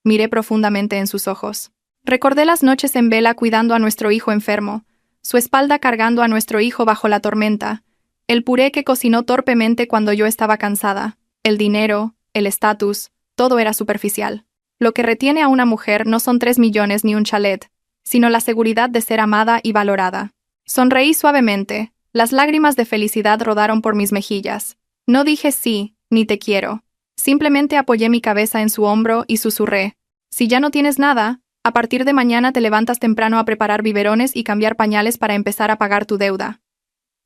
Miré profundamente en sus ojos. Recordé las noches en vela cuidando a nuestro hijo enfermo, su espalda cargando a nuestro hijo bajo la tormenta, el puré que cocinó torpemente cuando yo estaba cansada, el dinero, el estatus, todo era superficial. Lo que retiene a una mujer no son 3 millones ni un chalet, sino la seguridad de ser amada y valorada. Sonreí suavemente, las lágrimas de felicidad rodaron por mis mejillas. No dije sí, ni te quiero. Simplemente apoyé mi cabeza en su hombro y susurré. Si ya no tienes nada, a partir de mañana te levantas temprano a preparar biberones y cambiar pañales para empezar a pagar tu deuda.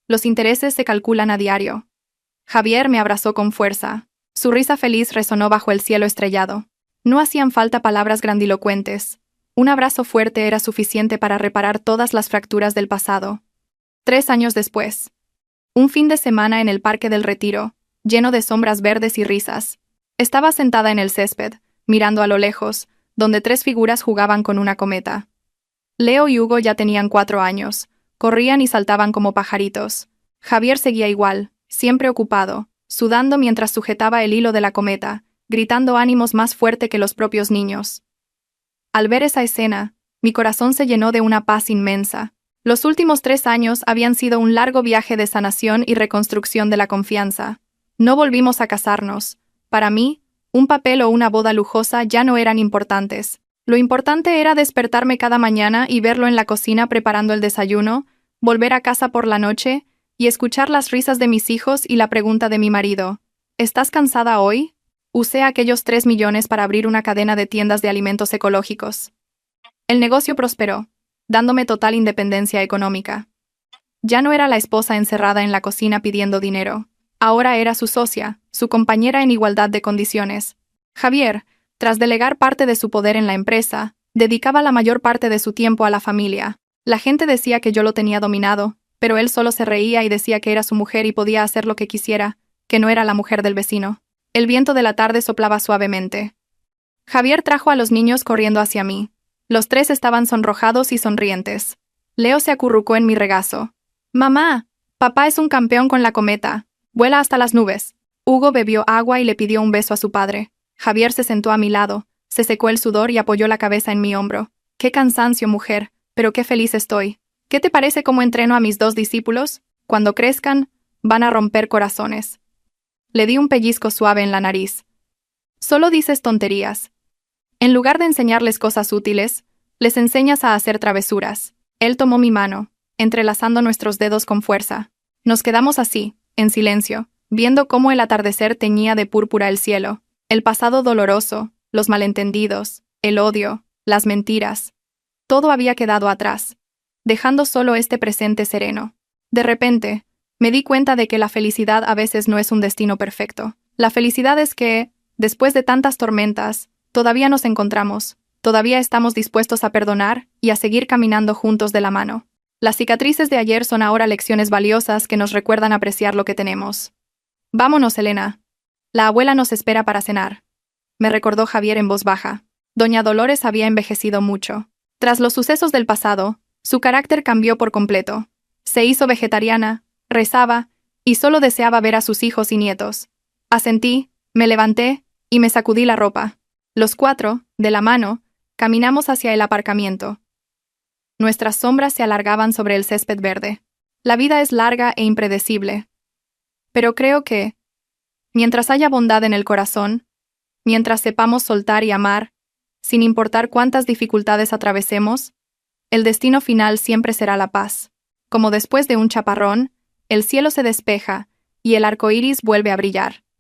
Los intereses se calculan a diario. Javier me abrazó con fuerza. Su risa feliz resonó bajo el cielo estrellado. No hacían falta palabras grandilocuentes. Un abrazo fuerte era suficiente para reparar todas las fracturas del pasado. 3 años después. Un fin de semana en el Parque del Retiro, lleno de sombras verdes y risas. Estaba sentada en el césped, mirando a lo lejos, donde 3 figuras jugaban con una cometa. Leo y Hugo ya tenían 4 años, corrían y saltaban como pajaritos. Javier seguía igual, siempre ocupado, sudando mientras sujetaba el hilo de la cometa, gritando ánimos más fuerte que los propios niños. Al ver esa escena, mi corazón se llenó de una paz inmensa. Los últimos 3 años habían sido un largo viaje de sanación y reconstrucción de la confianza. No volvimos a casarnos. Para mí, un papel o una boda lujosa ya no eran importantes. Lo importante era despertarme cada mañana y verlo en la cocina preparando el desayuno, volver a casa por la noche y escuchar las risas de mis hijos y la pregunta de mi marido. ¿Estás cansada hoy? Usé aquellos 3 millones para abrir una cadena de tiendas de alimentos ecológicos. El negocio prosperó, dándome total independencia económica. Ya no era la esposa encerrada en la cocina pidiendo dinero. Ahora era su socia, su compañera en igualdad de condiciones. Javier, tras delegar parte de su poder en la empresa, dedicaba la mayor parte de su tiempo a la familia. La gente decía que yo lo tenía dominado, pero él solo se reía y decía que era su mujer y podía hacer lo que quisiera, que no era la mujer del vecino. El viento de la tarde soplaba suavemente. Javier trajo a los niños corriendo hacia mí. Los 3 estaban sonrojados y sonrientes. Leo se acurrucó en mi regazo. «Mamá, papá es un campeón con la cometa. Vuela hasta las nubes». Hugo bebió agua y le pidió un beso a su padre. Javier se sentó a mi lado, se secó el sudor y apoyó la cabeza en mi hombro. «Qué cansancio, mujer, pero qué feliz estoy. ¿Qué te parece cómo entreno a mis 2 discípulos? Cuando crezcan, van a romper corazones». Le di un pellizco suave en la nariz. «Solo dices tonterías. En lugar de enseñarles cosas útiles, les enseñas a hacer travesuras». Él tomó mi mano, entrelazando nuestros dedos con fuerza. Nos quedamos así, en silencio, viendo cómo el atardecer teñía de púrpura el cielo. El pasado doloroso, los malentendidos, el odio, las mentiras. Todo había quedado atrás, dejando solo este presente sereno. De repente, me di cuenta de que la felicidad a veces no es un destino perfecto. La felicidad es que, Después de tantas tormentas, todavía nos encontramos, todavía estamos dispuestos a perdonar y a seguir caminando juntos de la mano. Las cicatrices de ayer son ahora lecciones valiosas que nos recuerdan apreciar lo que tenemos. Vámonos, Elena. La abuela nos espera para cenar. Me recordó Javier en voz baja. Doña Dolores había envejecido mucho. Tras los sucesos del pasado, su carácter cambió por completo. Se hizo vegetariana, rezaba, y solo deseaba ver a sus hijos y nietos. Asentí, me levanté, y me sacudí la ropa. Los cuatro, de la mano, caminamos hacia el aparcamiento. Nuestras sombras se alargaban sobre el césped verde. La vida es larga e impredecible. Pero creo que, mientras haya bondad en el corazón, mientras sepamos soltar y amar, sin importar cuántas dificultades atravesemos, el destino final siempre será la paz. Como después de un chaparrón, el cielo se despeja y el arco iris vuelve a brillar.